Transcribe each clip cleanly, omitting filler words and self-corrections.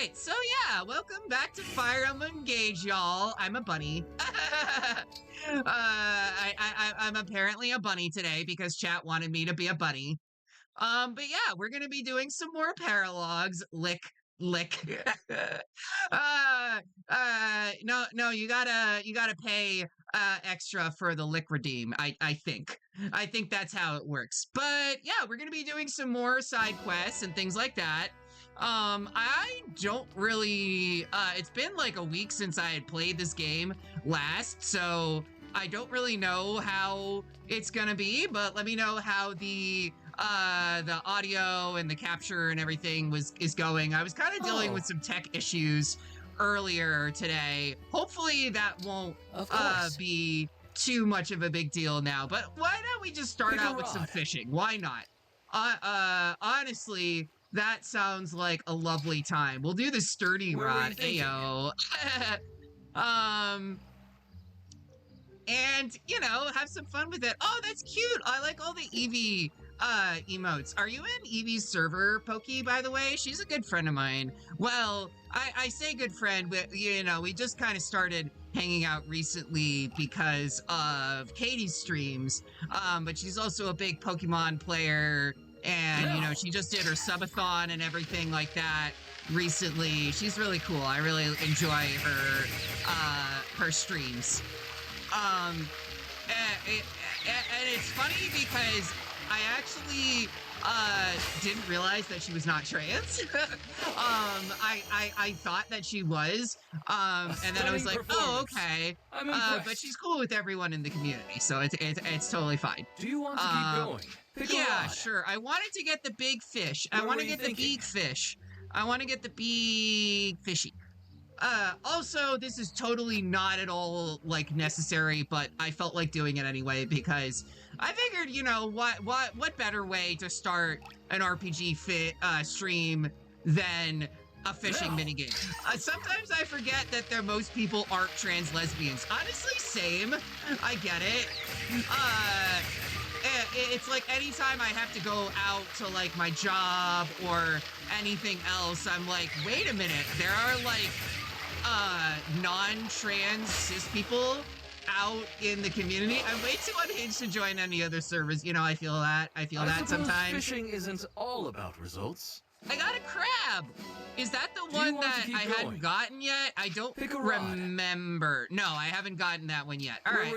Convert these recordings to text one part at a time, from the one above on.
Alright, so yeah, welcome back to Fire Emblem Engage, y'all. I'm a bunny. I'm apparently a bunny today because chat wanted me to be a bunny. But yeah, we're gonna be doing some more paralogs. Lick. No, you gotta pay extra for the lick redeem. I think that's how it works. But yeah, we're gonna be doing some more side quests and things like that. I don't really, it's been like a week since I had played this game last, so I don't really know how it's gonna be, but let me know how the audio and the capture and everything is going. I was kind of dealing with some tech issues earlier today. Hopefully that won't be too much of a big deal now, but why don't we just start out with some fishing? Why not? Honestly, that sounds like a lovely time. We'll do the sturdy rod, ayo. And, you know, have some fun with it. Oh, that's cute. I like all the Eevee emotes. Are you in Eevee's server, Pokey, by the way? She's a good friend of mine. Well, I say good friend, but, you know, we just kind of started hanging out recently because of Katie's streams. But she's also a big Pokemon player. And, you know, she just did her subathon and everything like that recently. She's really cool. I really enjoy her streams. And it's funny because I actually didn't realize that she was not trans. I thought that she was. And then I was like, oh, okay. But she's cool with everyone in the community, so it's totally fine. Do you want to keep going? Yeah, sure. I wanted to get the big fish. I want to get the big fish. I want to get the big fishy. Also, this is totally not at all, like, necessary, but I felt like doing it anyway because I figured, you know, what better way to start an RPG stream than a fishing minigame? Sometimes I forget that most people aren't trans lesbians. Honestly, same. I get it. It's like anytime I have to go out to, like, my job or anything else, I'm like, wait a minute, there are, like, non-trans cis people out in the community. I'm way too unhinged to join any other servers. You know, I feel that. I feel that sometimes. Fishing isn't all about results. I got a crab. Is that the one that I hadn't gotten yet? I don't remember. No, I haven't gotten that one yet. All right,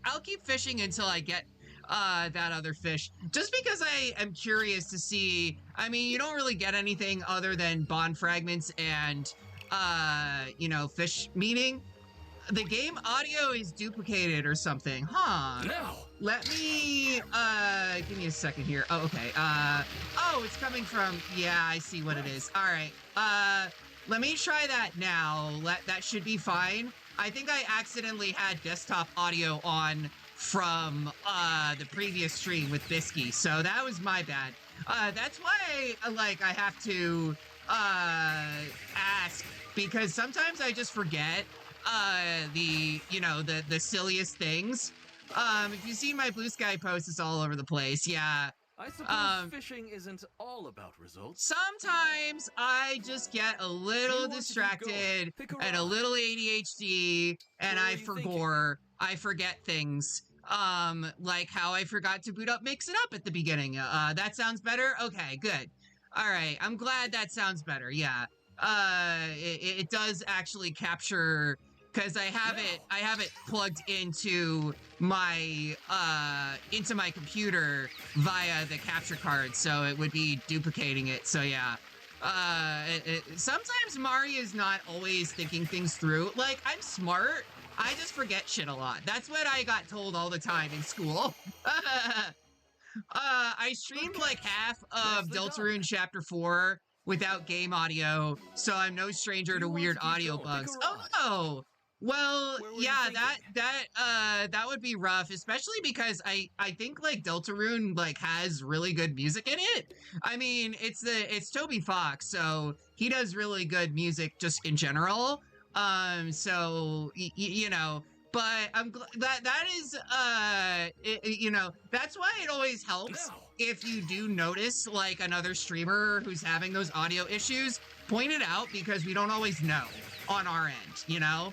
I'll keep fishing until I get that other fish. Just because I am curious to see. I mean, you don't really get anything other than bond fragments and you know, fish meaning. The game audio is duplicated or something, huh? No. Let me, give me a second here. Oh, okay. Oh, it's coming from, yeah, I see what it is. All right. Let me try that now. That should be fine. I think I accidentally had desktop audio on from, the previous stream with Bisky, so that was my bad. That's why, like, I have to, ask, because sometimes I just forget the silliest things. If you see my Blue Sky post, it's all over the place. Yeah. I suppose fishing isn't all about results. Sometimes I just get a little distracted and a little ADHD, and I forget things. Like how I forgot to boot up Mix It Up at the beginning. That sounds better? Okay, good. All right, I'm glad that sounds better. Yeah. It does actually capture, because I have it plugged into my computer via the capture card, so it would be duplicating it. So yeah. Sometimes Mari is not always thinking things through. Like, I'm smart. I just forget shit a lot. That's what I got told all the time in school. I streamed like half of Deltarune Chapter 4 without game audio, so I'm no stranger to weird audio bugs. Oh no! Well, yeah, that would be rough, especially because I think like Deltarune like has really good music in it. I mean, it's Toby Fox, so he does really good music just in general. So you know. But I'm glad that is, you know, that's why it always helps if you do notice like another streamer who's having those audio issues, point it out because we don't always know on our end, you know?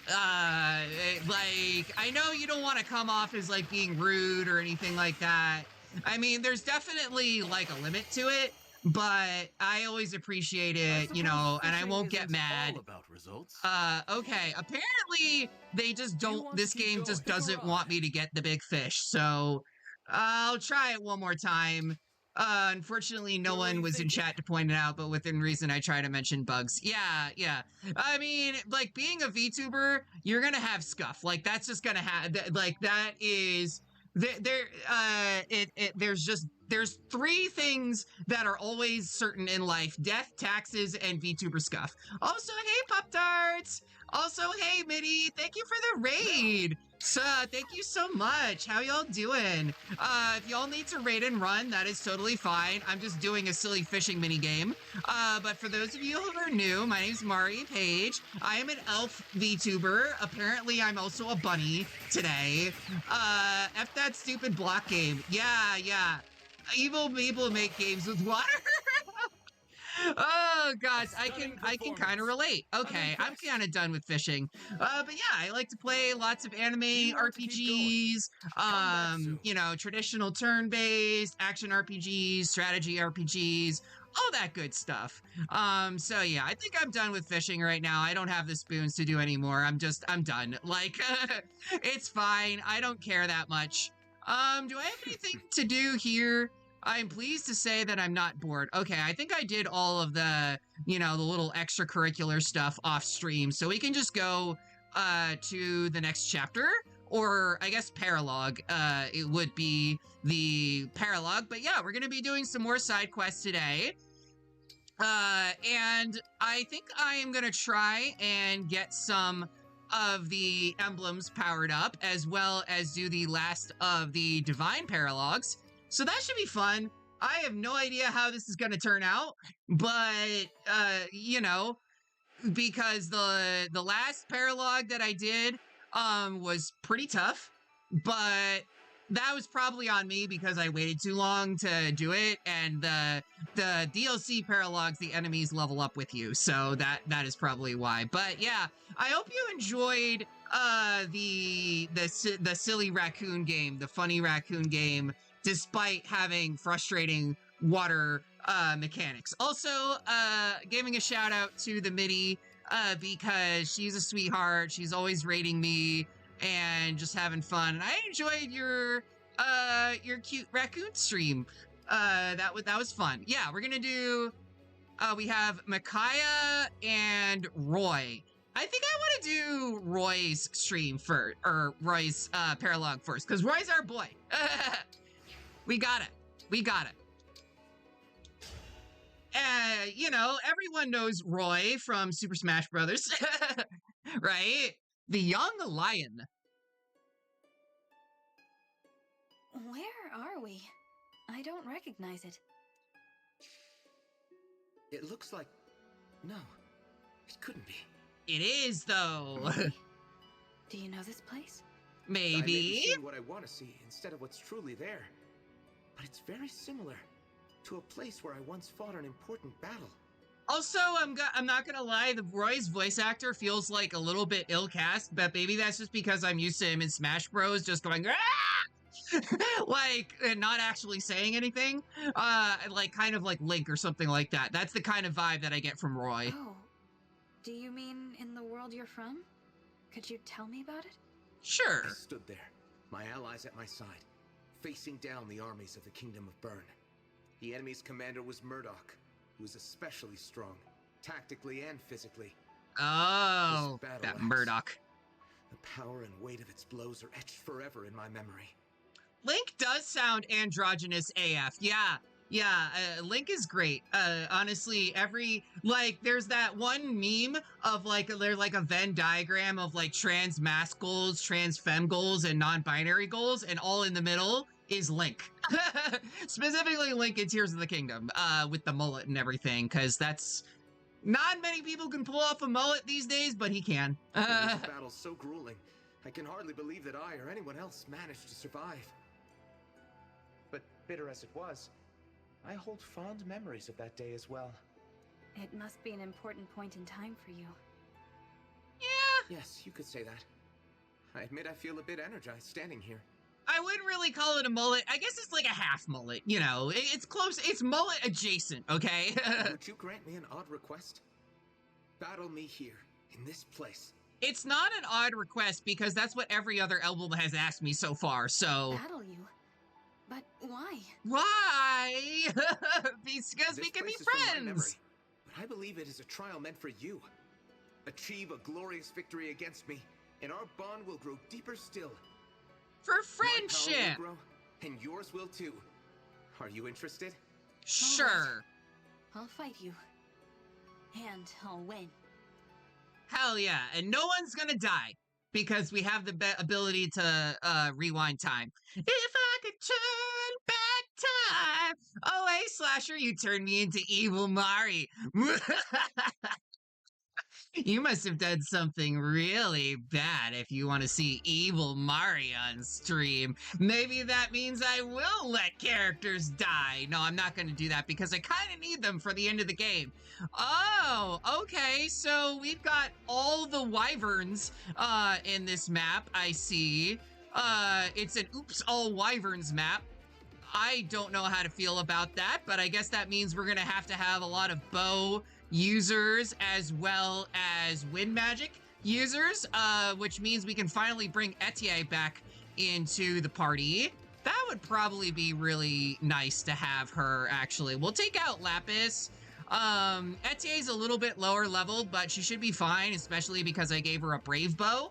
Like, I know you don't want to come off as like being rude or anything like that. I mean, there's definitely like a limit to it, but I always appreciate it, you know, and I won't get mad. All about results. Okay, apparently they just don't, this game just doesn't Hurrah. want me to get the big fish, so I'll try it one more time. Unfortunately, no one was in chat to point it out, but within reason, I try to mention bugs. Yeah. I mean, like, being a VTuber, you're gonna have scuff. Like, that's just gonna have, like, that is, there's three things that are always certain in life: death, taxes, and VTuber scuff. Also, hey, Pop-Tarts! Also, hey, Mitty, thank you for the raid! So, thank you so much. How y'all doing? If y'all need to raid and run, that is totally fine. I'm just doing a silly fishing mini game. But for those of you who are new, my name's Mari Paige. I am an elf VTuber. Apparently, I'm also a bunny today. F that stupid block game. Yeah. Evil people make games with water. Oh gosh, I can kind of relate. Okay, I'm kind of done with fishing. But yeah, I like to play lots of anime RPGs, you know, traditional turn-based action RPGs, strategy RPGs, all that good stuff. So yeah, I think I'm done with fishing right now. I don't have the spoons to do anymore. I'm done. Like, it's fine. I don't care that much. Do I have anything to do here? I'm pleased to say that I'm not bored. Okay, I think I did all of the, you know, the little extracurricular stuff off stream, so we can just go to the next chapter, or I guess paralogue. It would be the paralogue, but yeah, we're gonna be doing some more side quests today. And I think I am gonna try and get some of the emblems powered up, as well as do the last of the divine paralogues. So that should be fun. I have no idea how this is going to turn out, but, you know, because the last paralogue that I did, was pretty tough, but that was probably on me because I waited too long to do it, and the DLC paralogues, the enemies level up with you, so that is probably why. But yeah, I hope you enjoyed, the silly raccoon game, the funny raccoon game, despite having frustrating water mechanics. Also, giving a shout out to the Mitty, because she's a sweetheart. She's always rating me and just having fun. And I enjoyed your cute raccoon stream. That was fun. Yeah, we're gonna do. We have Micaiah and Roy. I think I want to do Roy's stream first, or Roy's paralogue first, because Roy's our boy. We got it. You know, everyone knows Roy from Super Smash Brothers, right? The young lion. Where are we? I don't recognize it. It looks like... No, it couldn't be. It is, though. Maybe. Do you know this place? Maybe. I may be seeing what I want to see instead of what's truly there. But it's very similar to a place where I once fought an important battle. Also, I'm not gonna lie, the Roy's voice actor feels like a little bit ill-cast, but maybe that's just because I'm used to him in Smash Bros. Just going, ah! Like, and not actually saying anything. Like, kind of like Link or something like that. That's the kind of vibe that I get from Roy. Oh, do you mean in the world you're from? Could you tell me about it? Sure. I stood there, my allies at my side, facing down the armies of the Kingdom of Byrne. The enemy's commander was Murdoch, who was especially strong, tactically and physically. Oh, that axe, Murdoch. The power and weight of its blows are etched forever in my memory. Link does sound androgynous AF. Yeah, Link is great. Honestly, there's that one meme of there's like a Venn diagram of like trans mass goals, trans femme goals, and non-binary goals, and all in the middle is Link. Specifically Link in Tears of the Kingdom, with the mullet and everything, because that's... Not many people can pull off a mullet these days, but he can. This battle's so grueling, I can hardly believe that I or anyone else managed to survive. But bitter as it was, I hold fond memories of that day as well. It must be an important point in time for you. Yeah, Yes, you could say that. I admit I feel a bit energized standing here. I wouldn't really call it a mullet. I guess it's like a half mullet, you know. It's close. It's mullet adjacent, okay? Would you grant me an odd request? Battle me here, in this place. It's not an odd request because that's what every other album has asked me so far, so... Battle you? But why? Why? Because we can be This place is from my memory, friends! but I believe it is a trial meant for you. Achieve a glorious victory against me, and our bond will grow deeper still. For My power friendship! will grow, and yours will too. Are you interested? Sure. I'll fight you. And I'll win. Hell yeah. And no one's gonna die because we have the ability to rewind time. If I could turn back time. Oh, hey, Slasher, you turned me into evil Mari. You must have done something really bad if you want to see evil Mari on stream. Maybe that means I will let characters die. No, I'm not going to do that because I kind of need them for the end of the game. Oh, okay. So we've got all the wyverns in this map, I see. It's an oops, all wyverns map. I don't know how to feel about that, but I guess that means we're going to have a lot of bow users as well as wind magic users, which means we can finally bring Etier back into the party. That would probably be really nice to have her, actually. We'll take out Lapis. Etier's a little bit lower leveled, but she should be fine, especially because I gave her a brave bow,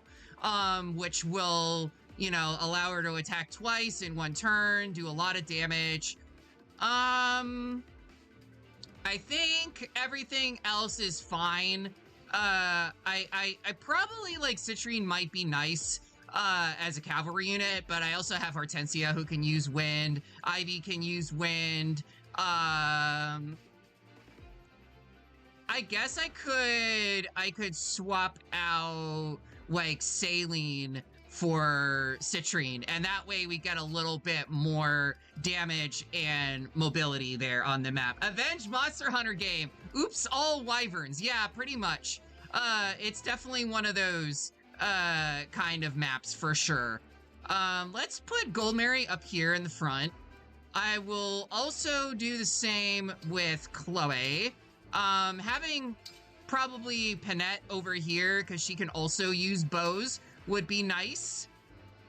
which will, you know, allow her to attack twice in one turn, do a lot of damage. I think everything else is fine. I probably, like, Citrine might be nice as a cavalry unit, but I also have Hortensia who can use wind. Ivy can use wind. I guess I could swap out, like, Saline for Citrine, and that way we get a little bit more damage and mobility there on the map. Avenged Monster Hunter game. Oops, all wyverns. Yeah, pretty much. It's definitely one of those kind of maps for sure. Let's put Goldmary up here in the front. I will also do the same with Chloe. Having probably Panette over here because she can also use bows would be nice.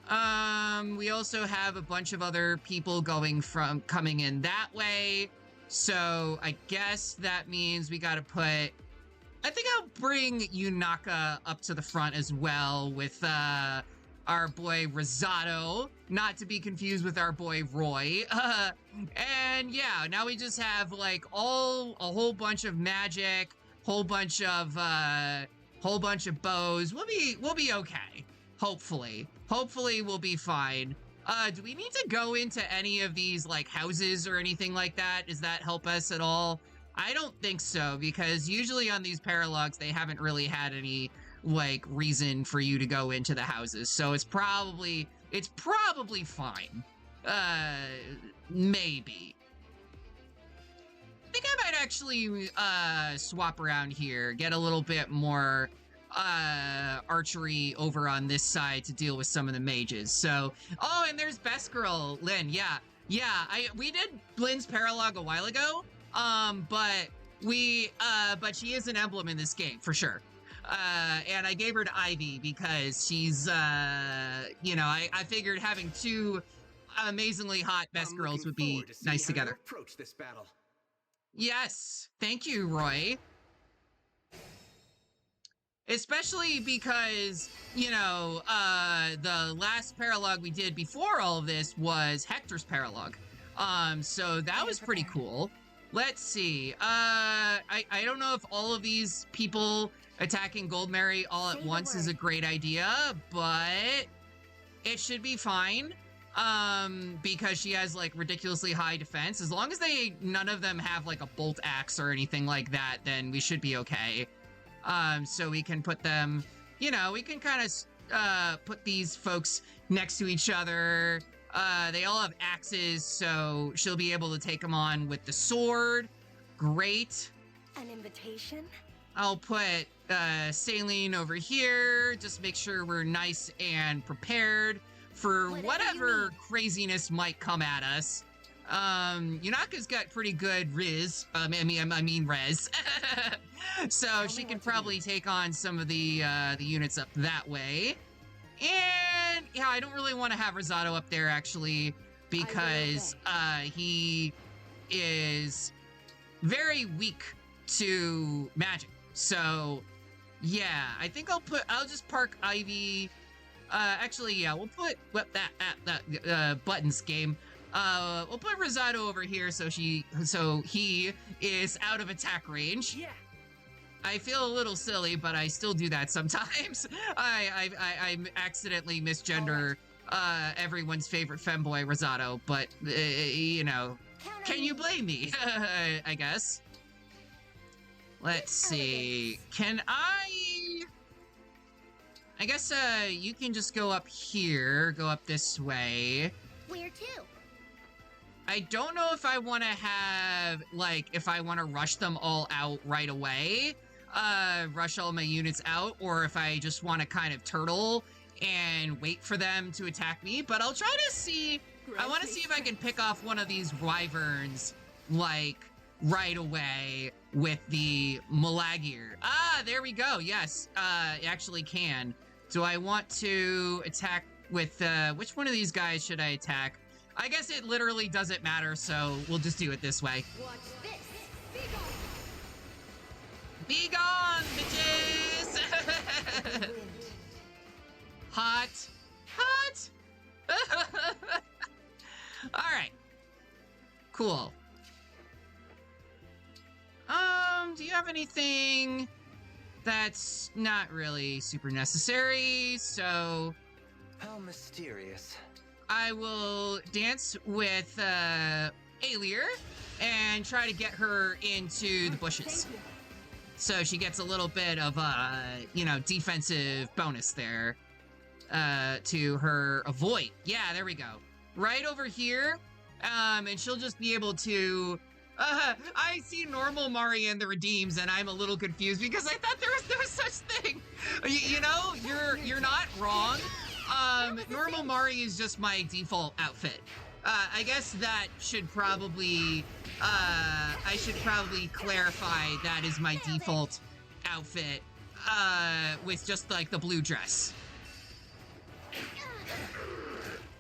We also have a bunch of other people coming in that way. So I guess that means we gotta put, I think I'll bring Yunaka up to the front as well with our boy Rosado, not to be confused with our boy Roy. And yeah, now we just have like a whole bunch of magic, whole bunch of bows. We'll be okay. Hopefully we'll be fine. Do we need to go into any of these like houses or anything like that? Does that help us at all? I don't think so, because usually on these paralogs they haven't really had any like reason for you to go into the houses. So it's probably fine. Maybe. I think I might actually swap around here, get a little bit more archery over on this side to deal with some of the mages. So, oh, and there's Best Girl, Lynn. Yeah, we did Lynn's paralog a while ago, but she is an emblem in this game for sure. And I gave her to Ivy because she's, you know, I figured having two amazingly hot Best Girls would be nice together. Approach this battle. Yes, thank you, Roy. Especially because, you know, the last paralog we did before all of this was Hector's paralog. So that was pretty cool. Let's see. I don't know if all of these people attacking Goldmary all at once is a great idea, but it should be fine. Because she has like ridiculously high defense. As long as none of them have like a bolt axe or anything like that, then we should be okay. So we can put them, you know, we can kind of put these folks next to each other They all have axes, so she'll be able to take them on with the sword. Great. An invitation? I'll put Saline over here. Just make sure we're nice and prepared for whatever craziness might come at us. Yunaka's got pretty good Riz. I mean Rez. So she can probably take on some of the units up that way. And yeah, I don't really want to have Rosado up there actually because he is very weak to magic. So yeah, I think I'll just park Ivy. Actually, yeah, we'll put that buttons game. We'll put Rosado over here so he is out of attack range. Yeah. I feel a little silly, but I still do that sometimes. I accidentally misgender everyone's favorite femboy, Rosado, but you know, can you blame me? I guess. Let's see. Can I guess you can just go up here, go up this way. Where to? I don't know if I want to have, like, if I want to rush them all out right away, rush all my units out, or if I just want to kind of turtle and wait for them to attack me, but I'll try to see, I want to see if I can pick off one of these wyverns, like, right away with the Malagir. Ah, there we go, yes, actually can. Do I want to attack with, which one of these guys should I attack? I guess it literally doesn't matter, so we'll just do it this way. Watch this. Be gone. Be gone, bitches! Hot. Hot! Alright. Cool. Do you have anything that's not really super necessary? So How mysterious. I will dance with Alear and try to get her into the bushes. Thank you. So she gets a little bit of defensive bonus there to her avoid. Yeah, there we go. Right over here. And she'll just be able to I see normal Mari and the Redeems, and I'm a little confused because I thought there was such thing. You know, you're not wrong. Normal Mari is just my default outfit. I guess that should probably, I should probably clarify that is my default outfit, with just like the blue dress.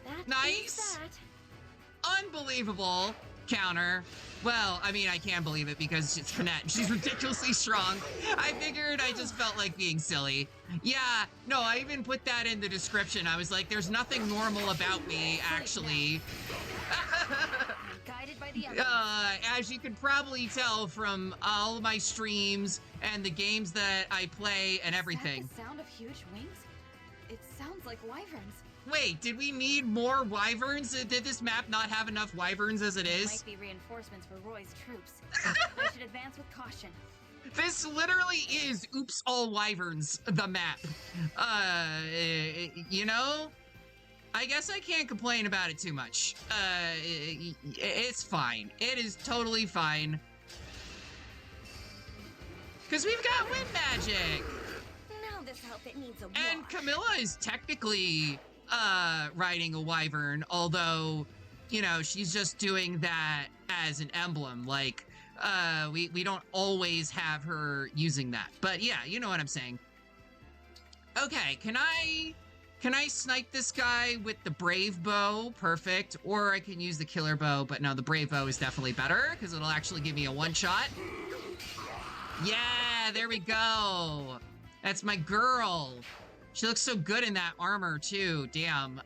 That Nice. is that. Unbelievable counter. Well, I mean, I can believe it because it's Finette and she's ridiculously strong. I figured I just felt like being silly. Yeah, no, I even put that in the description. I was like, there's nothing normal about me, actually. Guided by the As you can probably tell from all my streams and the games that I play and everything. Is that the sound of huge wings? It sounds like wyverns. Wait, did we need more wyverns? Did this map not have enough wyverns as it is? Might be reinforcements for Roy's troops. I should advance with caution. This literally is Oops All Wyverns, the map. You know? I guess I can't complain about it too much. It's fine. It is totally fine. Because we've got wind magic! Now this outfit needs a And wash. Camilla is technically riding a wyvern, although, you know, she's just doing that as an emblem. Like, we don't always have her using that. But yeah, you know what I'm saying. Okay, can I snipe this guy with the brave bow? Perfect. Or I can use the killer bow, but no, the brave bow is definitely better because it'll actually give me a one-shot. Yeah, there we go. That's my girl. She looks so good in that armor, too. Damn.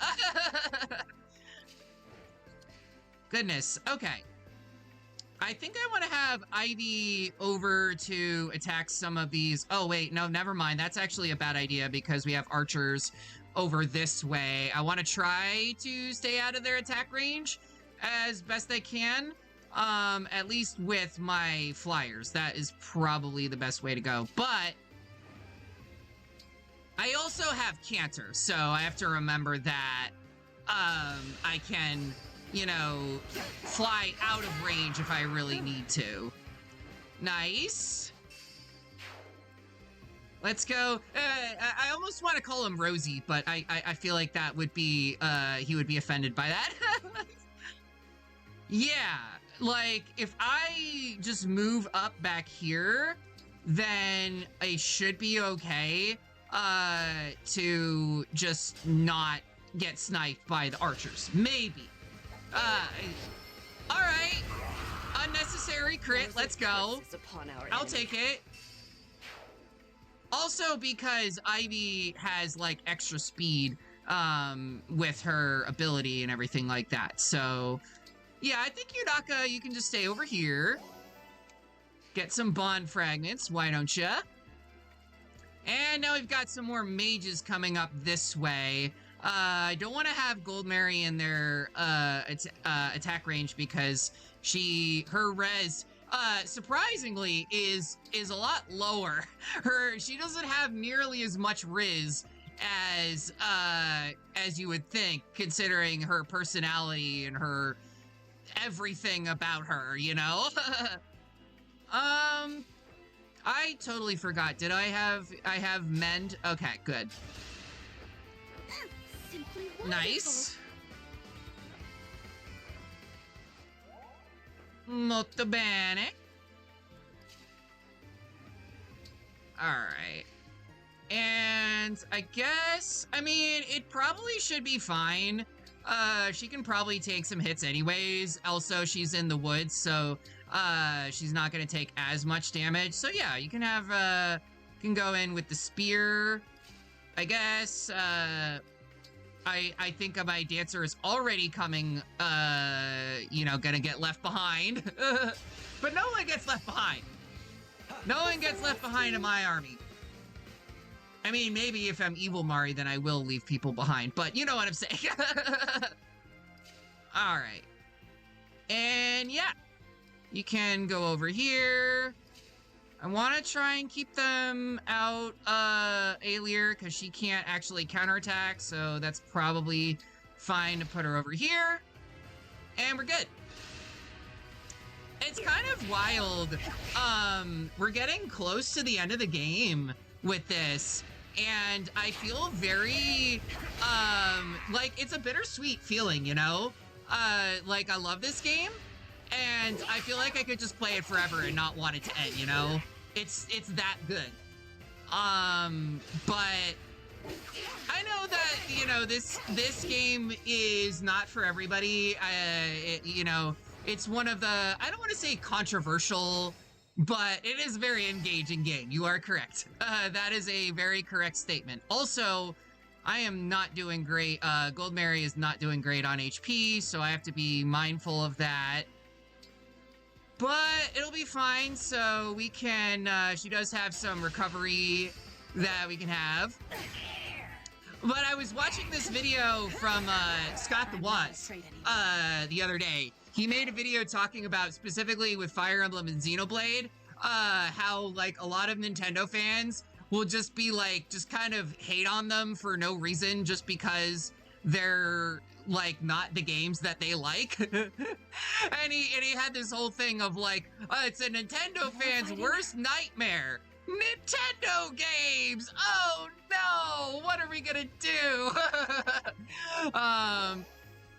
Goodness. Okay. I think I want to have Ivy over to attack some of these. Oh, wait. No, never mind. That's actually a bad idea because we have archers over this way. I want to try to stay out of their attack range as best I can. At least with my flyers. That is probably the best way to go. But I also have Canter, so I have to remember that I can, you know, fly out of range if I really need to. Nice. Let's go. I almost want to call him Rosie, but I feel like that would be, he would be offended by that. Yeah, like, if I just move up back here, then I should be okay, to just not get sniped by the archers. Maybe. All right. Unnecessary crit. Let's go. I'll take it. Also, because Ivy has, like, extra speed, with her ability and everything like that. So, yeah, I think Yunaka, you can just stay over here. Get some bond fragments. Why don't ya? And now we've got some more mages coming up this way. I don't want to have Gold Mary in their attack range because her res surprisingly is a lot lower. She doesn't have nearly as much riz as you would think, considering her personality and her everything about her, you know. I totally forgot. Did I have mend? Okay, good. Nice. Molto bene. Alright. And I guess, I mean, it probably should be fine. She can probably take some hits anyways. Also, she's in the woods, so she's not gonna take as much damage. So yeah, you can have, can go in with the spear, I guess. I think my dancer is already coming, you know, gonna get left behind. But no one gets left behind. No one gets left behind in my army. I mean, maybe if I'm evil Mari, then I will leave people behind, but you know what I'm saying. All right. And yeah, you can go over here. I want to try and keep them out, Elyos, because she can't actually counterattack, so that's probably fine to put her over here. And we're good. It's kind of wild. We're getting close to the end of the game with this, and I feel very, like, it's a bittersweet feeling, you know? Like, I love this game, and I feel like I could just play it forever and not want it to end, you know? It's that good. But I know that, you know, this game is not for everybody. You know, it's one of the, I don't want to say controversial, but it is a very engaging game. You are correct. That is a very correct statement. Also, I am not doing great. Gold Mary is not doing great on HP, so I have to be mindful of that. But it'll be fine, so we can, she does have some recovery that we can have. But I was watching this video from Scott the Waz the other day. He made a video talking about, specifically with Fire Emblem and Xenoblade, how, like, a lot of Nintendo fans will just be, like, just kind of hate on them for no reason just because they're, like, not the games that they like. and he had this whole thing of, like, it's a Nintendo fan's worst nightmare. Nintendo games! Oh no! What are we gonna do?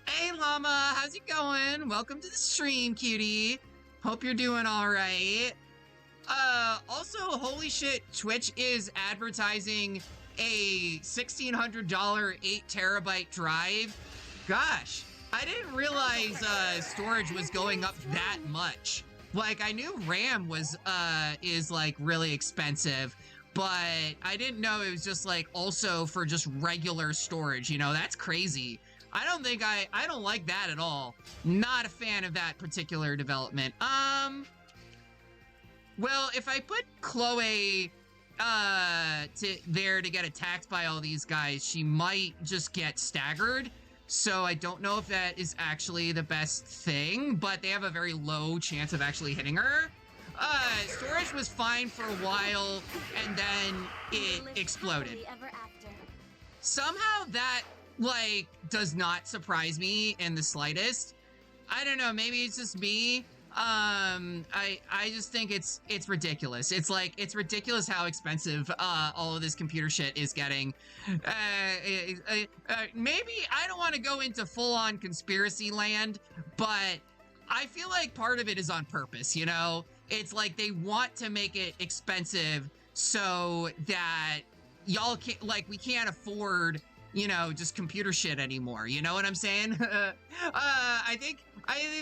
Hey Llama, how's it going? Welcome to the stream, cutie. Hope you're doing alright. Also, holy shit, Twitch is advertising a $1,600 8 terabyte drive. Gosh, I didn't realize storage was going up that much. Like, I knew RAM was is like really expensive, but I didn't know it was just like also for just regular storage, you know. That's crazy. I don't think I don't like that at all. Not a fan of that particular development. Well, if I put Chloe there to get attacked by all these guys, she might just get staggered. So I don't know if that is actually the best thing, but they have a very low chance of actually hitting her. Storage was fine for a while, and then it exploded. Somehow that like, does not surprise me in the slightest. I don't know, maybe it's just me. I just think it's ridiculous. It's like, it's ridiculous how expensive all of this computer shit is getting. Maybe I don't want to go into full-on conspiracy land, but I feel like part of it is on purpose, you know? It's like they want to make it expensive so that y'all can't, like, we can't afford, you know, just computer shit anymore. You know what I'm saying? I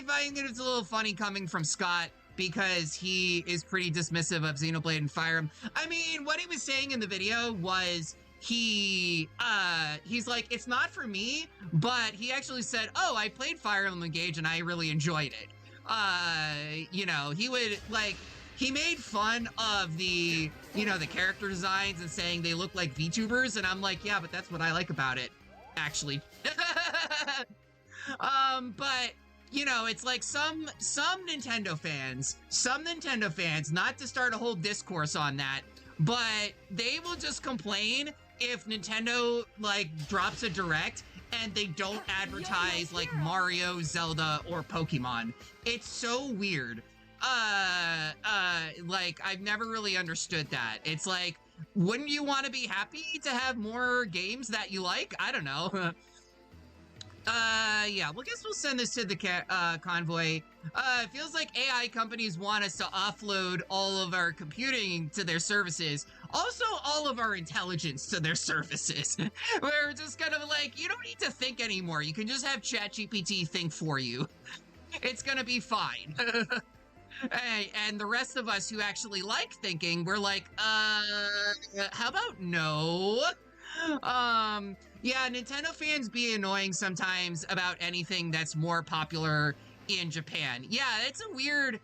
find that it's a little funny coming from Scott because he is pretty dismissive of Xenoblade and Fire Emblem. I mean, what he was saying in the video was he's like, it's not for me, but he actually said, oh, I played Fire Emblem Engage and I really enjoyed it. You know, he would, like, he made fun of the, you know, the character designs and saying they look like VTubers, and I'm like, yeah, but that's what I like about it, actually. But, you know, it's like some Nintendo fans, not to start a whole discourse on that, but they will just complain if Nintendo, like, drops a direct and they don't advertise, like, Mario, Zelda, or Pokemon. It's so weird. Like, I've never really understood that. It's like, wouldn't you want to be happy to have more games that you like? I don't know. Yeah, well, I guess we'll send this to the convoy. It feels like AI companies want us to offload all of our computing to their services. Also, all of our intelligence to their services. We're just kind of like, you don't need to think anymore. You can just have ChatGPT think for you. It's gonna be fine. Hey, and the rest of us who actually like thinking, we're like, how about no? Yeah, Nintendo fans be annoying sometimes about anything that's more popular in Japan. Yeah, it's a weird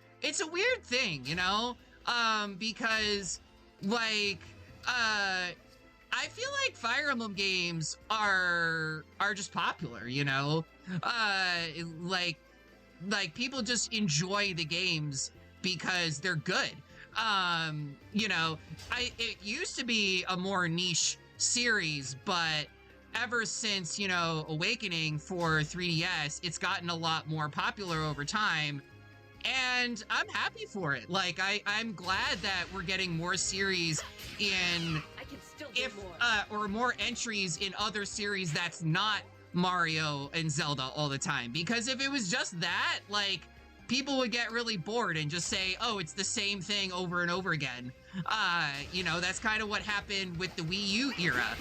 thing, you know? Because, like, I feel like Fire Emblem games are just popular, you know? Like people just enjoy the games because they're good. You know, it used to be a more niche series, but ever since, you know, Awakening for 3DS, it's gotten a lot more popular over time, and I'm happy for it. Like, I'm glad that we're getting more series in, or more entries in other series that's not Mario and Zelda all the time, because if it was just that, like, people would get really bored and just say, oh, it's the same thing over and over again. You know, that's kind of what happened with the Wii U era,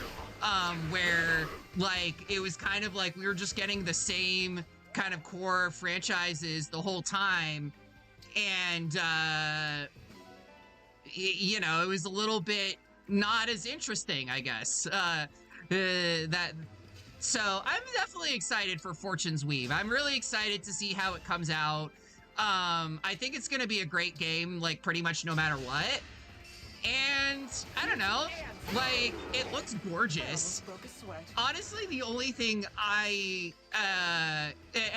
where, like, it was kind of like we were just getting the same kind of core franchises the whole time, and, you know, it was a little bit not as interesting, I guess. So I'm definitely excited for Fortune's Weave. I'm really excited to see how it comes out. I think it's gonna be a great game, like, pretty much no matter what. And I don't know, like, it looks gorgeous. Honestly, the only thing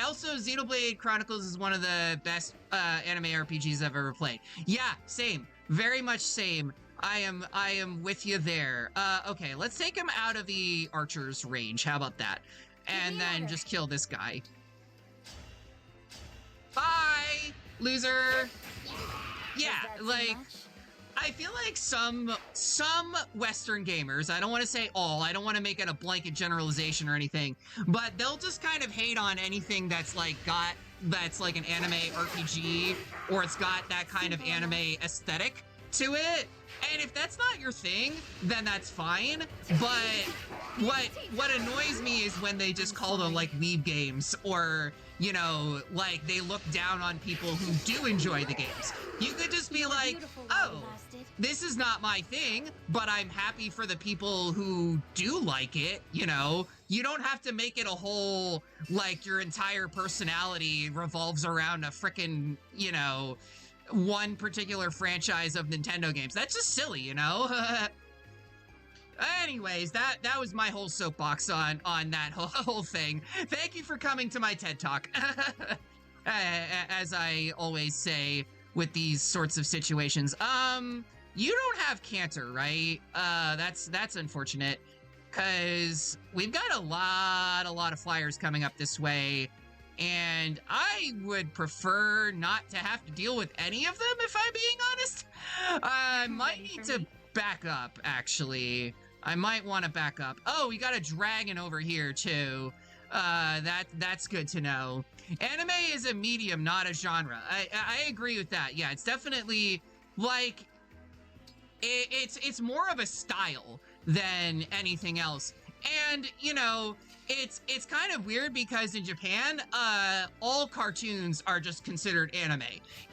also, Xenoblade Chronicles is one of the best anime RPGs I've ever played. Yeah, same, very much same. I am with you there. Okay, let's take him out of the archer's range. How about that? And then just kill this guy. Bye, loser. Yeah, like, I feel like some Western gamers, I don't want to say all, I don't want to make it a blanket generalization or anything, but they'll just kind of hate on anything that's like that's like an anime RPG, or it's got that kind of anime aesthetic to it. And if that's not your thing, then that's fine. But what annoys me is when they just call them, like, weeb games, or, you know, like, they look down on people who do enjoy the games. You could just be like, oh, this is not my thing, but I'm happy for the people who do like it, you know? You don't have to make it a whole, like, your entire personality revolves around a frickin', you know, one particular franchise of Nintendo games. That's just silly, you know? Anyways, that was my whole soapbox on that whole thing. Thank you for coming to my TED Talk. As I always say with these sorts of situations. You don't have cancer, right? That's unfortunate. because we've got a lot of flyers coming up this way, and I would prefer not to have to deal with any of them, if I'm being honest. I might need to back up, actually. I might want to back up. Oh, we got a dragon over here, too. That's good to know. Anime is a medium, not a genre. I agree with that. Yeah, it's definitely, like, it's more of a style than anything else. And, you know, it's kind of weird because in Japan, all cartoons are just considered anime.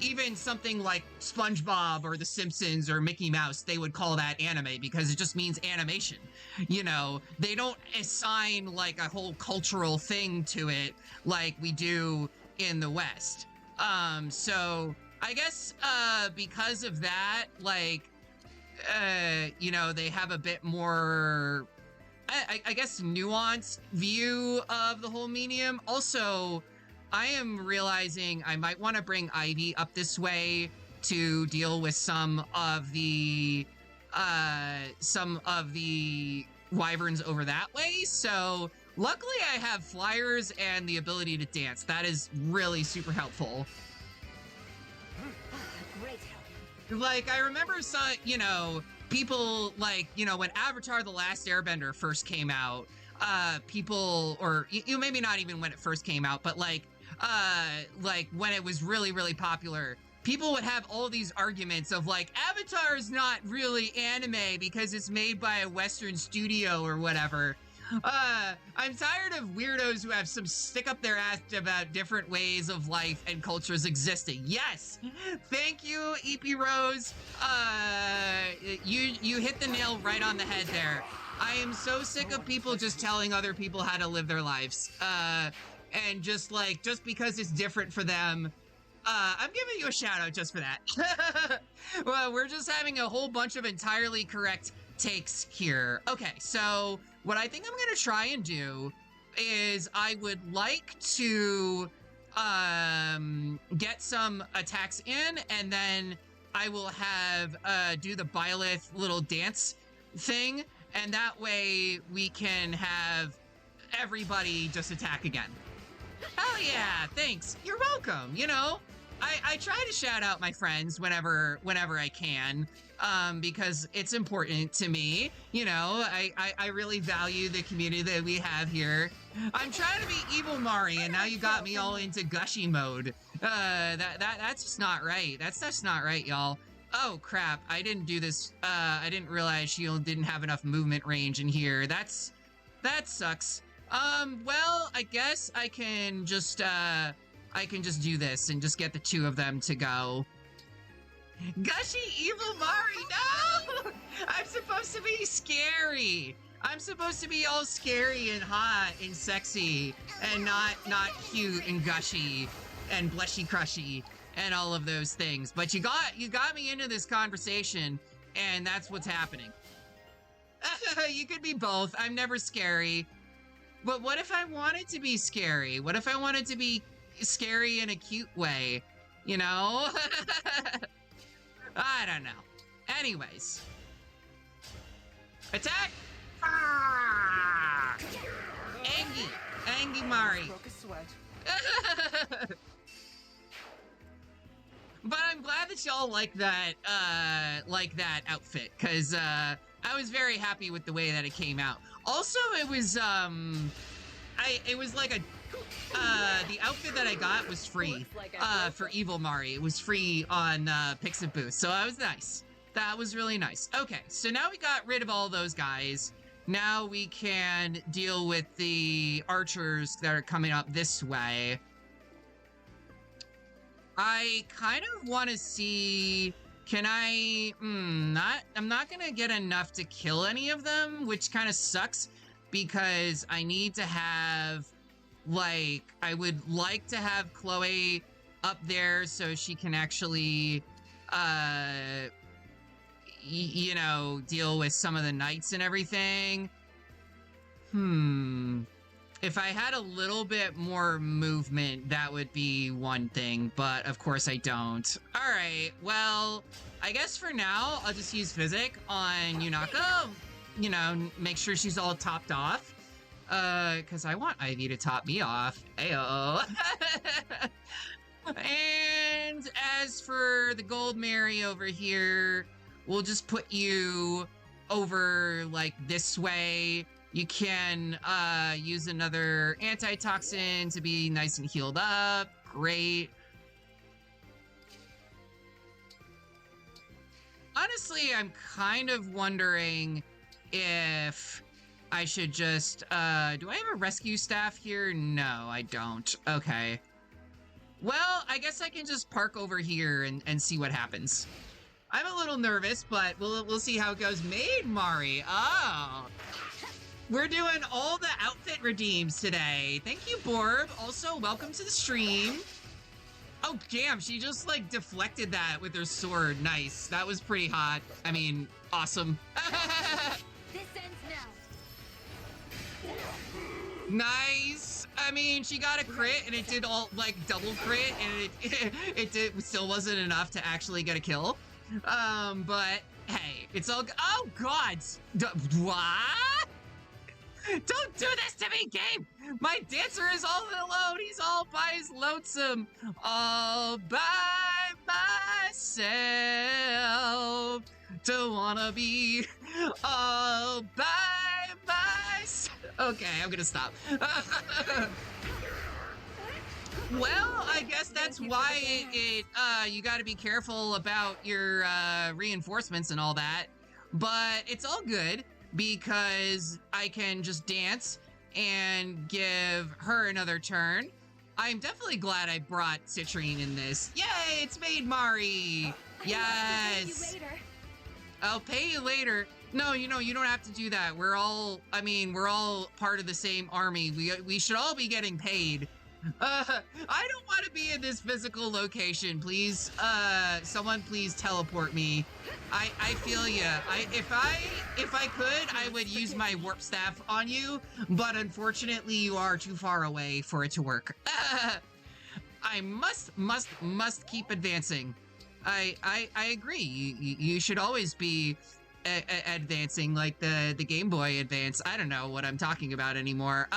Even something like SpongeBob or The Simpsons or Mickey Mouse, they would call that anime because it just means animation. You know, they don't assign like a whole cultural thing to it like we do in the West. So I guess, because of that, like, you know, they have a bit more, I guess, nuanced view of the whole medium. Also, I am realizing I might want to bring Ivy up this way to deal with some of the wyverns over that way. So luckily I have flyers and the ability to dance. That is really super helpful. Great help. Like, I remember some, you know, people, like, you know, when Avatar: The Last Airbender first came out, people, or you maybe not even when it first came out, but like when it was really, really popular, people would have all these arguments of like, Avatar is not really anime because it's made by a Western studio or whatever. I'm tired of weirdos who have some stick up their ass about different ways of life and cultures existing. Yes! Thank you, EP Rose. You hit the nail right on the head there. I am so sick of people just telling other people how to live their lives. And just because it's different for them. I'm giving you a shout out just for that. Well, we're just having a whole bunch of entirely correct takes here. Okay, so what I think I'm gonna try and do is I would like to get some attacks in, and then I will have do the Byleth little dance thing, and that way we can have everybody just attack again. Hell yeah, thanks. You're welcome. You know, I try to shout out my friends whenever I can, because it's important to me. You know, I really value the community that we have here. I'm trying to be evil Mari, and now you got me all into gushy mode. That's just not right. That's just not right, y'all. Oh crap, I didn't do this. I didn't realize Shield didn't have enough movement range in here. That sucks. Well, I guess I can just do this and just get the two of them to go. Gushy evil Mari, no! I'm supposed to be scary. I'm supposed to be all scary and hot and sexy and not cute and gushy and blushy crushy and all of those things. But you got me into this conversation, and that's what's happening. You could be both. I'm never scary. But what if I wanted to be scary? What if I wanted to be scary in a cute way? You know? I don't know. Anyways. Attack! Ah! Angie Mari. Broke a sweat. But I'm glad that y'all like that outfit, because I was very happy with the way that it came out. Also, it was it was like the outfit that I got was free for Evil Mari. It was free on Pixit Booth, so that was nice. That was really nice. Okay, so now we got rid of all those guys. Now we can deal with the archers that are coming up this way. I kind of want to see, can I, I'm not gonna get enough to kill any of them, which kind of sucks, because I need to have, like, I would like to have Chloe up there so she can actually, you know, deal with some of the knights and everything. If I had a little bit more movement, that would be one thing, but of course I don't. All right, well, I guess for now, I'll just use Physic on Yunaka. you know, make sure she's all topped off. Because I want Ivy to top me off. Ayo. And as for the gold Mary over here, we'll just put you over, like, this way. You can use another antitoxin to be nice and healed up. Great. Honestly, I'm kind of wondering if I should just, do I have a rescue staff here? No, I don't. Okay. Well, I guess I can just park over here and see what happens. I'm a little nervous, but we'll see how it goes. Maid Mari. Oh. We're doing all the outfit redeems today. Thank you, Borb. Also, welcome to the stream. Oh, damn, she just, like, deflected that with her sword. Nice. That was pretty hot. I mean, awesome. This ends now. Nice. I mean, she got a crit, and it did all, like, double crit, and it still wasn't enough to actually get a kill. But, hey, it's all... Oh, God! What? Don't do this to me, game! My dancer is all alone. He's all by his lonesome. All by myself. Don't wanna be all by myself. Okay, I'm gonna stop. Well, I guess that's why you gotta be careful about your reinforcements and all that. But it's all good, because I can just dance and give her another turn. I'm definitely glad I brought Citrine in this. Yay, it's Maid Mari! Yes! I'll pay you later. No, you know, you don't have to do that. We're all part of the same army. We should all be getting paid. I don't want to be in this physical location. Please, someone please teleport me. I feel ya. If I could, I would use my warp staff on you, but unfortunately you are too far away for it to work. I must keep advancing. I agree. You should always be advancing, like the Game Boy Advance. I don't know what I'm talking about anymore.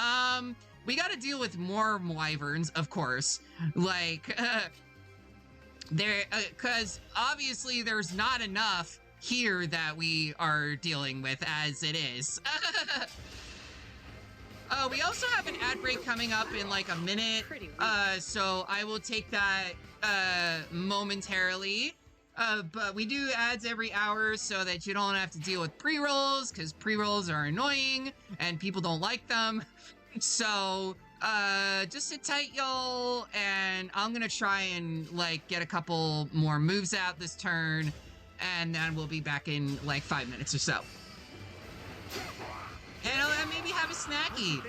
We gotta deal with more wyverns, of course. Like, cause obviously there's not enough here that we are dealing with as it is. We also have an ad break coming up in like a minute, so I will take that momentarily. But we do ads every hour so that you don't have to deal with pre-rolls, because pre-rolls are annoying and people don't like them. So, just sit tight, y'all, and I'm gonna try and, like, get a couple more moves out this turn, and then we'll be back in, like, 5 minutes or so. And I'll maybe have a snacky.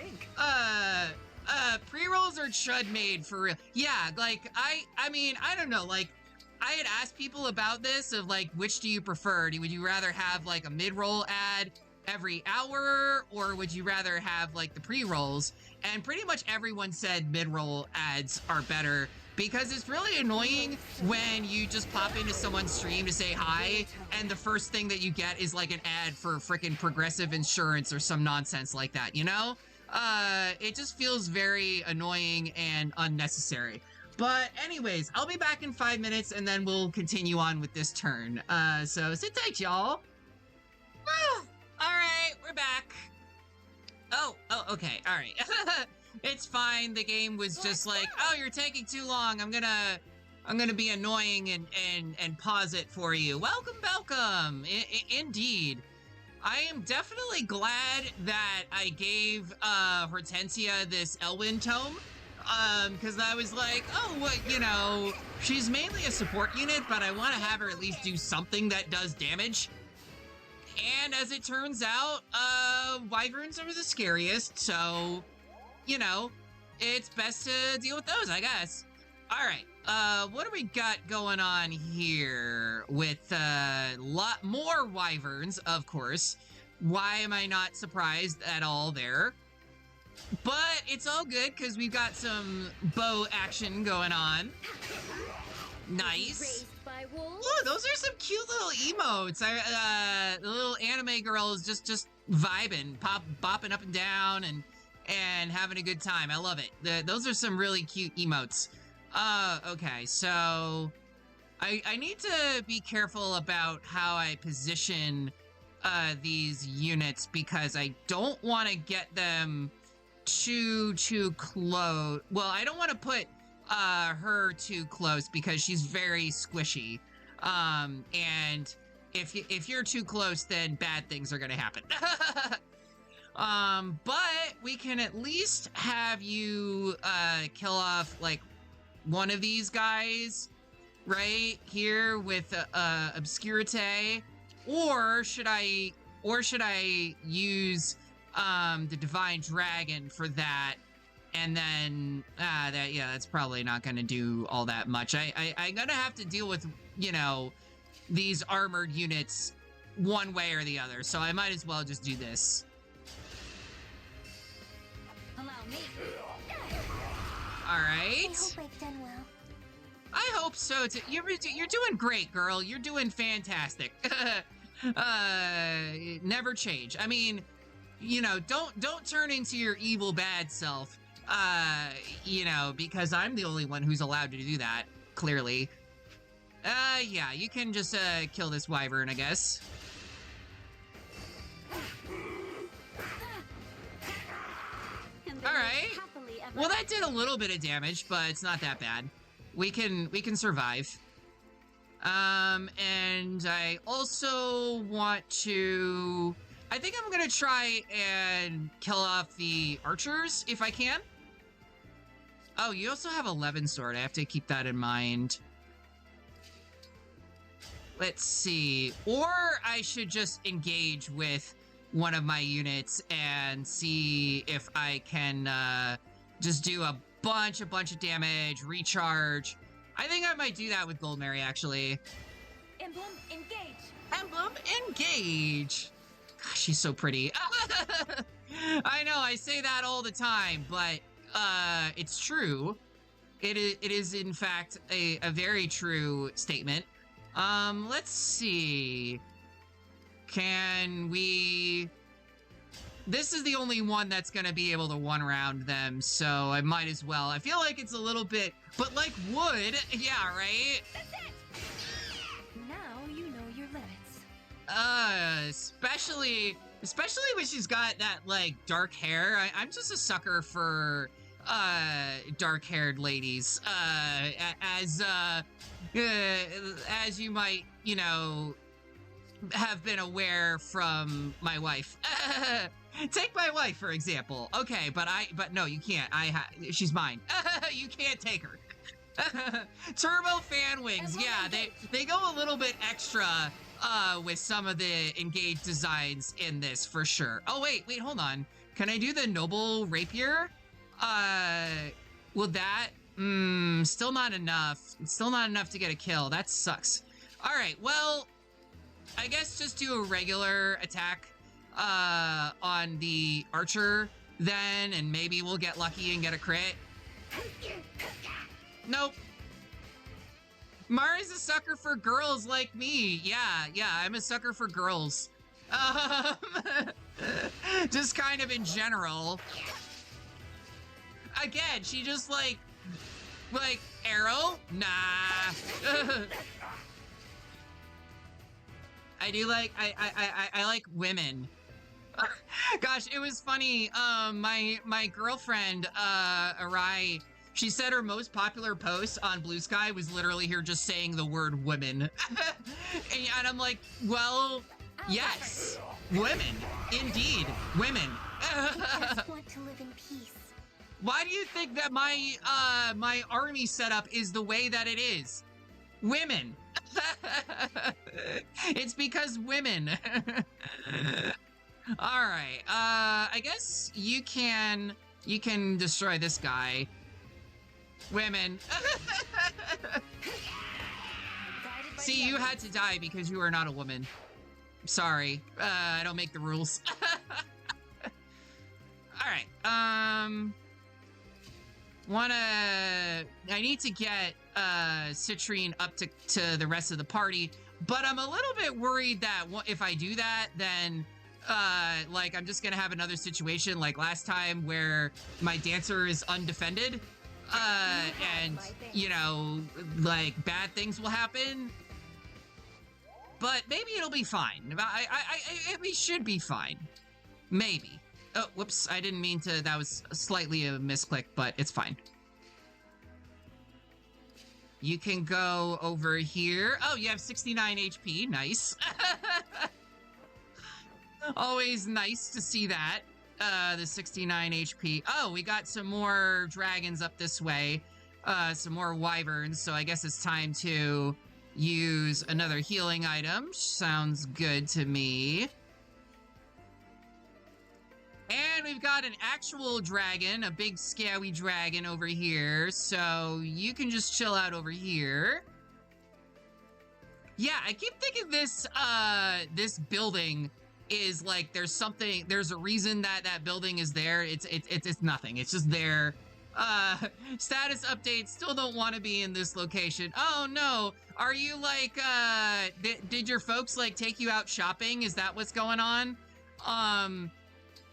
Pre-rolls are chud made for real. Yeah, like, I mean, I don't know, like, I had asked people about this, of, like, which do you prefer? Would you rather have, like, a mid-roll ad every hour, or would you rather have like the pre-rolls? And pretty much everyone said mid-roll ads are better, because it's really annoying when you just pop into someone's stream to say hi and the first thing that you get is like an ad for freaking Progressive Insurance or some nonsense like that, you know? It just feels very annoying and unnecessary. But anyways, I'll be back in 5 minutes and then we'll continue on with this turn. So sit tight, y'all. All right, we're back. Oh, okay, all right. It's fine. The game was just like, oh, you're taking too long. I'm gonna be annoying and pause it for you. Welcome. Indeed. I am definitely glad that I gave Hortensia this Elwyn tome. Because I was like, oh, well, you know, she's mainly a support unit, but I want to have her at least do something that does damage. And as it turns out, wyverns are the scariest, so, you know, it's best to deal with those, I guess. All right, what do we got going on here with lot more wyverns, of course. Why am I not surprised at all there? But it's all good, because we've got some bow action going on. Nice. Raised by die, wolves. Oh, those are some cute little emotes. The little anime girl is just vibing, bopping up and down and having a good time. I love it. Those are some really cute emotes. Okay, so I need to be careful about how I position these units because I don't want to get them too close. Well, I don't want to put her too close because she's very squishy. And if you're too close, then bad things are gonna happen. But we can at least have you kill off like one of these guys right here with Obscurite, or should I use the Divine Dragon for that? And then that's probably not gonna do all that much. I'm gonna have to deal with, you know, these armored units one way or the other, so I might as well just do this. Allow me. All right. I hope I've done well. I hope so too. You're doing great, girl. You're doing fantastic. Never change. I mean, you know, don't turn into your evil bad self. You know, because I'm the only one who's allowed to do that, clearly. Yeah, you can just kill this wyvern, I guess. All right. Well, that did a little bit of damage, but it's not that bad. We can survive. And I also want to... I think I'm gonna try and kill off the archers, if I can. Oh, you also have 11 sword. I have to keep that in mind. Let's see. Or I should just engage with one of my units and see if I can just do a bunch of damage, recharge. I think I might do that with Gold Mary, actually. Emblem Engage. Emblem Engage. Gosh, she's so pretty. I know, I say that all the time, but it's true. It is in fact a very true statement. Let's see. Can we... This is the only one that's gonna be able to one-round them, so I might as well. I feel like it's a little bit... But like wood, yeah, right? That's it. Now you know your limits. Especially when she's got that, like, dark hair. I'm just a sucker for, dark-haired ladies. As you might, you know, have been aware from my wife. Take my wife, for example. Okay, but no, you can't. She's mine. You can't take her. Turbo fan wings. Yeah, they go a little bit extra with some of the Engage designs in this for sure. Oh wait, hold on. Can I do the noble rapier? Will that still not enough. Still not enough to get a kill. That sucks. All right, well, I guess just do a regular attack on the archer then, and maybe we'll get lucky and get a crit. Nope. Mari's a sucker for girls like me. Yeah, I'm a sucker for girls. Just kind of in general. Again, she just like arrow? Nah. I do like, I like women. Gosh, it was funny. My girlfriend, Arai, she said her most popular post on Blue Sky was literally her just saying the word women. And I'm like, well, yes, women, indeed, women. I just want to live in peace. Why do you think that my my army setup is the way that it is? Women. It's because women. All right. I guess you can destroy this guy. Women. See, you had to die because you are not a woman. Sorry. I don't make the rules. All right. I need to get citrine up to the rest of the party, but I'm a little bit worried that if I do that, then like I'm just gonna have another situation like last time where my dancer is undefended, and you know, like bad things will happen. But maybe it'll be fine. We should be fine. Maybe. Oh, whoops! I didn't mean to. That was slightly a misclick, but it's fine. You can go over here. Oh, you have 69 HP. Nice. Always nice to see that. The 69 HP. Oh, we got some more dragons up this way. Some more wyverns. So I guess it's time to use another healing item. Sounds good to me. And we've got an actual dragon, a big scaly dragon over here. So you can just chill out over here. Yeah, I keep thinking this building is like there's a reason that building is there. It's nothing. It's just there. Status update, still don't want to be in this location. Oh no, are you like did your folks like take you out shopping? Is that what's going on?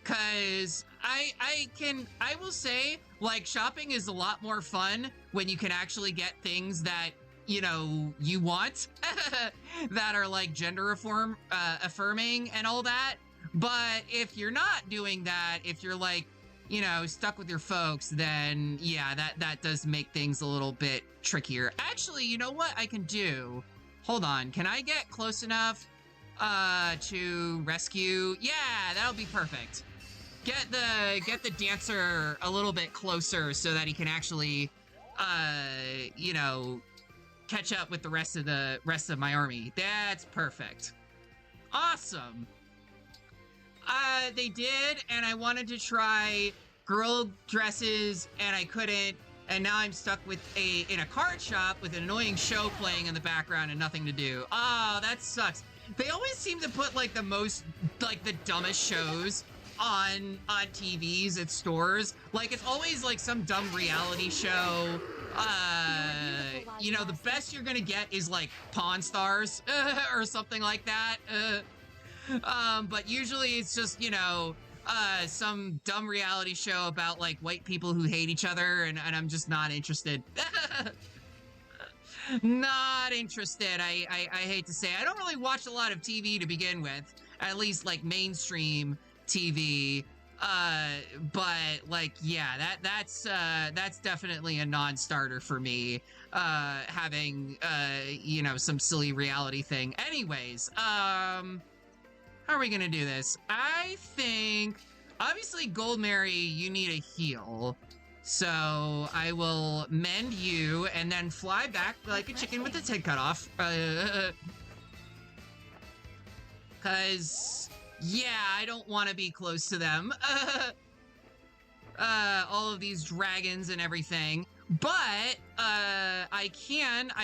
Cause I will say like shopping is a lot more fun when you can actually get things that you know you want that are like gender affirming and all that. But if you're not doing that, if you're like, you know, stuck with your folks, then yeah, that does make things a little bit trickier. Actually, you know what I can do? Hold on, can I get close enough to rescue? Yeah, that'll be perfect. Get the dancer a little bit closer so that he can actually you know, catch up with the rest of my army. That's perfect. Awesome. They did, and I wanted to try girl dresses, and I couldn't, and now I'm stuck with in a card shop with an annoying show playing in the background and nothing to do. Oh, that sucks. They always seem to put like the dumbest shows on TVs at stores. Like it's always like some dumb reality show. You know, the best you're gonna get is like Pawn Stars or something like that. But usually it's just, you know, some dumb reality show about like white people who hate each other, and I'm just not interested. Not interested. I hate to say. I don't really watch a lot of TV to begin with, at least like mainstream TV. But like, yeah, that's definitely a non-starter for me. Having you know, some silly reality thing. Anyways, how are we gonna do this? I think, obviously, Gold Mary, you need a heal. So I will mend you and then fly back like a chicken with its head cut off. Cause, yeah, I don't want to be close to them. All of these dragons and everything. But, I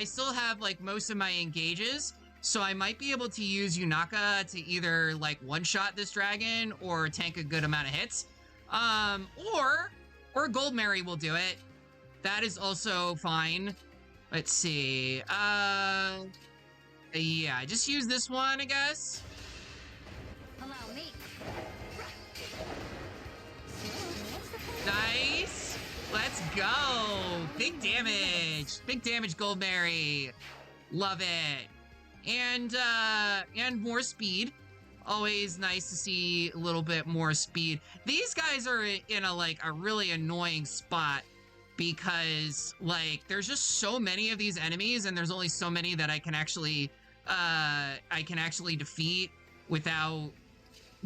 still have like most of my engages. So I might be able to use Yunaka to either like one-shot this dragon or tank a good amount of hits. Or Gold Mary will do it. That is also fine. Let's see. Yeah, just use this one, I guess. Allow me. Nice. Let's go. Big damage. Big damage, Gold Mary. Love it. And more speed. Always nice to see a little bit more speed. These guys are in a really annoying spot because like there's just so many of these enemies, and there's only so many that I can actually defeat without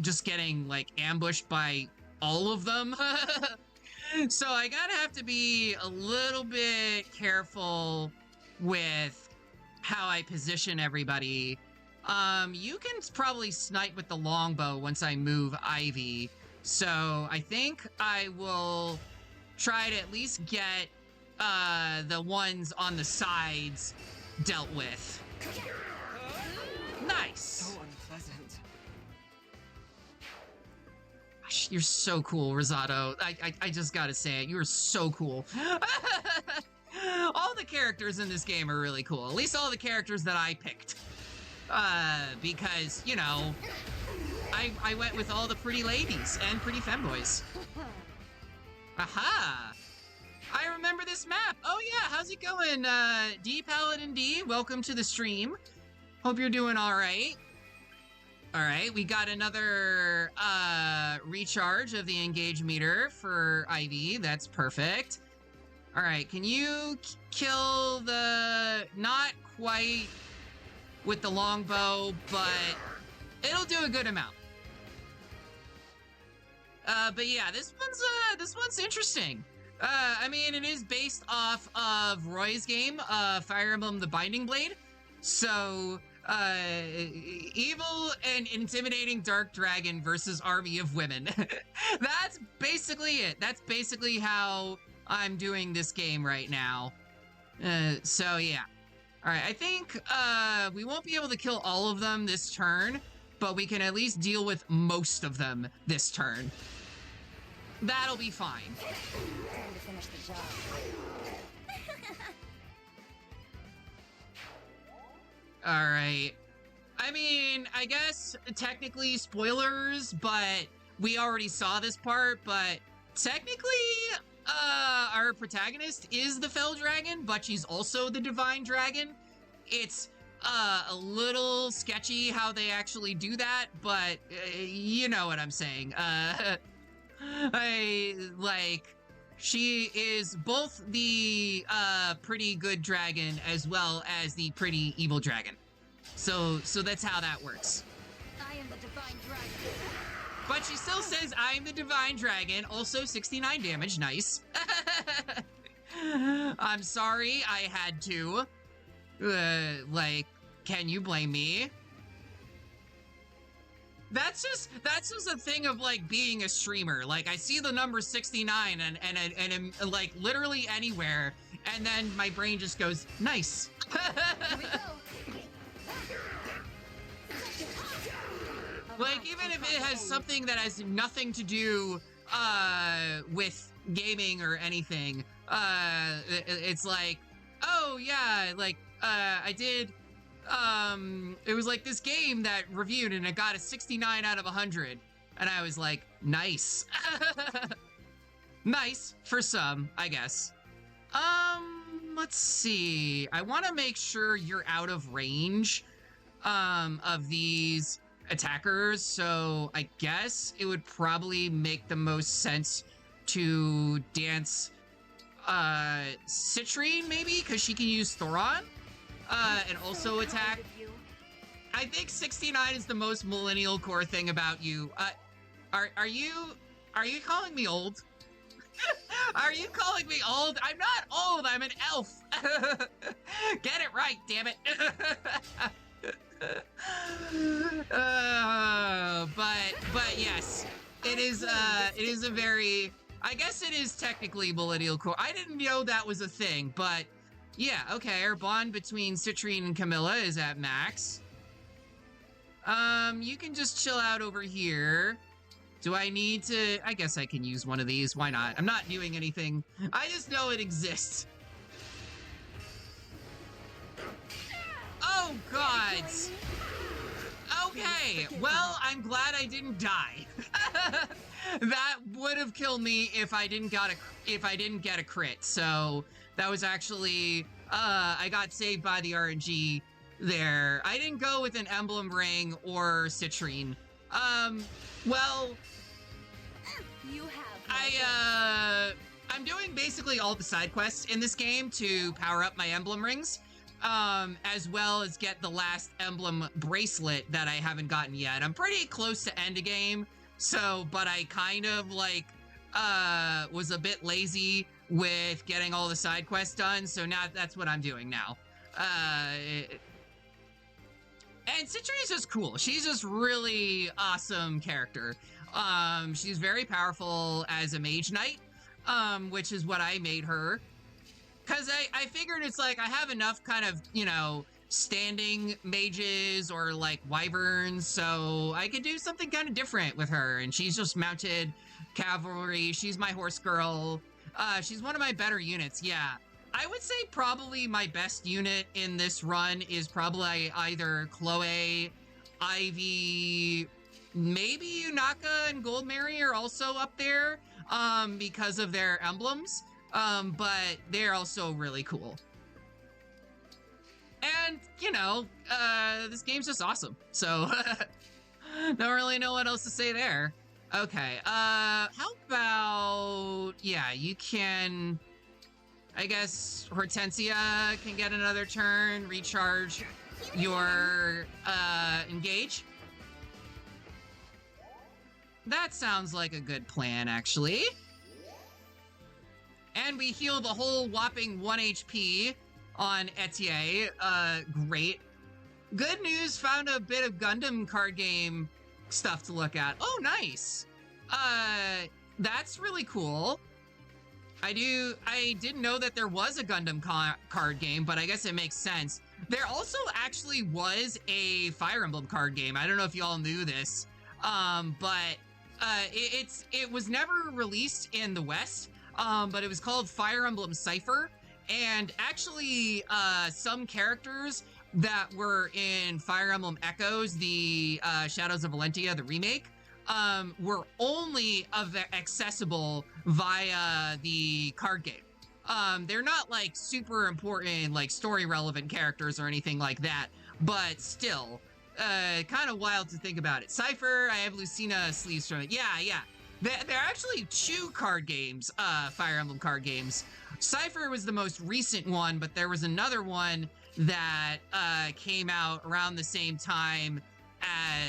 just getting like ambushed by all of them. So I gotta have to be a little bit careful with how I position everybody. You can probably snipe with the longbow once I move Ivy. So I think I will try to at least get the ones on the sides dealt with. Nice. So unpleasant. You're so cool, Rosato. I just gotta say it. You are so cool. All the characters in this game are really cool. At least all the characters that I picked. Because, you know, I went with all the pretty ladies and pretty femboys. Aha! I remember this map. Oh yeah, how's it going, D Paladin D? Welcome to the stream. Hope you're doing all right. All right, we got another recharge of the engage meter for Ivy. That's perfect. All right, can you kill the, not quite with the longbow, but it'll do a good amount. But yeah, this one's interesting. I mean, it is based off of Roy's game, Fire Emblem: The Binding Blade. So, evil and intimidating dark dragon versus army of women. That's basically it. That's basically how I'm doing this game right now. So yeah. All right, I think we won't be able to kill all of them this turn, but we can at least deal with most of them this turn. That'll be fine. Time to finish the job. All right. I mean, I guess technically spoilers, but we already saw this part, but technically our protagonist is the Fell Dragon, but she's also the Divine Dragon. It's a little sketchy how they actually do that, but you know what I'm saying. She is both the pretty good dragon as well as the pretty evil dragon. So that's how that works. I am the divine dragon. But she still says, I'm the divine dragon. Also 69 damage, nice. I'm sorry I had to. Can you blame me? That's just a thing of like being a streamer. Like I see the number 69 and like literally anywhere, and then my brain just goes, nice. Here we go. Like even if it has something that has nothing to do with gaming or anything, it's like, oh yeah, like I did. It was like this game that reviewed and it got a 69 out of 100. And I was like, nice. Nice for some, I guess. Let's see. I want to make sure you're out of range, of these attackers. So I guess it would probably make the most sense to dance, Citrine maybe, because she can use Thoron. And also attack. I think 69 is the most millennial core thing about you. Are you calling me old? Are you calling me old? I'm not old, I'm an elf. Get it right, damn it. But yes, it is a very, I guess it is technically millennial core. I didn't know that was a thing, but yeah, okay, our bond between Citrine and Camilla is at max. You can just chill out over here. Do I need to? I guess I can use one of these. Why not? I'm not doing anything. I just know it exists. Oh, God. Okay, well, I'm glad I didn't die. That would have killed me if I didn't get a crit. So that was actually, I got saved by the RNG there. I didn't go with an emblem ring or Citrine. Well, You have I'm doing basically all the side quests in this game to power up my emblem rings, as well as get the last emblem bracelet that I haven't gotten yet. I'm pretty close to end a game, so, but I kind of like, was a bit lazy with getting all the side quests done, so now that's what I'm doing now. And Citrine is just cool. She's just really awesome character. She's very powerful as a mage knight, which is what I made her. Cause I figured it's like, I have enough kind of, you know, standing mages or like wyverns, so I could do something kind of different with her. And she's just mounted cavalry. She's my horse girl. She's one of my better units, yeah. I would say probably my best unit in this run is probably either Chloe, Ivy, maybe Unaka and Goldmary are also up there because of their emblems, but they're also really cool. And, you know, this game's just awesome, so don't really know what else to say there. Okay, how about, yeah, you can, I guess Hortensia can get another turn, recharge your engage. That sounds like a good plan, actually. And we heal the whole whopping 1 HP on Etier. Great. Good news, found a bit of Gundam card game stuff to look at. Oh, nice. That's really cool. I didn't know that there was a Gundam card game, but I guess it makes sense. There also actually was a Fire Emblem card game. I don't know if you all knew this, but it was never released in the West, but it was called Fire Emblem Cypher. And actually, some characters that were in Fire Emblem Echoes, the Shadows of Valentia, the remake, were only accessible via the card game. They're not like super important, like story relevant characters or anything like that, but still, kind of wild to think about it. Cypher, I have Lucina sleeves from it. Yeah. They're actually 2 card games, Fire Emblem card games. Cypher was the most recent one, but there was another one that came out around the same time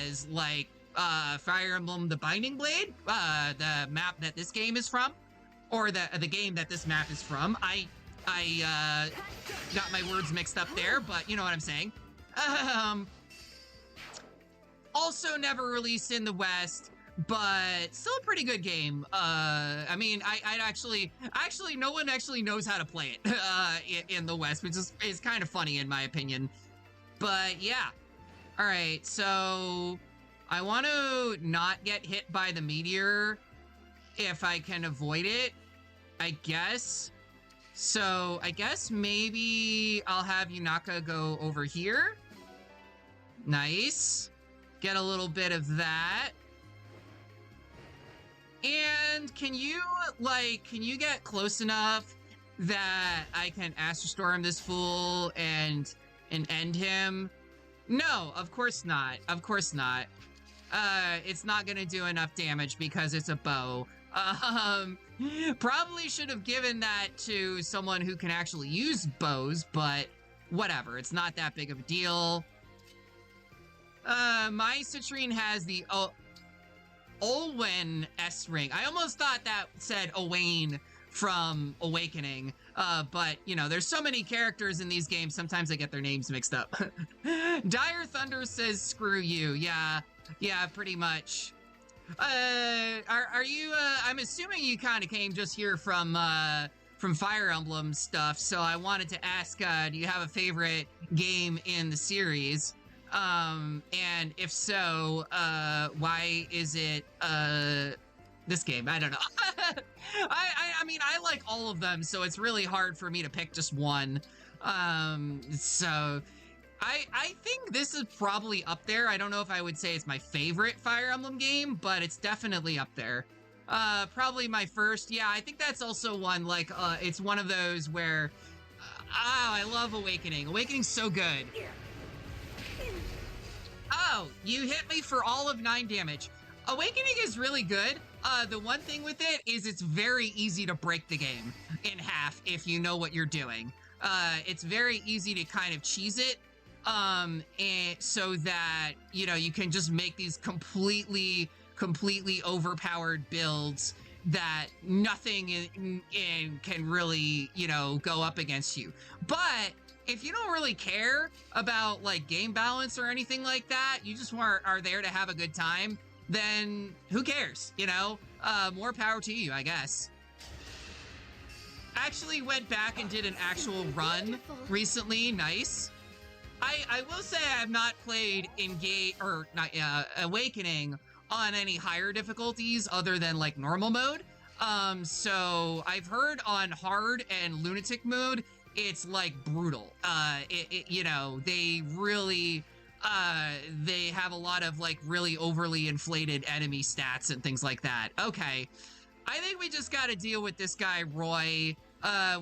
as like Fire Emblem The Binding Blade, the map that this game is from, or the game that this map is from. I got my words mixed up there, but you know what I'm saying. Also never released in the West, but still a pretty good game. I mean, I'd actually no one actually knows how to play it in the West, which is kind of funny in my opinion. But yeah. All right, so I want to not get hit by the meteor if I can avoid it, I guess. So I guess maybe I'll have Unaka go over here. Nice. Get a little bit of that. And can you get close enough that I can Astral Storm this fool and end him? No, of course not. Of course not. It's not gonna do enough damage because it's a bow. Probably should have given that to someone who can actually use bows, but whatever. It's not that big of a deal. My Citrine has the Olwen S-Ring. I almost thought that said Owain from Awakening, but, you know, there's so many characters in these games, sometimes I get their names mixed up. Dire Thunder says, screw you. Yeah, pretty much. Are you, I'm assuming you kind of came just here from Fire Emblem stuff, so I wanted to ask, do you have a favorite game in the series? And if so, why is it, this game? I don't know. I mean, I like all of them, so it's really hard for me to pick just one. So I think this is probably up there. I don't know if I would say it's my favorite Fire Emblem game, but it's definitely up there. Probably my first. Yeah, I think that's also one, like, it's one of those where, I love Awakening. Awakening's so good. Oh, you hit me for all of 9 damage. Awakening is really good. The one thing with it is it's very easy to break the game in half if you know what you're doing. It's very easy to kind of cheese it, and so that, you know, you can just make these completely overpowered builds that nothing can really, you know, go up against you. But if you don't really care about like game balance or anything like that, you just are there to have a good time, then who cares, you know? More power to you, I guess. Actually went back and did an actual run recently. Nice. I will say I have not played Awakening on any higher difficulties other than like normal mode. So I've heard on hard and lunatic mode, it's like brutal. You know, they really, they have a lot of like really overly inflated enemy stats and things like that. Okay. I think we just got to deal with this guy, Roy.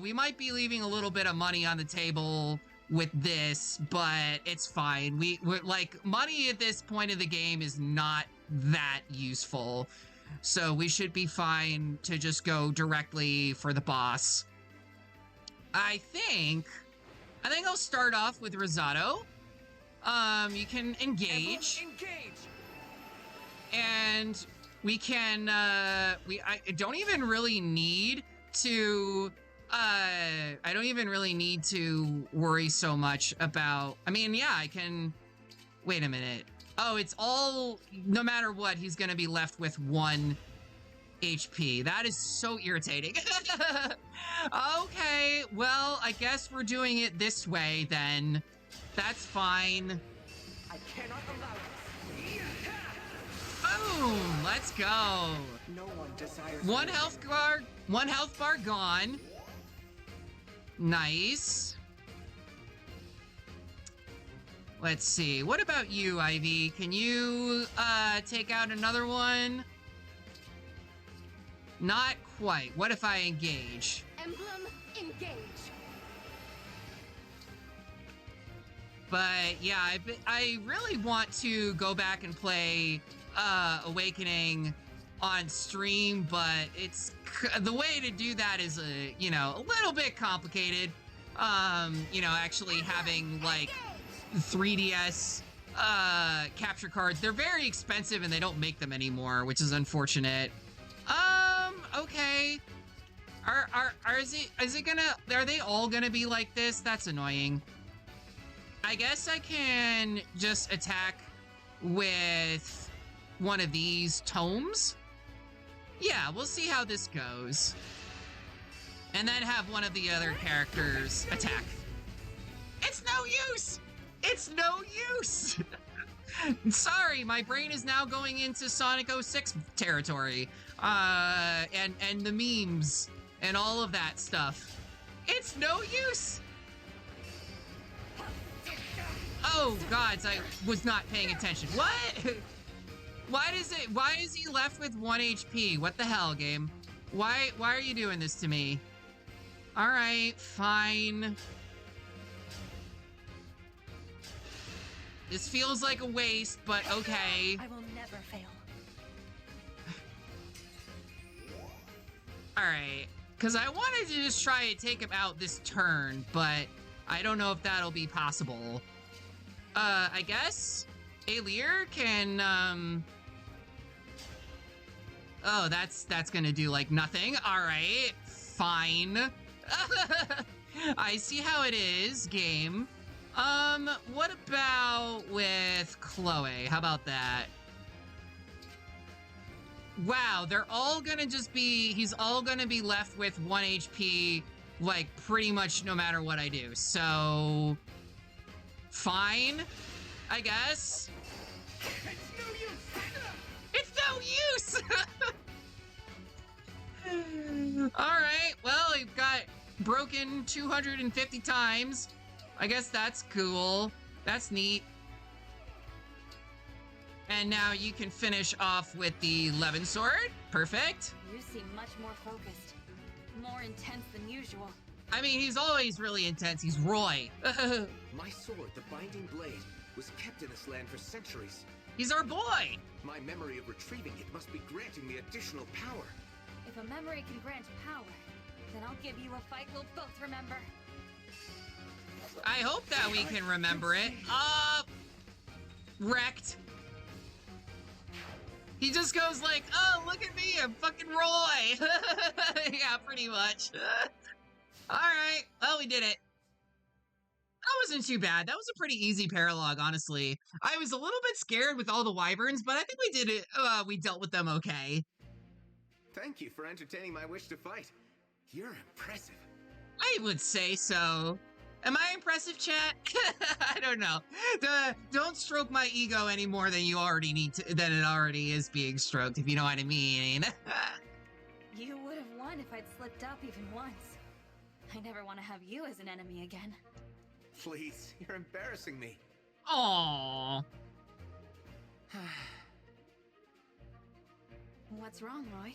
We might be leaving a little bit of money on the table with this, but it's fine. We're like, money at this point of the game is not that useful. So we should be fine to just go directly for the boss. I think I'll start off with Rosado. You can engage. And we can, I don't even really need to, I don't even really need to worry so much about, I mean, yeah, I can, wait a minute. Oh, it's all, no matter what, he's gonna be left with 1 HP. That is so irritating. Okay, well, I guess we're doing it this way then. That's fine. I cannot allow this. Boom! Let's go. No one desires One health bar gone. Nice. Let's see. What about you, Ivy? Can you take out another one? Not quite. What if I engage? Emblem Engage. But yeah, I really want to go back and play Awakening on stream, but it's the way to do that is you know, a little bit complicated. You know, actually having like 3DS capture cards, they're very expensive and they don't make them anymore, which is unfortunate. Okay. Are they all gonna be like this? That's annoying. I guess I can just attack with one of these tomes. Yeah, we'll see how this goes. And then have one of the other characters attack. It's no use! It's no use! Sorry, my brain is now going into Sonic 06 territory. And the memes and all of that stuff. It's no use! Oh, gods, I was not paying attention. What? Why is he left with 1 HP? What the hell, game? Why are you doing this to me? All right, fine. This feels like a waste, but okay. I will never fail. All right, because I wanted to just try to take him out this turn, but I don't know if that'll be possible. I guess Elyos can, oh, that's gonna do, like, nothing. All right, fine. I see how it is, game. What about with Chloe? How about that? Wow, they're all gonna just be, he's all gonna be left with 1 HP, like, pretty much no matter what I do. So, fine, I guess. It's no use! Alright, well, he got broken 250 times. I guess that's cool. That's neat. And now you can finish off with the Levin Sword. Perfect. You seem much more focused. More intense than usual. I mean, he's always really intense. He's Roy. My sword, the Binding Blade, was kept in this land for centuries. He's our boy. My memory of retrieving it must be granting me additional power. If a memory can grant power, then I'll give you a fight we'll both remember. I hope that we can remember it. Wrecked. He just goes like, oh, look at me, I'm fucking Roy. Yeah, pretty much. All right, well, we did it. That wasn't too bad. That was a pretty easy paralogue, honestly. I was a little bit scared with all the wyverns, but I think we did it. We dealt with them okay. Thank you for entertaining my wish to fight. You're impressive. I would say so. Am I impressive, chat? I don't know. Don't stroke my ego any more than you already need to, than it already is being stroked, if you know what I mean. You would have won if I'd slipped up even once. I never want to have you as an enemy again. Please, you're embarrassing me. Aww. What's wrong, Roy?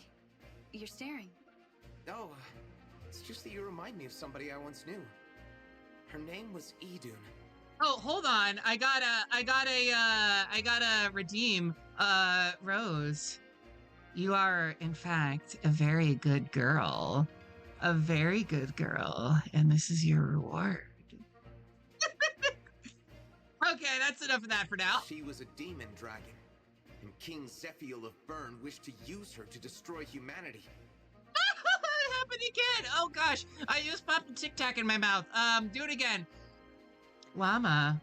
You're staring. Oh, it's just that you remind me of somebody I once knew. Her name was Idun. Oh, hold on. I gotta redeem. Rose. You are, in fact, a very good girl. A very good girl. And this is your reward. Okay, that's enough of that for now. She was a demon dragon, and King Zephiel of Bern wished to use her to destroy humanity. It happened again. Oh gosh, I just popped a Tic Tac in my mouth. Do it again. Llama,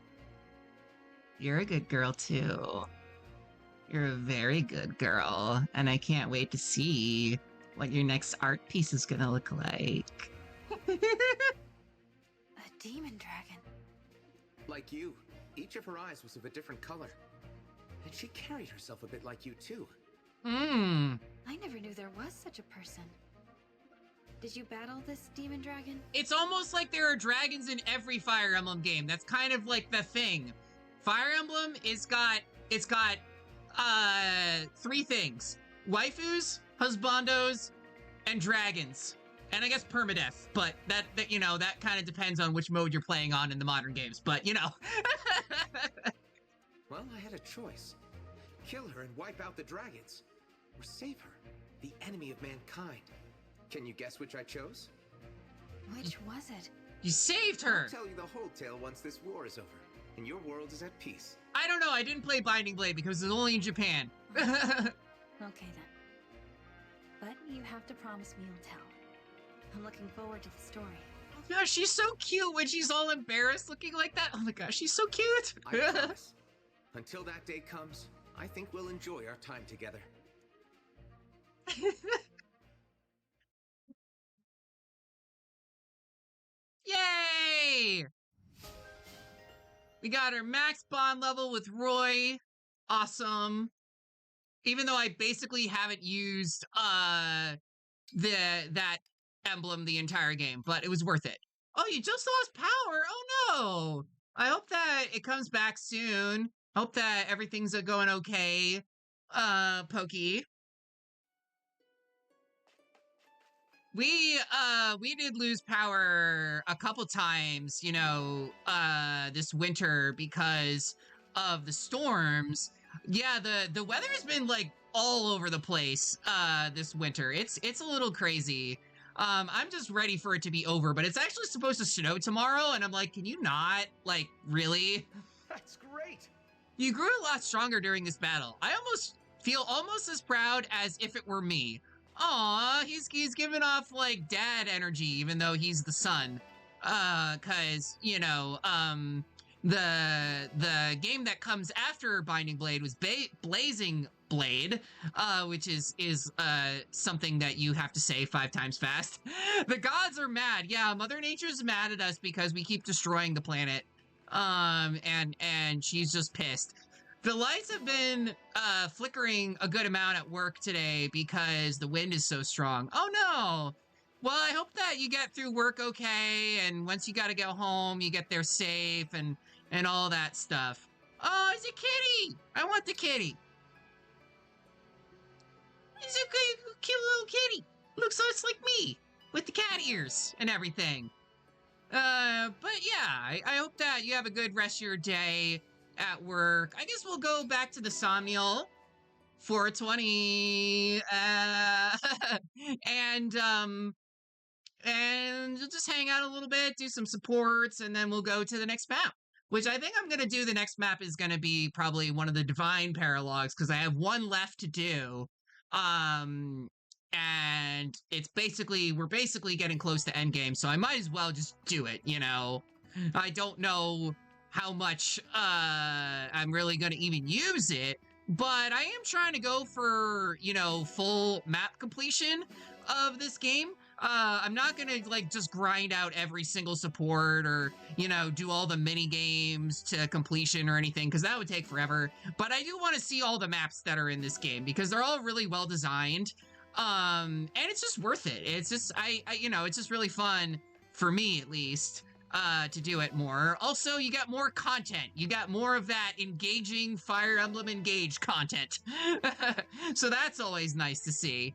you're a good girl too. You're a very good girl, and I can't wait to see what your next art piece is gonna look like. A demon dragon. Like you, each of her eyes was of a different color. And she carried herself a bit like you too. Hmm. I never knew there was such a person. Did you battle this demon dragon? It's almost like there are dragons in every Fire Emblem game. That's kind of like the thing. Fire Emblem, it's got three things: waifus, husbandos, and dragons. And I guess permadeath, but that you know, that kind of depends on which mode you're playing on in the modern games, but you know. Well, I had a choice. Kill her and wipe out the dragons. Or save her, the enemy of mankind. Can you guess which I chose? Which was it? You saved her! I'll tell you the whole tale once this war is over, and your world is at peace. I don't know, I didn't play Binding Blade because it's only in Japan. Okay then. But you have to promise me you'll tell. I'm looking forward to the story. Oh gosh, she's so cute when she's all embarrassed looking like that. Oh my gosh, she's so cute! I promise. Until that day comes, I think we'll enjoy our time together. Yay! We got our max bond level with Roy. Awesome. Even though I basically haven't used that emblem the entire game, but it was worth it. Oh, you just lost power. Oh no. I hope that it comes back soon. Hope that everything's going okay. Pokey. We did lose power a couple times, you know, this winter because of the storms. Yeah, the weather's been like all over the place this winter. It's a little crazy. I'm just ready for it to be over, but it's actually supposed to snow tomorrow, and I'm like, can you not? Like, really? That's great! You grew a lot stronger during this battle. I almost feel almost as proud as if it were me. Aw, he's giving off, like, dad energy, even though he's the son. Cause, you know, the game that comes after Binding Blade was Blazing Blade, which is something that you have to say 5 times fast. The gods are mad. Yeah, Mother Nature's mad at us because we keep destroying the planet. And she's just pissed. The lights have been flickering a good amount at work today because the wind is so strong. Oh no! Well, I hope that you get through work okay, and once you gotta go home, you get there safe and all that stuff. Oh, it's a kitty! I want the kitty. It's a cute little kitty. Looks just like me, with the cat ears and everything. But yeah, I hope that you have a good rest of your day at work. I guess we'll go back to the Somnial 420, and we'll just hang out a little bit, do some supports, and then we'll go to the next map, which I think I'm going to do. The next map is going to be probably one of the Divine Paralogs, because I have one left to do. And we're basically getting close to endgame, so I might as well just do it, you know? I don't know how much, I'm really gonna even use it, but I am trying to go for, you know, full map completion of this game. I'm not gonna, like, just grind out every single support or, you know, do all the mini games to completion or anything, because that would take forever. But I do want to see all the maps that are in this game, because they're all really well designed. And it's just worth it. It's just, it's just really fun for me, at least, to do it more. Also, you got more content. You got more of that engaging Fire Emblem Engage content. So that's always nice to see.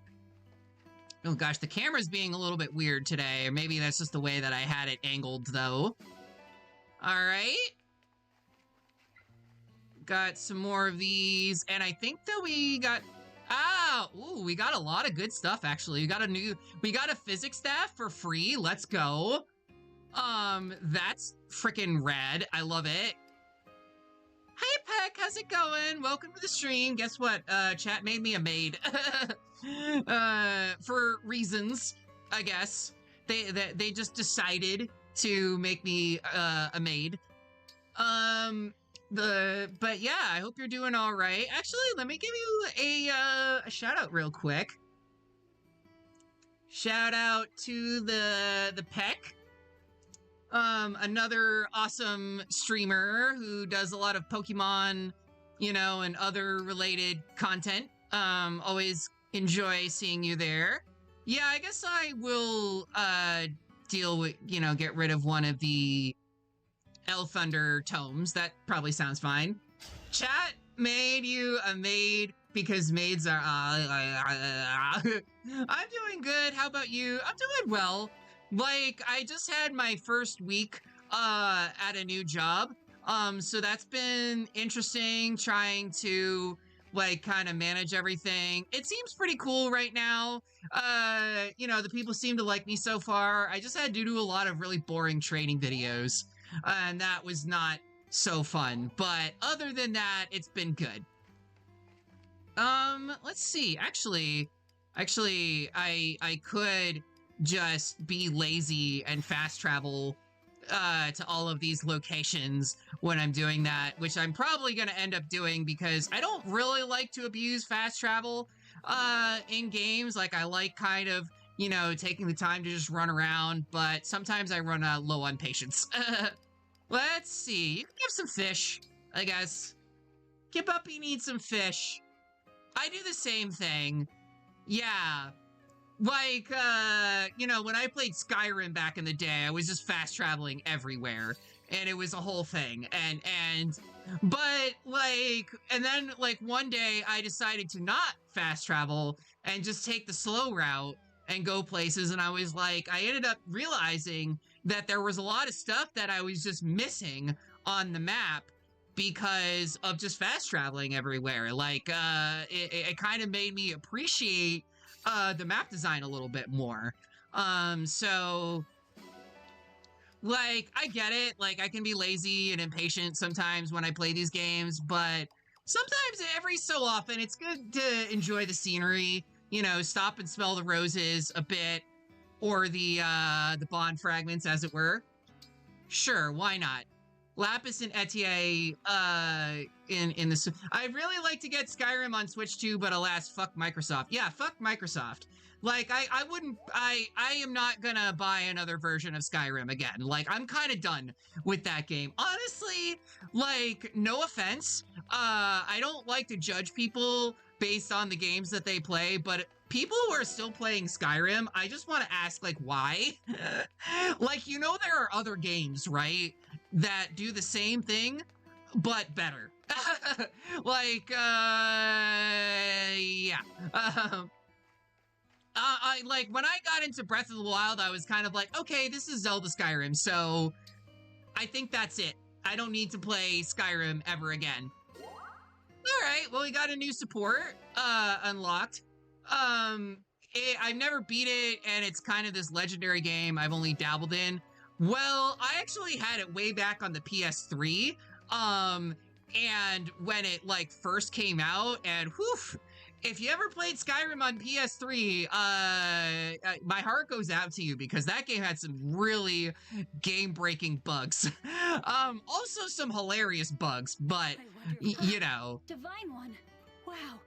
Oh gosh, the camera's being a little bit weird today, or maybe that's just the way that I had it angled, though. All right. Got some more of these, and I think that we got... ooh, we got a lot of good stuff, actually. We got a physics staff for free. Let's go. That's freaking rad. I love it. Hey, Peck, how's it going? Welcome to the stream. Guess what? Chat made me a maid. For reasons, I guess. They just decided to make me a maid. But yeah, I hope you're doing all right. Actually, let me give you a shout out real quick. Shout out to the Peck. Another awesome streamer who does a lot of Pokemon, and other related content. Always enjoy seeing you there. Yeah, I guess I will deal with, get rid of one of the Thunder tomes. That probably sounds fine. Chat made you a maid because maids are... I'm doing good. How about you? I'm doing well. Like, I just had my first week at a new job. So that's been interesting, trying to, like, kind of manage everything. It seems pretty cool right now. The people seem to like me so far. I just had to do a lot of really boring training videos. And that was not so fun. But other than that, it's been good. Let's see. Actually, I could just be lazy and fast travel to all of these locations when I'm doing that, which I'm probably going to end up doing because I don't really like to abuse fast travel in games. Like, I like kind of, taking the time to just run around, but sometimes I run low on patience. Let's see. You can have some fish, I guess. Kip up, you need some fish. I do the same thing. Yeah. Like, when I played Skyrim back in the day, I was just fast traveling everywhere, and it was a whole thing. But then one day I decided to not fast travel and just take the slow route and go places, and I was like, I ended up realizing that there was a lot of stuff that I was just missing on the map because of just fast traveling everywhere. Like, it kind of made me appreciate the map design a little bit more. So, like, I get it. Like, I can be lazy and impatient sometimes when I play these games, but sometimes every so often it's good to enjoy the scenery, stop and smell the roses a bit, or the bond fragments, as it were. Sure, why not? Lapis and Etier, in this. I'd really like to get Skyrim on Switch too, but alas, fuck Microsoft. Yeah, fuck Microsoft. Like, I am not gonna buy another version of Skyrim again. Like, I'm kind of done with that game. Honestly, like, no offense. I don't like to judge people based on the games that they play, but people who are still playing Skyrim, I just want to ask, like, why? Like, there are other games, right, that do the same thing, but better. Like, yeah. Like, when I got into Breath of the Wild, I was kind of like, okay, this is Zelda Skyrim, so I think that's it. I don't need to play Skyrim ever again. Alright, well, we got a new support, unlocked. I've never beat it, and it's kind of this legendary game I've only dabbled in. Well, I actually had it way back on the PS3, and when it, first came out, and whew, if you ever played Skyrim on PS3, my heart goes out to you, because that game had some really game-breaking bugs. Also some hilarious bugs, but, Divine One. Wow.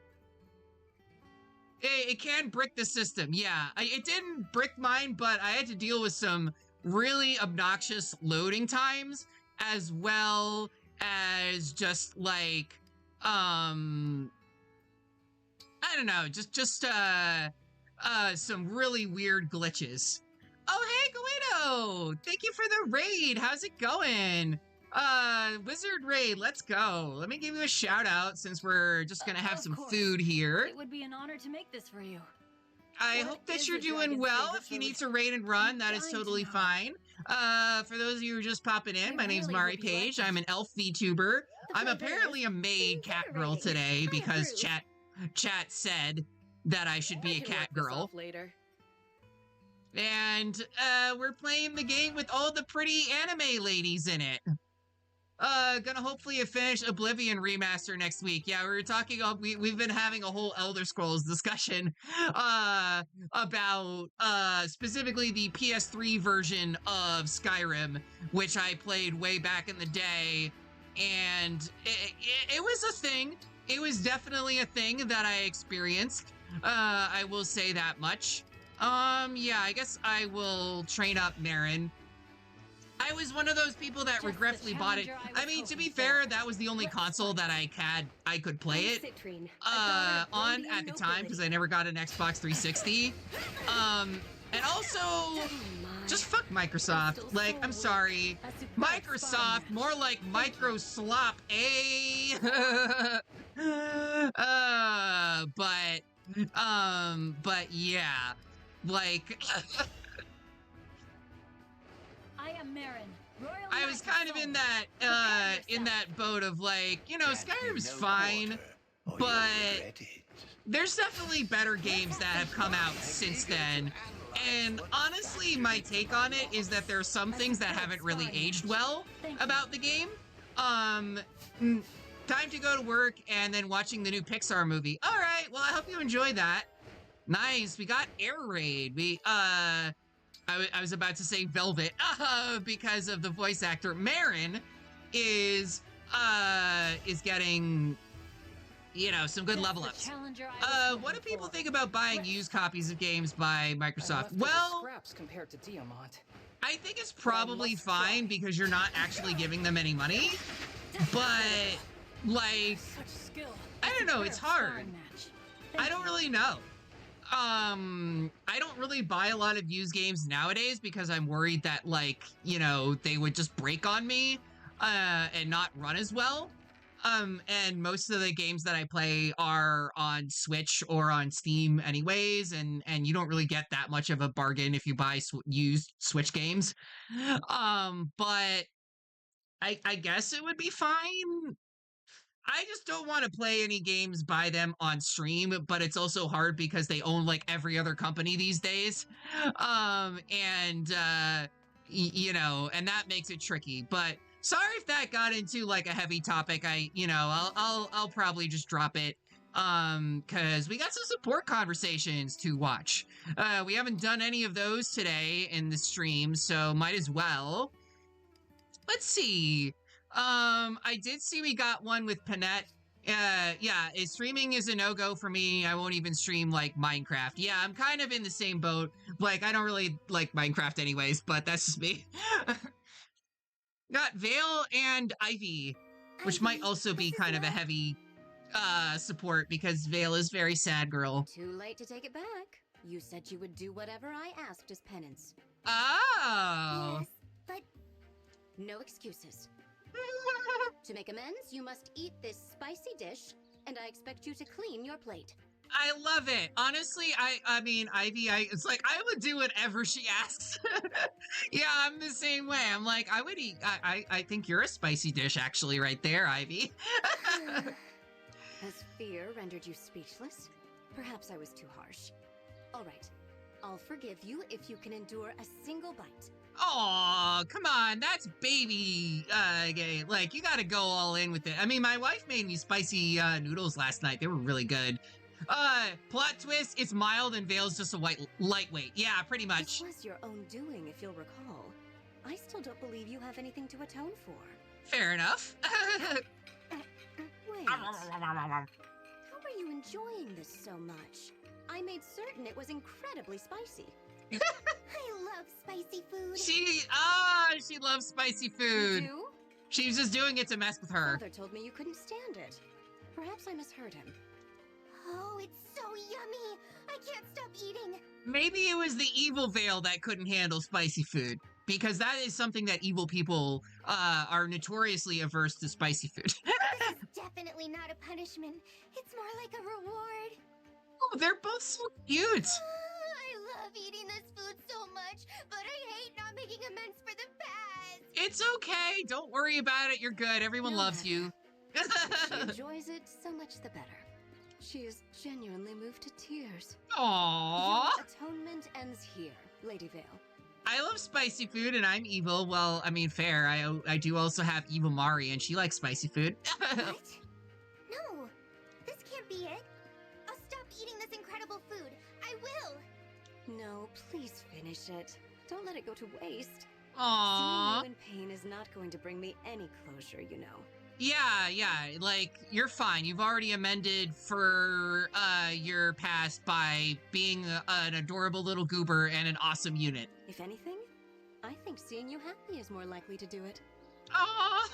It can brick the system, yeah. It didn't brick mine, but I had to deal with some really obnoxious loading times, as well as just, I don't know, just some really weird glitches. Oh, hey, Guido! Thank you for the raid. How's it going? Wizard raid, let's go. Let me give you a shout out since we're just gonna have Of some course. food here. It would be an honor to make this for you. I What hope that is you're a doing dragon's well. favorite If you food? need to raid and run, that is Dying to totally know. fine. For those of you who are just popping in, I my name's really Mari hope you like Paige. this. I'm an elf VTuber. The I'm pleasure apparently is a maid cat girl invigorating. today I because approve. chat said that I should be a cat girl. Later. And we're playing the game with all the pretty anime ladies in it. Gonna hopefully finish Oblivion remaster next week. Yeah, we were talking. We've been having a whole Elder Scrolls discussion about specifically the PS3 version of Skyrim, which I played way back in the day, and it was a thing. It was definitely a thing that I experienced. I will say that much. Yeah, I guess I will train up Marin. I was one of those people that Just the regretfully bought it. challenger I I was mean, to be hoping fair, for. that was the only Let's console that I could play it on at the time because I never got an Xbox 360. And also, just fuck Microsoft. Like, I'm sorry. Microsoft, more like Micro Slop, eh? But yeah, like, I am Marin, Royal I was Knight kind of Soul. in that, Prepare in yourself. that boat of like, you know, Skyrim's fine, but there's definitely better games that have come out since then. And honestly, my take on it is that there are some things that haven't really aged well about the game. Time to go to work and then watching the new Pixar movie. All right, well, I hope you enjoy that. Nice, we got Air Raid. I was about to say Velvet, because of the voice actor. Marin is getting, you know, some good Just level the ups. challenger I was What do hoping people for. think about buying used copies of games by Microsoft? Well, scraps compared to Diamant. I think it's probably fine because you're not actually giving them any money. But, like, Such skill. I don't know, it's Prepare a hard. sparring match. I Thank don't you. really know. I don't really buy a lot of used games nowadays because I'm worried that, like, you know, they would just break on me, and not run as well. And most of the games that I play are on Switch or on Steam anyways, and you don't really get that much of a bargain if you buy used Switch games. But I guess it would be fine. I just don't want to play any games by them on stream, but it's also hard because they own like every other company these days. You know, and that makes it tricky. But sorry if that got into like a heavy topic. I'll probably just drop it. Cause we got some support conversations to watch. We haven't done any of those today in the stream, so might as well. Let's see. I did see we got one with Panette. Yeah, streaming is a no-go for me. I won't even stream, like, Minecraft. Yeah, I'm kind of in the same boat. Like, I don't really like Minecraft anyways, but that's just me. Got Vale and Ivy, which might also be kind of a heavy, support because Vale is very sad girl. Too late to take it back. You said you would do whatever I asked as penance. Oh! Yes, but no excuses. To make amends, you must eat this spicy dish, and I expect you to clean your plate. I love it. Honestly, I mean, Ivy, it's like, I would do whatever she asks. Yeah, I'm the same way. I'm like, I would eat, I think you're a spicy dish, actually, right there, Ivy. Has fear rendered you speechless? Perhaps I was too harsh. All right, I'll forgive you if you can endure a single bite. Aw, come on, that's baby, gay. Like, you gotta go all in with it. I mean, my wife made me spicy, noodles last night. They were really good. Plot twist, it's mild and Vale's just a lightweight. Yeah, pretty much. This was your own doing, if you'll recall. I still don't believe you have anything to atone for. Fair enough. Wait, how are you enjoying this so much? I made certain it was incredibly spicy. I love spicy food. She loves spicy food. You do? She was just doing it to mess with her. Father told me you couldn't stand it. Perhaps I misheard him. Oh, it's so yummy! I can't stop eating. Maybe it was the evil Vale that couldn't handle spicy food, because that is something that evil people are notoriously averse to spicy food. This is definitely not a punishment. It's more like a reward. Oh, they're both so cute. I love eating this food so much, but I hate not making amends for the past. It's okay. Don't worry about it. You're good. Everyone No loves you. She enjoys it so much the better. She is genuinely moved to tears. Aww. Your atonement ends here, Lady Vale. I love spicy food and I'm evil. Well, I mean, fair. I do also have evil Mari and she likes spicy food. What? No, this can't be it. I'll stop eating this incredible food. I will. No, please finish it. Don't let it go to waste. Aww. Seeing you in pain is not going to bring me any closure, you know. Yeah, like, you're fine. You've already amended for, your past by being an adorable little goober and an awesome unit. If anything, I think seeing you happy is more likely to do it. Aww!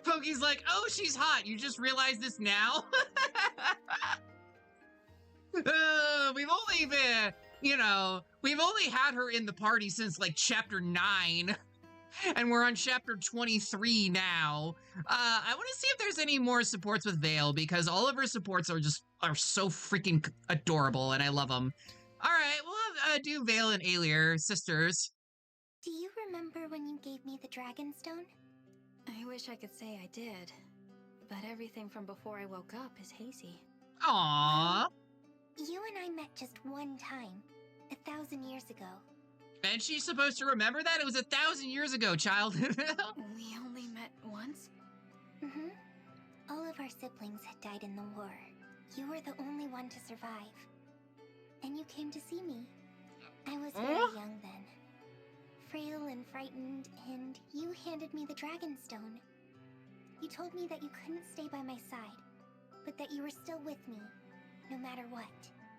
Pokey's like, oh, she's hot. You just realized this now? We've only been, we've only had her in the party since, like, chapter 9. And we're on chapter 23 now. I want to see if there's any more supports with Vale, because all of her supports are so freaking adorable, and I love them. All right, we'll have do Vale and Elyar, sisters. Do you remember when you gave me the dragon stone? I wish I could say I did, but everything from before I woke up is hazy. Aww. You and I met just one time, 1,000 years ago. And she's supposed to remember that? It was 1,000 years ago, child. We only met once? Mm-hmm. All of our siblings had died in the war. You were the only one to survive. And you came to see me. I was very young then. Frail and frightened, and you handed me the dragon stone. You told me that you couldn't stay by my side, but that you were still with me, no matter what.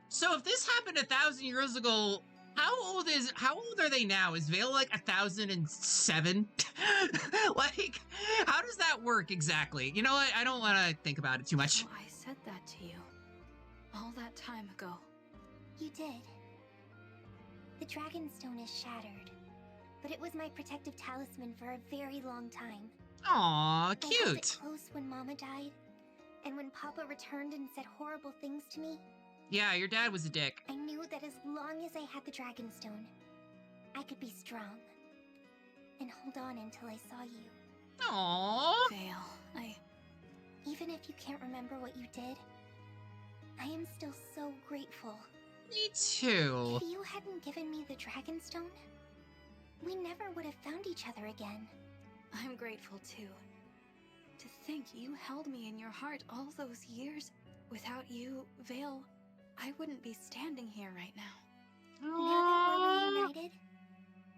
So if this happened 1,000 years ago, how old are they now? Is Vale like 1,007? Like, how does that work exactly? You know what? I don't want to think about it too much. So I said that to you all that time ago. You did. The dragon stone is shattered, but it was my protective talisman for a very long time. Aw, I held cute. it close when Mama died, and when Papa returned and said horrible things to me. Yeah, your dad was a dick. I knew that as long as I had the dragon stone, I could be strong and hold on until I saw you. Aww. Vale, Even if you can't remember what you did, I am still so grateful. Me too. If you hadn't given me the dragon stone, we never would have found each other again. I'm grateful too. To think you held me in your heart all those years. Without you, Vale, I wouldn't be standing here right now. Now that we're reunited,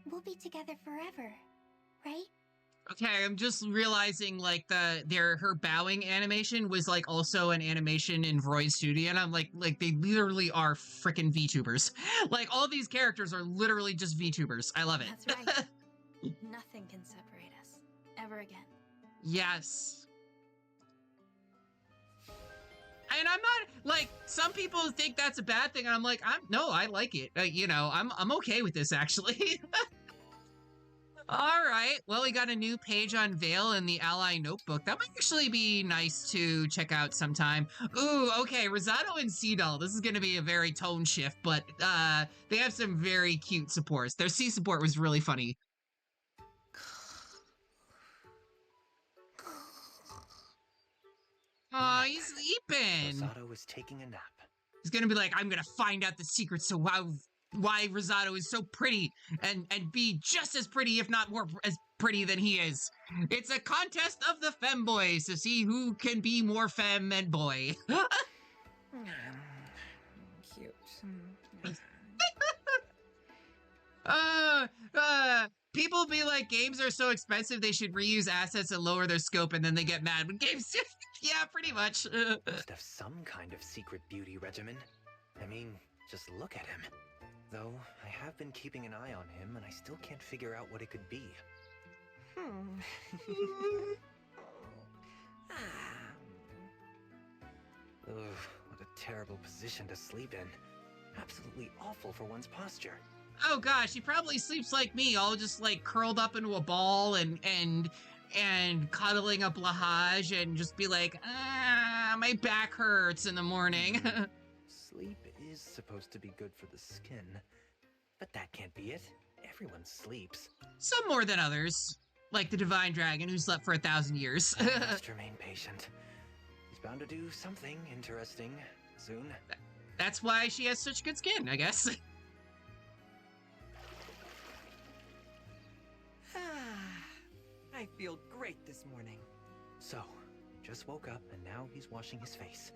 we'll be together forever, right? Okay, I'm just realizing like her bowing animation was like also an animation in Vroid Studio, and I'm like they literally are freaking VTubers. Like all these characters are literally just VTubers. I love it. That's right. Nothing can separate us ever again. Yes. And I'm not like some people think that's a bad thing, and I'm like, I like it. I'm okay with this actually. All right. Well, we got a new page on Vale in the Ally Notebook. That might actually be nice to check out sometime. Ooh, okay. Rosado and Seadoll. This is going to be a very tone shift, but they have some very cute supports. Their C support was really funny. Aw, he's sleeping. Rosado was taking a nap. He's gonna be like, I'm gonna find out the secrets to why Rosado is so pretty and be just as pretty, if not more as pretty than he is. It's a contest of the femboys to see who can be more femme and boy. Cute. People be like, games are so expensive they should reuse assets and lower their scope, and then they get mad when games yeah, pretty much. Must have some kind of secret beauty regimen. I mean, just look at him. Though, I have been keeping an eye on him, and I still can't figure out what it could be. Ugh, what a terrible position to sleep in. absolutely awful for one's posture. Oh gosh, he probably sleeps like me, all just like curled up into a ball and cuddling up Lahaj and just be like, my back hurts in the morning. Sleep is supposed to be good for the skin, but that can't be it. Everyone sleeps. Some more than others, like the Divine Dragon who slept for 1,000 years. I must remain patient. He's bound to do something interesting soon. That's why she has such good skin, I guess. I feel great this morning. So, just woke up and now he's washing his face.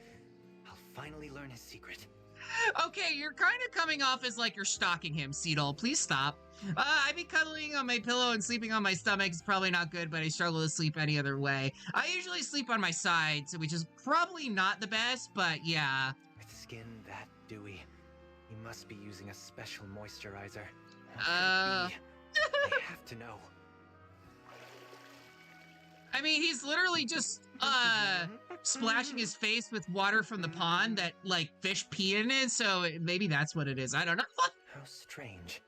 I'll finally learn his secret. Okay, you're kind of coming off as like you're stalking him, Seedle. Please stop. I'd be cuddling on my pillow and sleeping on my stomach. It's probably not good, but I struggle to sleep any other way. I usually sleep on my sides, which is probably not the best, but yeah. With skin that dewy, he must be using a special moisturizer. Uh... What could it be? I have to know. I mean, he's literally just, splashing his face with water from the pond that, like, fish pee in it, so maybe that's what it is. I don't know. How strange.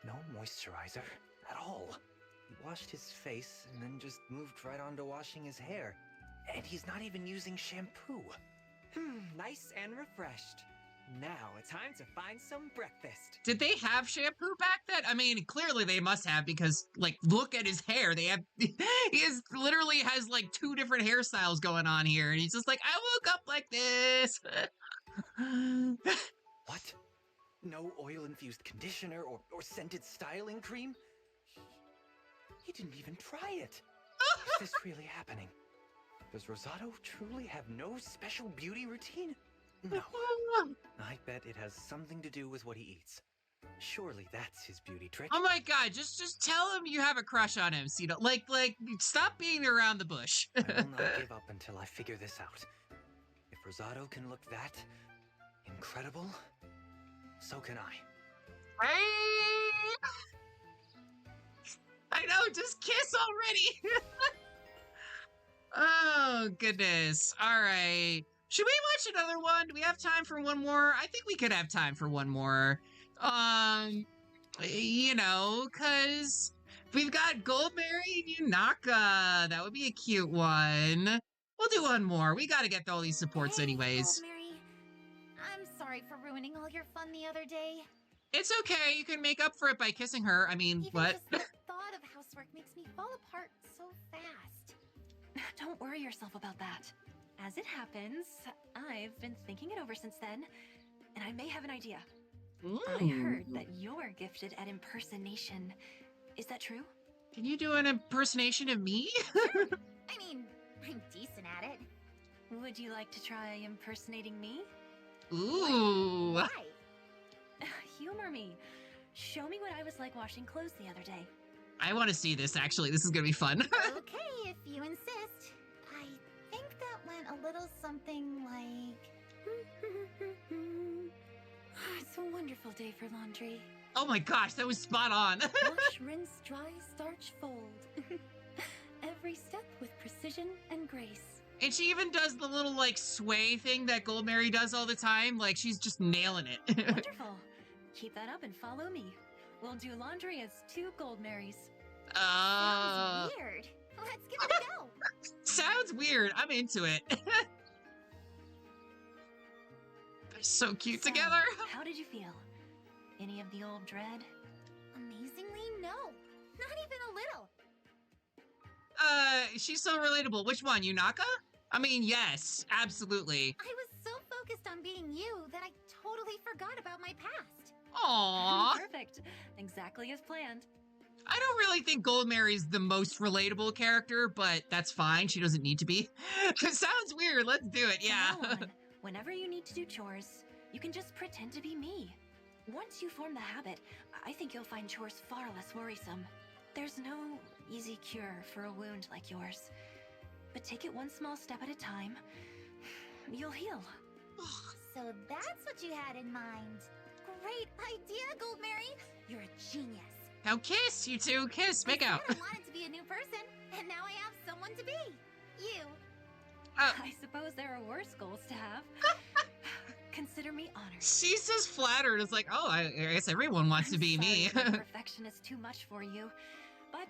No moisturizer at all. He washed his face and then just moved right on to washing his hair. And he's not even using shampoo. Nice and refreshed. Now it's time to find some breakfast. Did they have shampoo back then? I mean, clearly they must have because, like, look at his hair. Literally has, like, 2 different hairstyles going on here. And he's just like, I woke up like this. What? No oil-infused conditioner or scented styling cream? He didn't even try it. Is this really happening? Does Rosato truly have no special beauty routine? No. I bet it has something to do with what he eats. Surely that's his beauty trick. Oh my god, just tell him you have a crush on him, Cito. Like, stop beating around the bush. I will not give up until I figure this out. If Rosato can look that incredible, so can I. I know, just kiss already. Oh, goodness. All right. Should we watch another one? Do we have time for one more? I think we could have time for one more. You know, because we've got Goldberry and Yunaka. That would be a cute one. We'll do one more. We got to get all these supports anyways. Mary, I'm sorry for ruining all your fun the other day. It's okay. You can make up for it by kissing her. I mean, Even what? just the thought of housework makes me fall apart so fast. Don't worry yourself about that. As it happens, I've been thinking it over since then, and I may have an idea. I heard that you're gifted at impersonation. Is that true? Can you do an impersonation of me? I mean, I'm decent at it. Would you like to try impersonating me? Ooh. Why? Humor me. Show me what I was like washing clothes the other day. I want to see this, actually. This is going to be fun. Okay, if you insist. I think that went a little something like... It's a wonderful day for laundry. Oh my gosh, that was spot on. Wash, rinse, dry, starch, fold. Every step with precision and grace. And she even does the little, like, sway thing that Goldberry does all the time. Like, she's just nailing it. Wonderful. Keep that up and follow me. We'll do laundry as 2 Goldmarys. Sounds weird. Let's give it a go. Sounds weird. I'm into it. They're so cute together. How did you feel? Any of the old dread? Amazingly, no. Not even a little. She's so relatable. Which one, Yunaka? I mean, yes, absolutely. I was so focused on being you that I totally forgot about my past. Aww. Perfect. Exactly as planned. I don't really think Goldberry's the most relatable character, but that's fine. She doesn't need to be. It sounds weird. Let's do it. Yeah. From now on, whenever you need to do chores, you can just pretend to be me. Once you form the habit, I think you'll find chores far less worrisome. There's no easy cure for a wound like yours. But take it one small step at a time. You'll heal. So that's what you had in mind. Great idea, Goldberry. You're a genius. Now kiss, you two. Kiss. Make out. I wanted to be a new person, and now I have someone to be. You. I suppose there are worse goals to have. Consider me honored. She's just flattered. It's like, oh, I guess everyone wants to be me. Sorry if perfection is too much for you, but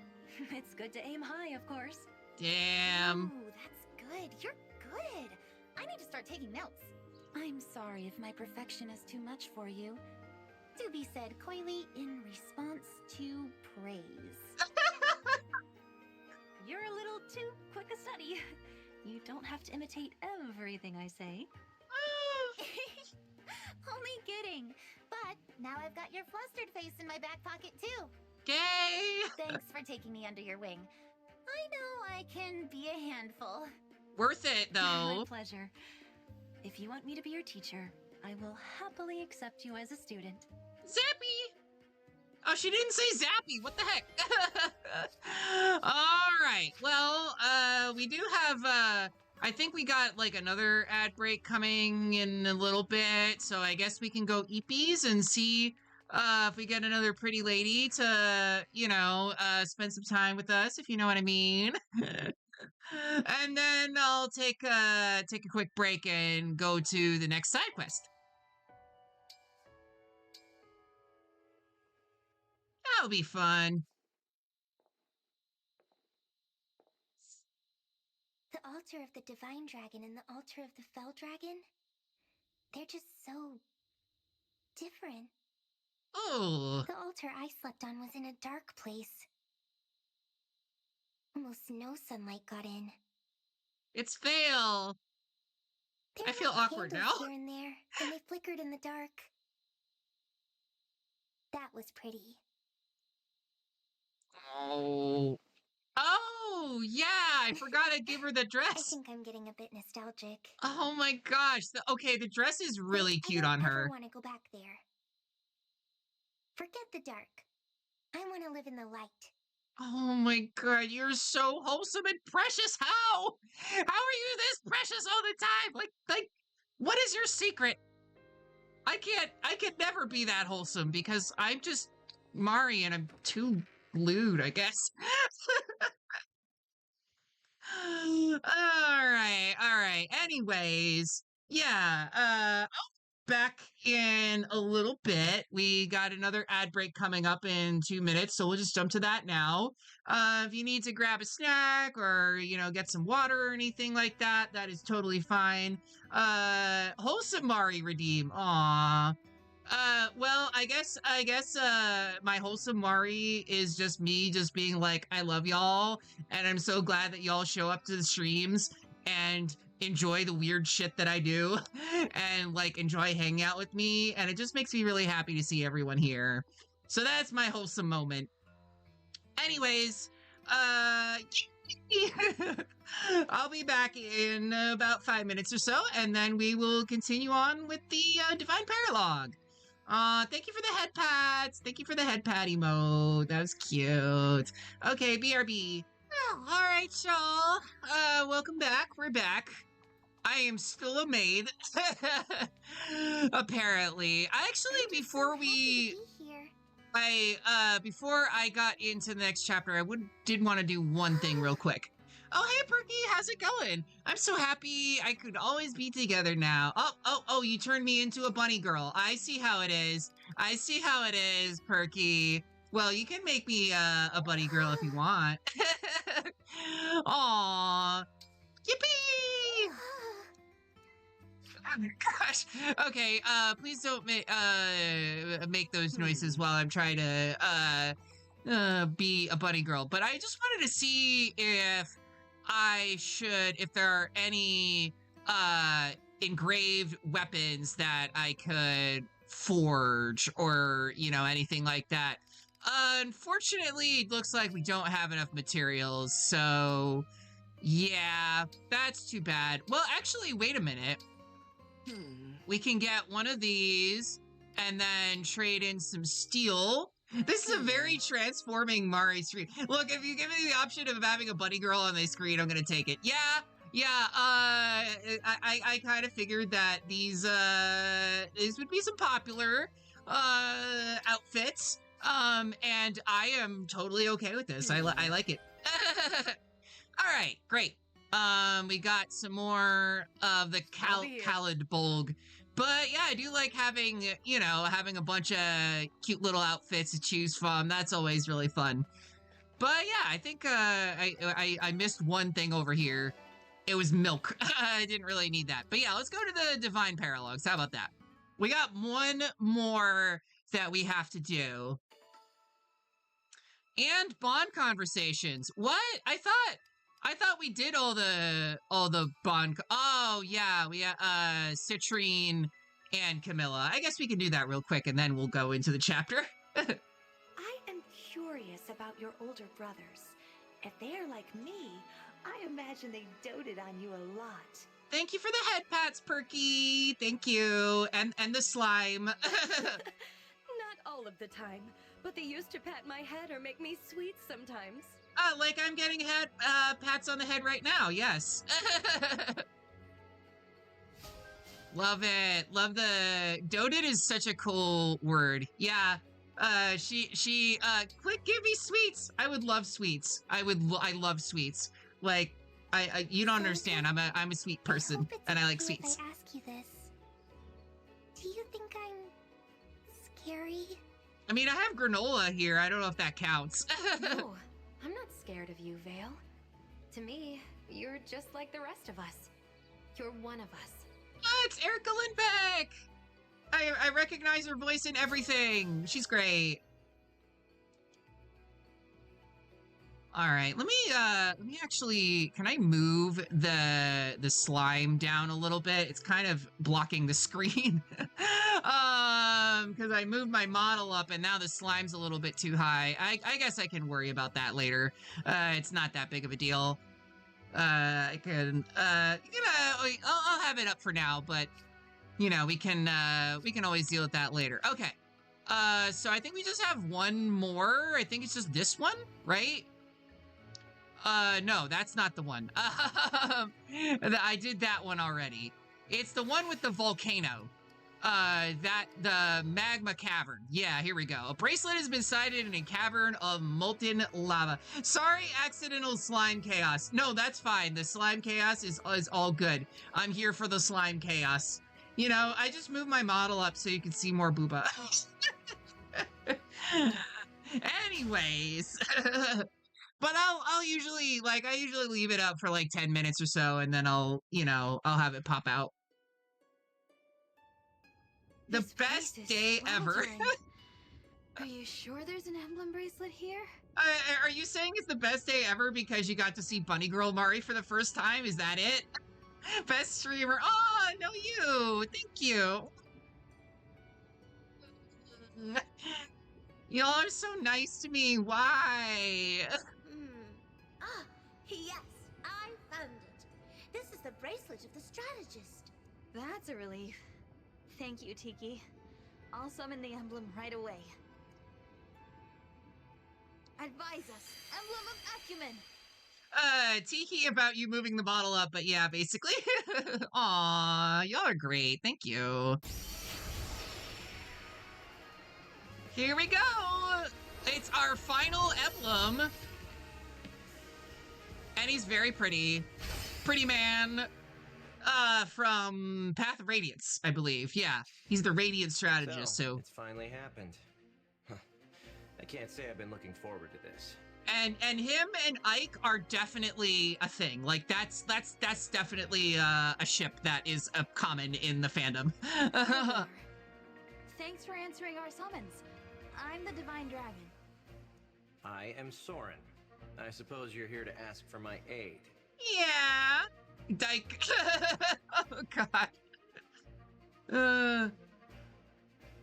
it's good to aim high, of course. Damn. Ooh, that's good. You're good. I need to start taking notes. I'm sorry if my perfection is too much for you. To be said coyly in response to praise. You're a little too quick a study. You don't have to imitate everything I say. Only kidding. But now I've got your flustered face in my back pocket too. Yay! Thanks for taking me under your wing. I know I can be a handful. Worth it, My though. pleasure. If you want me to be your teacher, I will happily accept you as a student. Zappy! Oh, she didn't say Zappy. What the heck? All right. Well, we do have, I think we got like another ad break coming in a little bit. So I guess we can go eepies and see if we get another pretty lady to, spend some time with us, if you know what I mean. And then I'll take a quick break and go to the next side quest. That'll be fun. The altar of the Divine Dragon and the altar of the Fell Dragon, they're just so different. Oh. The altar I slept on was in a dark place. Almost no sunlight got in. It's Vale. There I feel were awkward candles now. here and there, and they flickered in the dark. That was pretty. Oh. Oh, yeah. I forgot to give her the I dress. think I'm getting a bit nostalgic. Oh my gosh. Okay, the dress is really But cute I on don't her. ever want to go back there. Forget the dark. I want to live in the light. Oh my god, you're so wholesome and precious. How? How are you this precious all the time? Like, what is your secret? I can never be that wholesome because I'm just Mari and I'm too lewd, I guess. All right. Anyways, yeah, back in a little bit. We got another ad break coming up in 2 minutes, so we'll just jump to that now. If you need to grab a snack or, get some water or anything like that, that is totally fine. Wholesome Mari redeem. Aw. Well, I guess, my wholesome Mari is just me just being like, I love y'all, and I'm so glad that y'all show up to the streams and enjoy the weird shit that I do and enjoy hanging out with me, and it just makes me really happy to see everyone here. So that's my wholesome moment. Anyways, I'll be back in about 5 minutes or so, and then we will continue on with the Divine Paralogue. Thank you for the head pats. Thank you for the head pat emote. That was cute. Okay, BRB. Oh, all right, y'all. Welcome back. We're back. I am still a maid. Apparently. Before I got into the next chapter, I did want to do one thing real quick. Oh, hey, Perky, how's it going? I'm so happy I could always be together now. Oh, you turned me into a bunny girl. I see how it is. Perky. Well, you can make me a bunny girl if you want. Aww. Yippee! Oh my gosh. Okay, please don't make those noises while I'm trying to be a bunny girl. But I just wanted to see if there are any engraved weapons that I could forge or, anything like that. Unfortunately, it looks like we don't have enough materials, so yeah, that's too bad. Well, actually, wait a minute. We can get one of these and then trade in some steel. This is a very transforming Mari screen. Look, if you give me the option of having a bunny girl on my screen, I'm gonna take it. I kind of figured that these would be some popular outfits. And I am totally okay with this. I like it. All right, great. We got some more of the Khalid Bulg But yeah, I do like having, you know, having a bunch of cute little outfits to choose from. That's always really fun. But yeah, I think I missed one thing over here. It was milk. I didn't really need that. But yeah, let's go to the Divine Paralogs. How about that? We got one more that we have to do. And bond conversations. What? I thought we did all the bond. Oh yeah, we Citrine and Camilla. I guess we can do that real quick, and then we'll go into the chapter. I am curious about your older brothers. If they are like me, I imagine they doted on you a lot. Thank you for the head pats, Perky. Thank you, and the slime. Not all of the time, but they used to pat my head or make me sweet sometimes. Like I'm getting pats on the head right now. Yes. Love it. Love the doted is such a cool word. Yeah. She quick, give me sweets. I would love sweets. I love sweets. Like I you don't understand. I'm a sweet person and I like sweets. If I ask you this, do you think I'm scary? I mean, I have granola here. I don't know if that counts. No, I'm not scared of you, Vale. To me, you're just like the rest of us. You're one of us. Oh, it's Erica Lindbeck! I recognize her voice in everything. She's great. All right, let me actually, can I move the slime down a little bit? It's kind of blocking the screen. Because I moved my model up and now the slime's a little bit too high. I guess I can worry about that later. It's not that big of a deal. I can, I'll have it up for now, but you know, we can always deal with that later. Okay. So I think we just have one more. I think it's just this one, right? No, that's not the one. I did that one already. It's the one with the volcano. The magma cavern. Yeah, here we go. A bracelet has been sighted in a cavern of molten lava. Sorry, accidental slime chaos. No, that's fine. The slime chaos is all good. I'm here for the slime chaos. You know, I just moved my model up so you can see more booba. Anyways. But I'll usually, I usually leave it up for like 10 minutes or so, and then I'll have it pop out. The best day ever. Are you sure there's an emblem bracelet here? Are you saying it's the best day ever because you got to see Bunny Girl Mari for the first time? Is that it? Best streamer. Oh, no, you. Thank you. Y'all are so nice to me. Why? Ah, yes, I found it. This is the bracelet of the strategist. That's a relief. Thank you, Tiki. I'll summon the emblem right away. Advise us, Emblem of Acumen. Tiki about you moving the bottle up, but yeah, basically. Aw, y'all are great. Thank you. Here we go. It's our final emblem. And he's very pretty. Pretty man. From Path of Radiance, I believe. Yeah, he's the Radiant strategist, so. It's finally happened. Huh. I can't say I've been looking forward to this. And him and Ike are definitely a thing. Like, that's definitely a ship that is common in the fandom. Thanks for answering our summons. I'm the Divine Dragon. I am Soren. I suppose you're here to ask for my aid. Yeah. Dyke. Oh, God.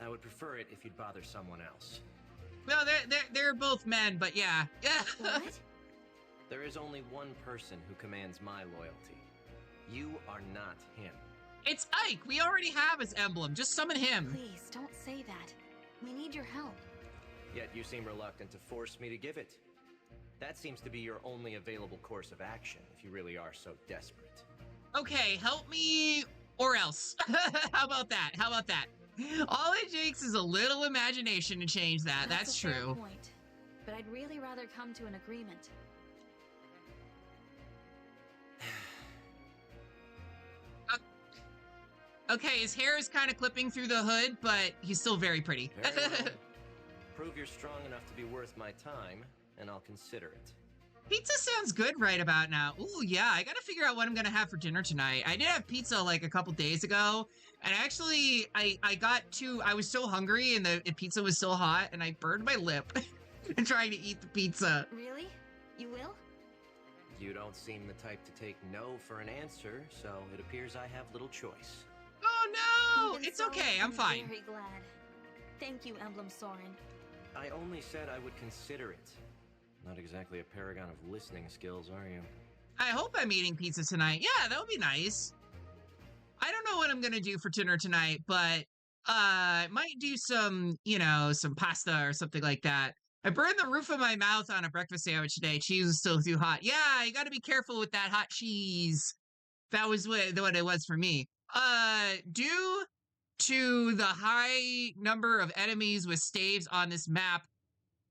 I would prefer it if you'd bother someone else. No, they're both men, but yeah. Yeah. What? There is only one person who commands my loyalty. You are not him. It's Ike. We already have his emblem. Just summon him. Please, don't say that. We need your help. Yet you seem reluctant to force me to give it. That seems to be your only available course of action, if you really are so desperate. Okay, help me or else. How about that? How about that? All it takes is a little imagination to change that. That's a fair true. Point. But I'd really rather come to an agreement. Okay, his hair is kind of clipping through the hood, but he's still very pretty. Very well. Prove you're strong enough to be worth my time, and I'll consider it. Pizza sounds good right about now. Ooh, yeah, I gotta figure out what I'm gonna have for dinner tonight. I did have pizza like a couple days ago, and actually, I was so hungry and the pizza was so hot, and I burned my lip trying to eat the pizza. Really? You will? You don't seem the type to take no for an answer, so it appears I have little choice. Oh no! Even It's so, okay, I'm fine. very glad. Thank you, Emblem Soren. I only said I would consider it. Not exactly a paragon of listening skills, are you? I hope I'm eating pizza tonight. Yeah, that would be nice. I don't know what I'm gonna do for dinner tonight, but I might do some, some pasta or something like that. I burned the roof of my mouth on a breakfast sandwich today. Cheese was still too hot. Yeah, you gotta be careful with that hot cheese. That was what it was for me. Due to the high number of enemies with staves on this map,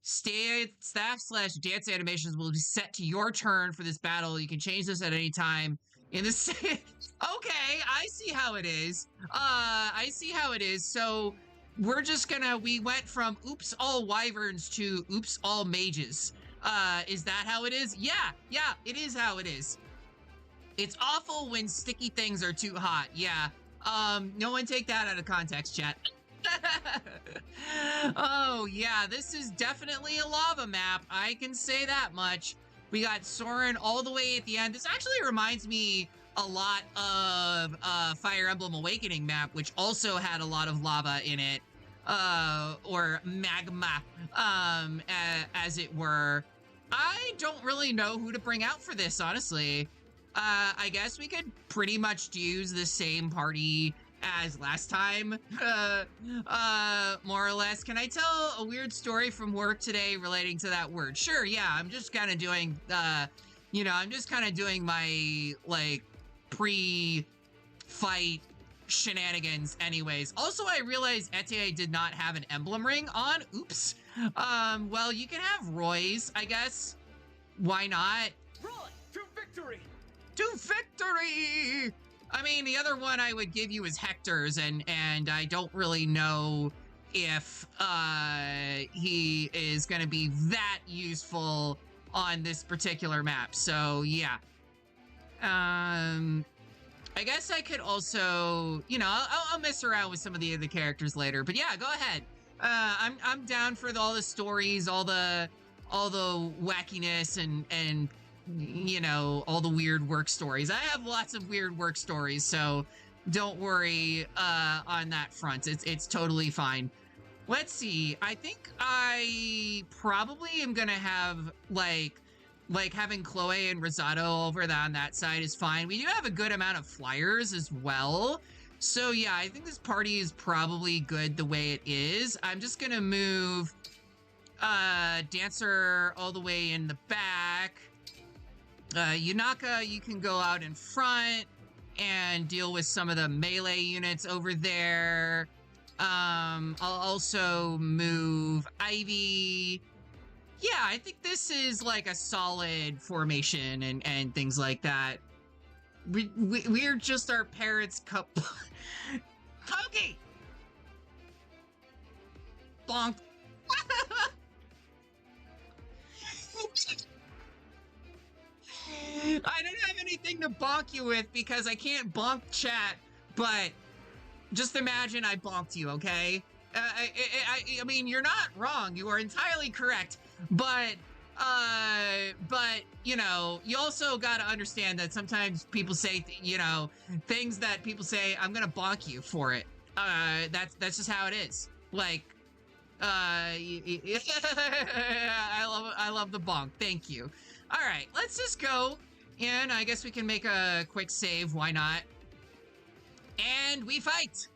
staff/dance animations will be set to your turn for this battle. You can change this at any time in this. Okay, I see how it is. So we went from oops all wyverns to oops all mages. Is that how it is? Yeah, it is how it is. It's awful when sticky things are too hot. Yeah. No one take that out of context, chat. Oh, yeah, this is definitely a lava map. I can say that much. We got Soren all the way at the end. This actually reminds me a lot of Fire Emblem Awakening map, which also had a lot of lava in it. Or magma, as it were. I don't really know who to bring out for this, honestly. I guess we could pretty much use the same party as last time, more or less. Can I tell a weird story from work today relating to that word? Sure, yeah, I'm just kind of doing, my, like, pre-fight shenanigans anyways. Also, I realized Ete did not have an emblem ring on. Oops. Well, you can have Roy's, I guess. Why not? Roy, to victory! To victory! I mean, the other one I would give you is Hector's, and I don't really know if he is going to be that useful on this particular map. So yeah. I guess I could also, I'll mess around with some of the other characters later. But yeah, go ahead. I'm down for all the stories, all the wackiness and all the weird work stories. I have lots of weird work stories, so don't worry on that front. It's totally fine. Let's see. I think I probably am gonna have like having Chloe and Rosato over on that side is fine. We do have a good amount of flyers as well. So yeah, I think this party is probably good the way it is. I'm just gonna move Dancer all the way in the back. Yunaka, you can go out in front and deal with some of the melee units over there. I'll also move Ivy. Yeah, I think this is like a solid formation and things like that. We're just our parents' cup. Pokey! Bonk. I don't have anything to bonk you with because I can't bonk chat, but just imagine I bonked you, okay? I mean, you're not wrong. You are entirely correct, but you also gotta understand that sometimes people say, things that people say, I'm gonna bonk you for it. That's just how it is. Like, I love the bonk. Thank you. All right, let's just go, and I guess we can make a quick save. Why not? And we fight.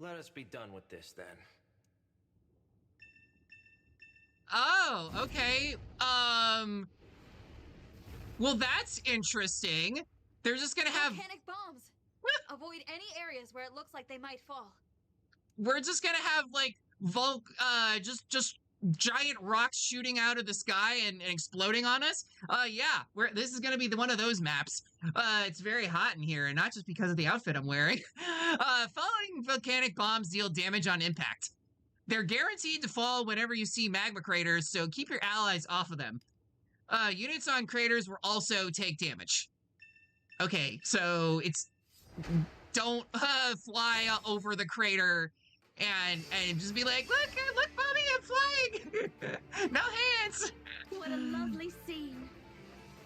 Let us be done with this then. Oh, okay. Well, that's interesting. They're just gonna have Volcanic bombs. Avoid any areas where it looks like they might fall. We're just gonna have like just giant rocks shooting out of the sky and exploding on us. Yeah, this is gonna be one of those maps. It's very hot in here, and not just because of the outfit I'm wearing. Falling volcanic bombs deal damage on impact. They're guaranteed to fall whenever you see magma craters, so keep your allies off of them. Units on craters will also take damage. Okay, so it's don't fly over the crater and just be like, look, mommy, I'm flying. No hands. What a lovely scene.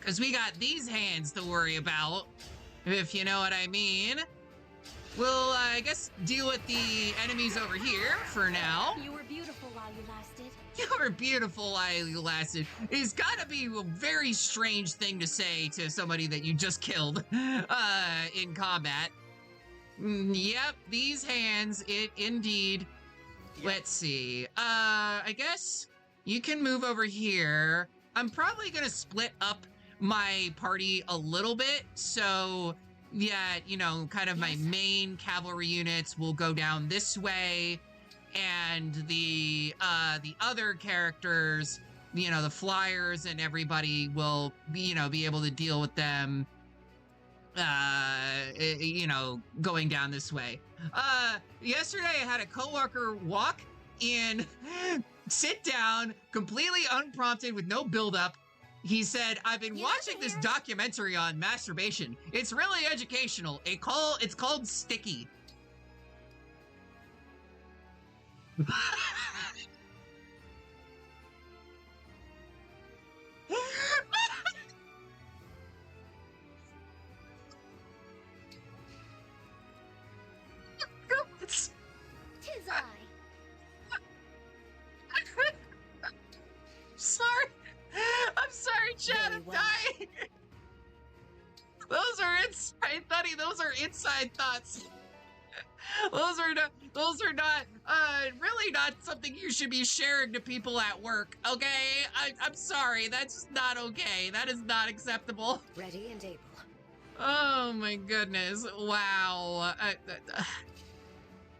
Because we got these hands to worry about, if you know what I mean. We'll, I guess, deal with the enemies over here for now. You were beautiful while you lasted. You were beautiful while you lasted. It's gotta be a very strange thing to say to somebody that you just killed in combat. Yep, these hands, it indeed. Yep. Let's see. I guess you can move over here. I'm probably gonna split up my party a little bit, so yeah, you know, kind of my main cavalry units will go down this way, and the other characters, you know, the flyers and everybody will, you know, be able to deal with them, you know, going down this way. Yesterday I had a coworker walk in, sit down, completely unprompted with no build-up. He said, I've been watching this documentary on masturbation. It's really educational. It's called Sticky. Tis I. Sorry. I'm sorry, Chad. I'm dying. Those are inside, buddy. Those are inside thoughts. Those are not, really not something you should be sharing to people at work, okay? I'm sorry. That's just not okay. That is not acceptable. Ready and able. Oh my goodness. Wow.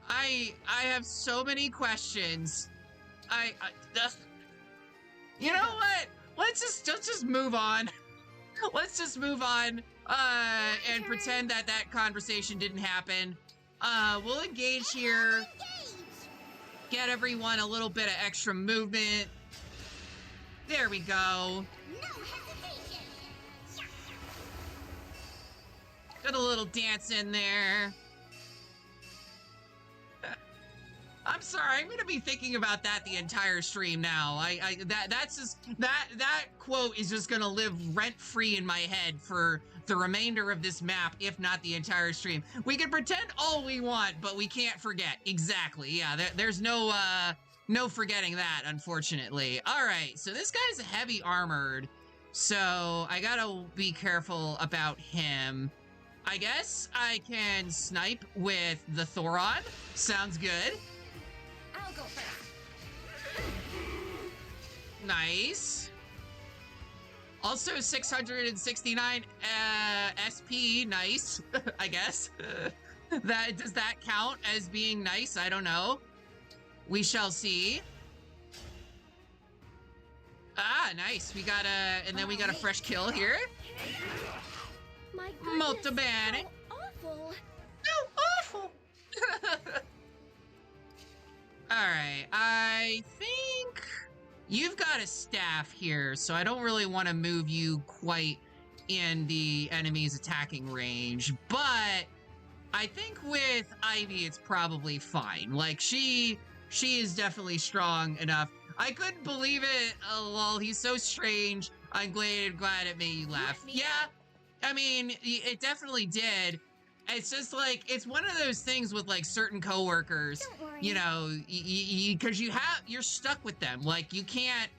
I have so many questions. You know what? Let's just move on. Let's just move on, and pretend that conversation didn't happen. We'll engage here. Get everyone a little bit of extra movement. There we go. Got a little dance in there. I'm sorry, I'm gonna be thinking about that the entire stream now. That quote is just gonna live rent-free in my head for the remainder of this map, if not the entire stream. We can pretend all we want, but we can't forget. Exactly, yeah, there's no forgetting that, unfortunately. All right, so this guy's heavy armored, so I gotta be careful about him. I guess I can snipe with the Thoron. Sounds good. I'll go first. Nice. Also 669 SP, nice, I guess. Does that count as being nice? I don't know. We shall see. Ah, nice. We got and then we got a fresh kill here. My Molto goodness, bene. so awful. So awful. Alright, I think you've got a staff here, so I don't really want to move you quite in the enemy's attacking range, but I think with Ivy it's probably fine. Like, she is definitely strong enough. I couldn't believe it. Lol, he's so strange. I'm glad it made you laugh. Yeah, I mean, it definitely did. It's just like, it's one of those things with like certain coworkers, you know, because you're stuck with them. Like, you can't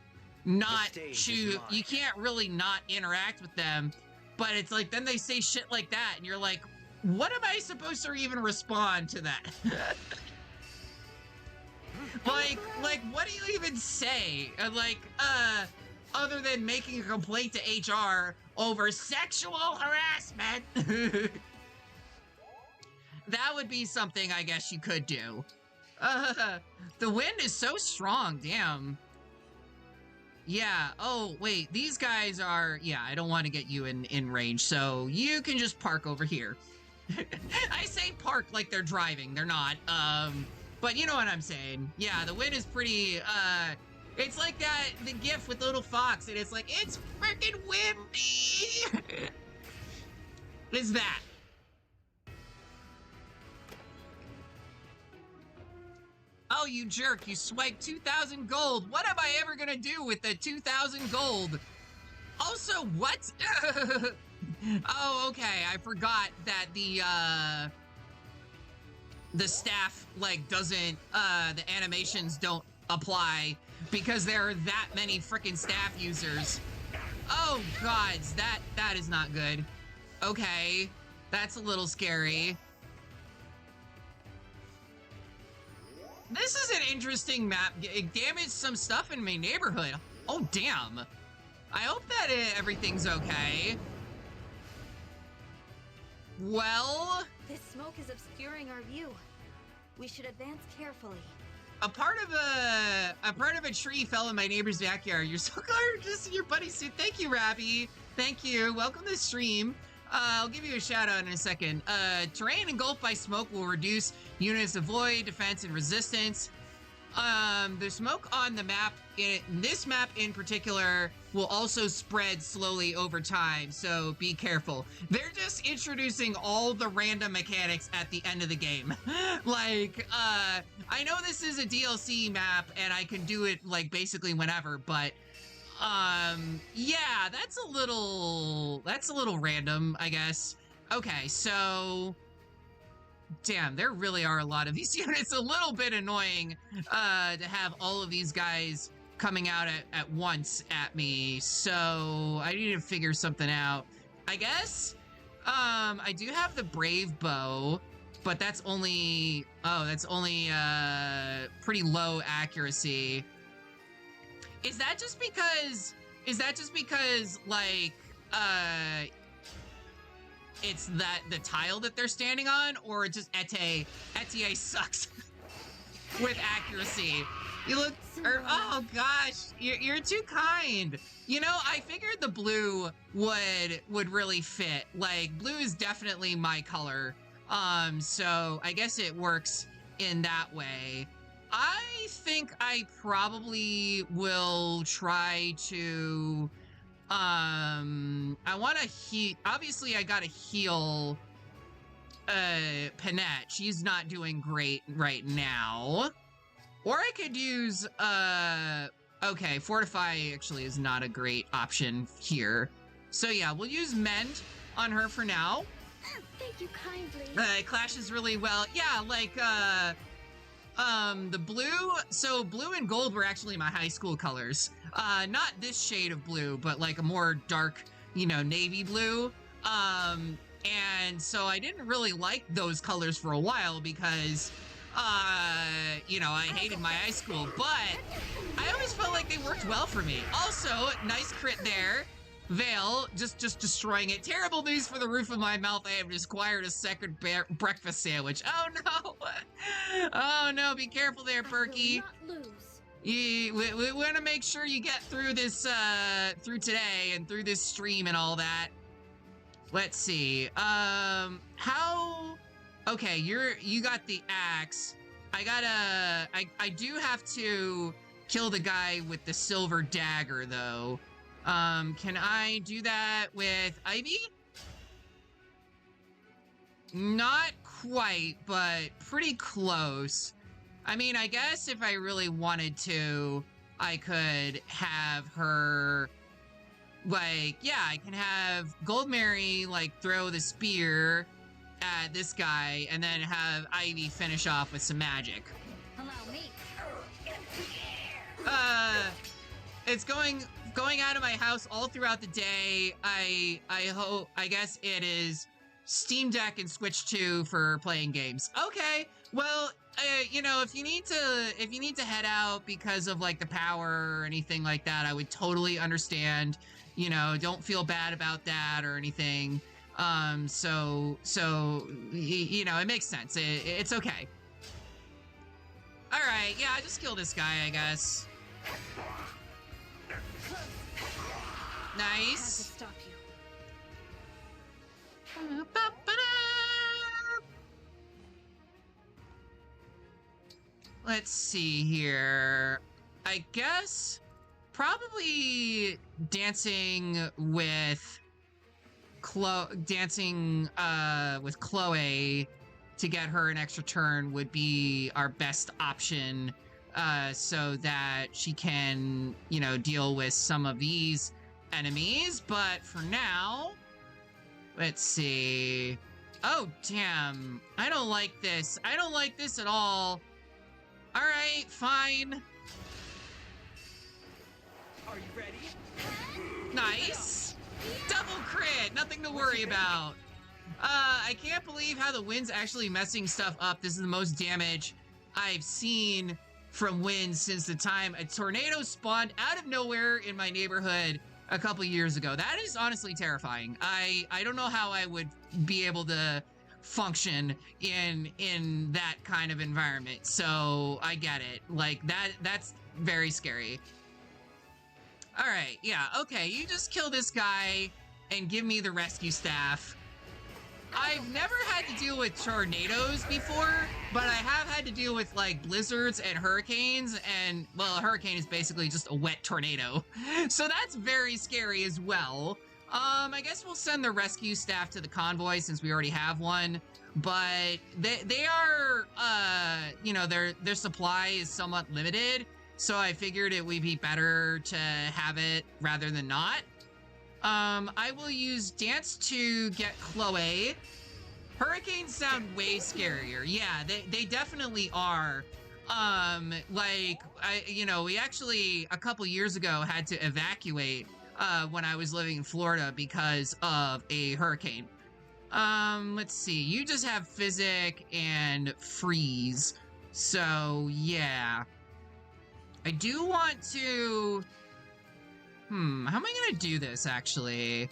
not choose, you can't really not interact with them, but it's like, then they say shit like that and you're like, what am I supposed to even respond to that? like, what do you even say? Other than making a complaint to HR over sexual harassment. That would be something I guess you could do. The wind is so strong, damn. Yeah. Oh, wait. These guys are... Yeah, I don't want to get you in range, so you can just park over here. I say park like they're driving. They're not. But you know what I'm saying. Yeah, the wind is pretty... It's like that, the gif with the little fox, and it's like, it's freaking windy! It's that. Oh, you jerk, you swiped 2,000 gold. What am I ever gonna do with the 2,000 gold? Also, what? Oh, okay, I forgot that the staff, like, doesn't, the animations don't apply because there are that many freaking staff users. Oh, gods, that is not good. Okay, that's a little scary. This is an interesting map. It damaged some stuff in my neighborhood. Oh, damn. I hope that everything's okay. Well... This smoke is obscuring our view. We should advance carefully. A part of a tree fell in my neighbor's backyard. You're so gorgeous in your buddy suit. Thank you, Rabby. Thank you. Welcome to the stream. I'll give you a shout out in a second. Terrain engulfed by smoke will reduce units' avoid, defense, and resistance. The smoke on the map, this map in particular, will also spread slowly over time, so be careful. They're just introducing all the random mechanics at the end of the game. Like, I know this is a DLC map, and I can do it, like, basically whenever, but... yeah, that's a little random, I guess. Okay, so... Damn, there really are a lot of these units. A little bit annoying, to have all of these guys coming out at once at me. So, I need to figure something out. I guess, I do have the Brave Bow, but that's only, pretty low accuracy. Is that just because, like, it's that the tile that they're standing on, or just Etier sucks with accuracy? You look, oh gosh, you're too kind. You know, I figured the blue would really fit. Like, blue is definitely my color. So I guess it works in that way. I think I probably will try to, I want to heal, obviously I gotta heal, Panette. She's not doing great right now. Or I could use, okay, Fortify actually is not a great option here. So yeah, we'll use Mend on her for now. Thank you kindly. It clashes really well. Yeah, like, the blue, so blue and gold were actually my high school colors. Not this shade of blue, but like a more dark, you know, navy blue. And so I didn't really like those colors for a while because, you know, I hated my high school, but I always felt like they worked well for me. Also, nice crit there. Vale, just destroying it. Terrible news for the roof of my mouth. I have just acquired a second breakfast sandwich. Oh no! Oh no, be careful there, Perky. We want to make sure you get through this, through today and through this stream and all that. Let's see. Okay, you got the axe. I do have to kill the guy with the silver dagger though. Can I do that with Ivy? Not quite, but pretty close. I mean, I guess if I really wanted to, I could have her, like, yeah, I can have Gold Mary, like, throw the spear at this guy, and then have Ivy finish off with some magic. Allow me. It's going out of my house all throughout the day. I guess it is Steam Deck and Switch 2 for playing games. Okay, well, you know, if you need to head out because of like the power or anything like that, I would totally understand. You know, don't feel bad about that or anything. So you know, it makes sense. It's okay. All right, yeah, just kill this guy, I guess. Nice. Stop you. Let's see here. I guess probably dancing with Chloe to get her an extra turn would be our best option, so that she can, you know, deal with some of these enemies. But for now, let's see. Oh, damn. I don't like this. I don't like this at all. All right, fine. Are you ready? Nice. Double crit. Nothing to worry about. I can't believe how the wind's actually messing stuff up. This is the most damage I've seen from wind since the time a tornado spawned out of nowhere in my neighborhood a couple years ago. That is honestly terrifying. I don't know how I would be able to function in that kind of environment. So I get it. Like that's very scary. All right, yeah, okay, you just kill this guy and give me the rescue staff. I've never had to deal with tornadoes before, but I have had to deal with like blizzards and hurricanes, and well, a hurricane is basically just a wet tornado. So that's very scary as well. I guess we'll send the rescue staff to the convoy since we already have one, but they are, you know, their supply is somewhat limited, so I figured it would be better to have it rather than not. I will use Dance to get Chloe. Hurricanes sound way scarier. Yeah, they definitely are. Like, we actually, a couple years ago, had to evacuate when I was living in Florida because of a hurricane. Let's see. You just have Physic and Freeze. So, yeah. I do want to... how am I gonna do this, actually?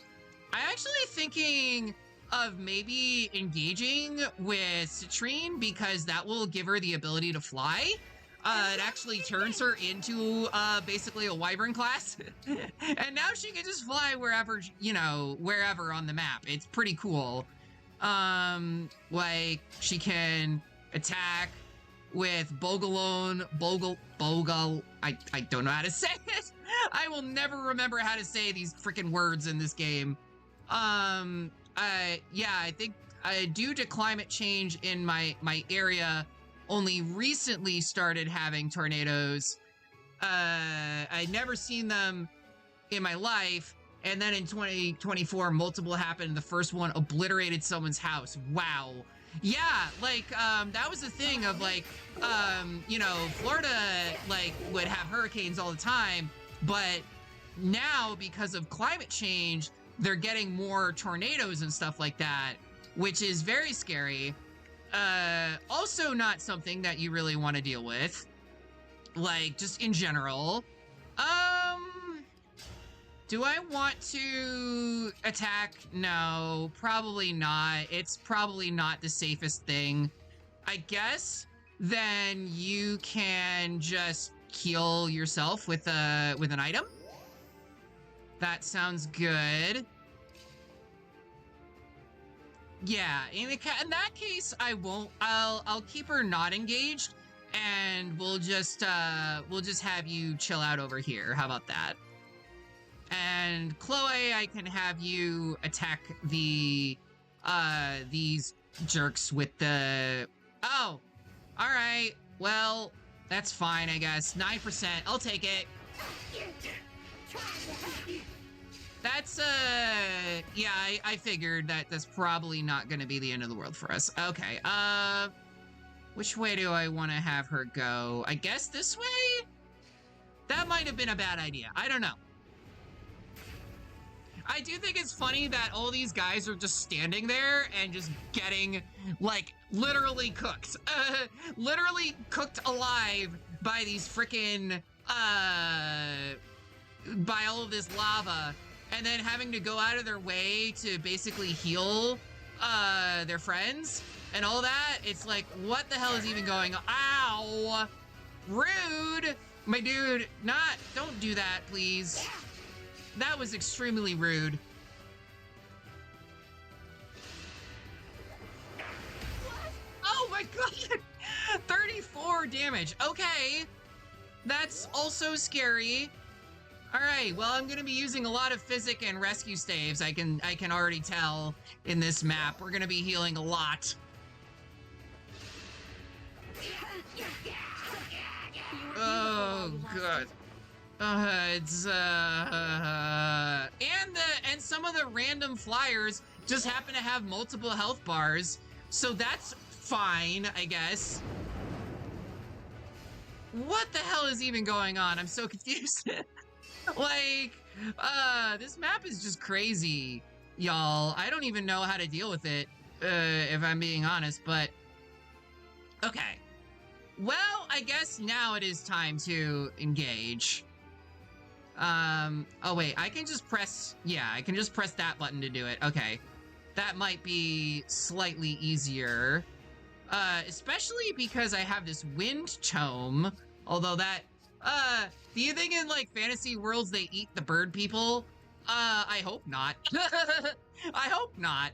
I'm actually thinking of maybe engaging with Citrine because that will give her the ability to fly. It actually turns her into basically a wyvern class. And now she can just fly wherever, wherever on the map. It's pretty cool. Like, she can attack with Bogle, I don't know how to say it. I will never remember how to say these freaking words in this game. Yeah, I think due to climate change in my area, only recently started having tornadoes. I'd never seen them in my life, and then in 2024, multiple happened. The first one obliterated someone's house. Wow. Yeah, like, that was the thing of, like, Florida, like, would have hurricanes all the time, but now, because of climate change, they're getting more tornadoes and stuff like that, which is very scary. Also not something that you really want to deal with, like, just in general. Do I want to attack? No, probably not. It's probably not the safest thing. I guess then you can just heal yourself with an item. That sounds good. Yeah, in that case, I won't. I'll keep her not engaged, and we'll just have you chill out over here. How about that? And Chloe, I can have you attack the these jerks with the... Oh, all right. Well, that's fine, I guess. 9%. I'll take it. That's, yeah, I figured that that's probably not going to be the end of the world for us. Okay, which way do I want to have her go? I guess this way? That might have been a bad idea. I don't know. I do think it's funny that all these guys are just standing there and just getting, like, literally cooked. Literally cooked alive by these frickin', by all of this lava, and then having to go out of their way to basically heal, their friends and all that. It's like, what the hell is even going on? Ow! Rude! My dude, don't do that, please. That was extremely rude. Oh my god! 34 damage. Okay. That's also scary. All right, well, I'm gonna be using a lot of physic and rescue staves. I can already tell in this map. We're gonna be healing a lot. Oh god. And some of the random flyers just happen to have multiple health bars, so that's fine, I guess. What the hell is even going on? I'm so confused. Like, this map is just crazy, y'all. I don't even know how to deal with it, if I'm being honest, but okay. Well, I guess now it is time to engage. Oh wait, I can just press, yeah, I can just press that button to do it. Okay. That might be slightly easier. Especially because I have this wind tome, although that, do you think in like fantasy worlds they eat the bird people? I hope not. I hope not.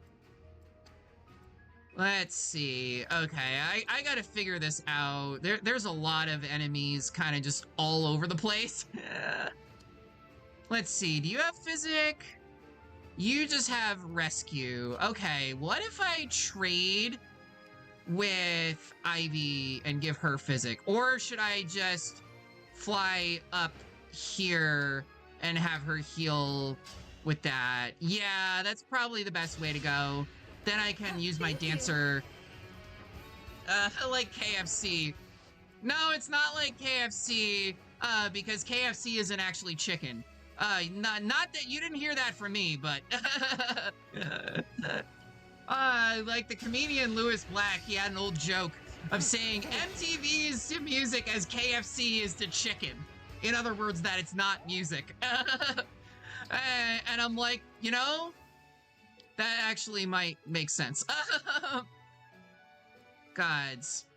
Let's see. Okay, I gotta figure this out. There's a lot of enemies kind of just all over the place. Let's see, do you have physic? You just have rescue. Okay, what if I trade with Ivy and give her physic? Or should I just fly up here and have her heal with that? Yeah, that's probably the best way to go. Then I can use my dancer. Like KFC. No, it's not like KFC, because KFC isn't actually chicken. Not that you didn't hear that from me, but like the comedian Louis Black, he had an old joke of saying MTV is to music as KFC is to chicken. In other words, that it's not music. And I'm like, you know, that actually might make sense. Gods.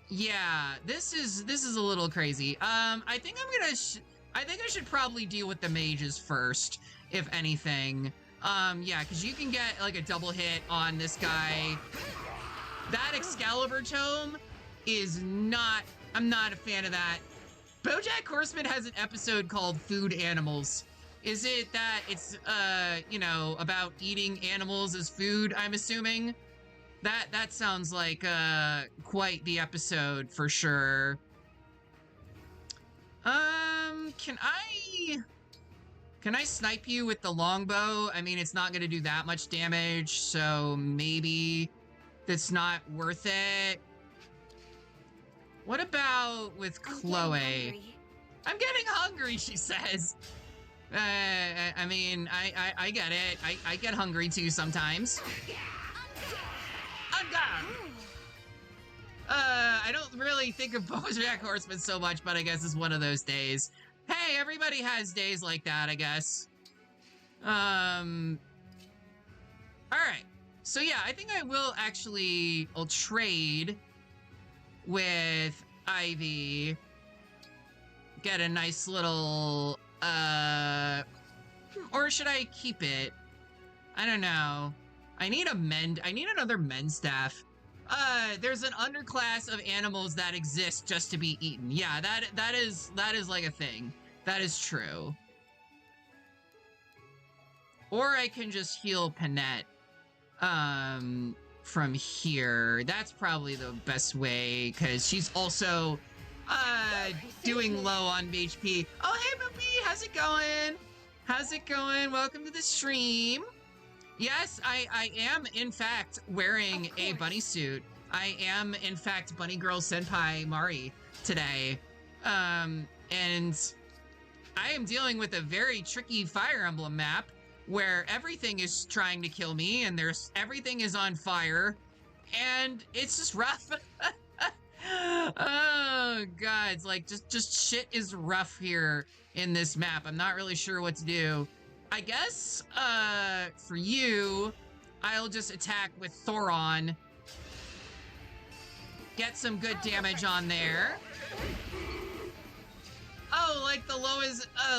Yeah, this is a little crazy. I think I should probably deal with the mages first, if anything. Yeah, because you can get like a double hit on this guy. That Excalibur tome is not, I'm not a fan of that. BoJack Horseman has an episode called Food Animals. Is it that it's, you know, about eating animals as food, I'm assuming? That sounds like, quite the episode for sure. Can I snipe you with the longbow? I mean, it's not gonna do that much damage, so maybe that's not worth it. What about with Chloe? I'm getting hungry, she says. I mean, I get it. I get hungry too sometimes. I don't really think of BoJack Horseman so much, but I guess it's one of those days. Hey, everybody has days like that, I guess. All right. So yeah, I think I will actually, I'll trade with Ivy. Get a nice little, or should I keep it? I don't know. I need another mend staff. There's an underclass of animals that exist just to be eaten. Yeah, that is like a thing. That is true. Or I can just heal Panette, from here. That's probably the best way, because she's also, doing low on HP. Oh, hey, Boopy, how's it going? How's it going? Welcome to the stream. Yes, I am, in fact, wearing a bunny suit. I am, in fact, Bunny Girl Senpai Mari today. And I am dealing with a very tricky Fire Emblem map where everything is trying to kill me and everything is on fire and it's just rough. Oh, God, it's like just shit is rough here in this map. I'm not really sure what to do. I guess, for you, I'll just attack with Thoron. Get some good damage on there. no, like the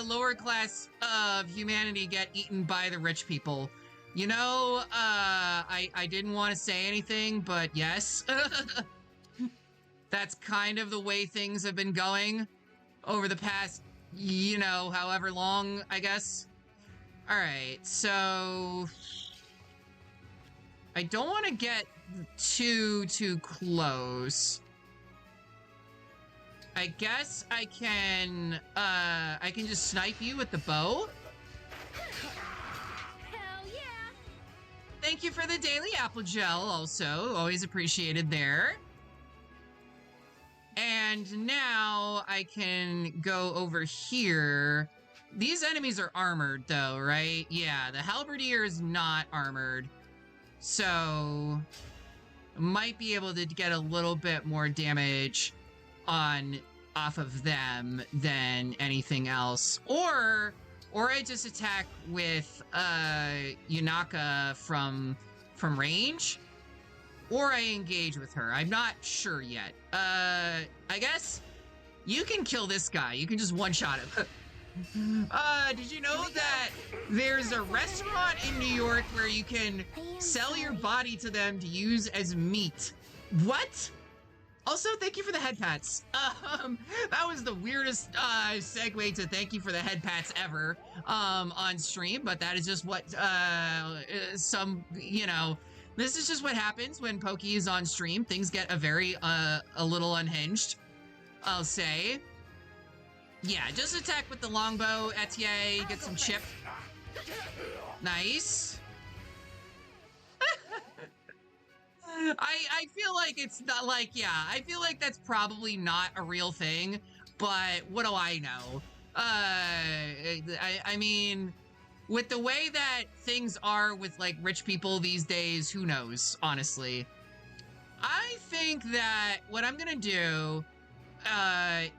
lower class of humanity get eaten by the rich people. You know, I didn't want to say anything, but yes. That's kind of the way things have been going over the past, you know, however long, I guess. All right, so I don't want to get too close. I guess I can just snipe you with the bow. Hell yeah! Thank you for the daily apple gel also. Always appreciated there. And now I can go over here. These enemies are armored though, right? Yeah, the halberdier is not armored. So might be able to get a little bit more damage off of them than anything else. Or I just attack with Yunaka from range. Or I engage with her. I'm not sure yet. I guess you can kill this guy. You can just one-shot him. Did you know that there's a restaurant in New York where you can sell your body to them to use as meat? What? Also, thank you for the head pats. That was the weirdest segue to thank you for the head pats ever on stream, but that is just what you know, this is just what happens when Pokey is on stream. Things get a little unhinged, I'll say. Yeah, just attack with the longbow, Etier, get some chip. Nice. I feel like it's not like, yeah, I feel like that's probably not a real thing, but what do I know? I mean, with the way that things are with like rich people these days, who knows, honestly. I think that what I'm gonna do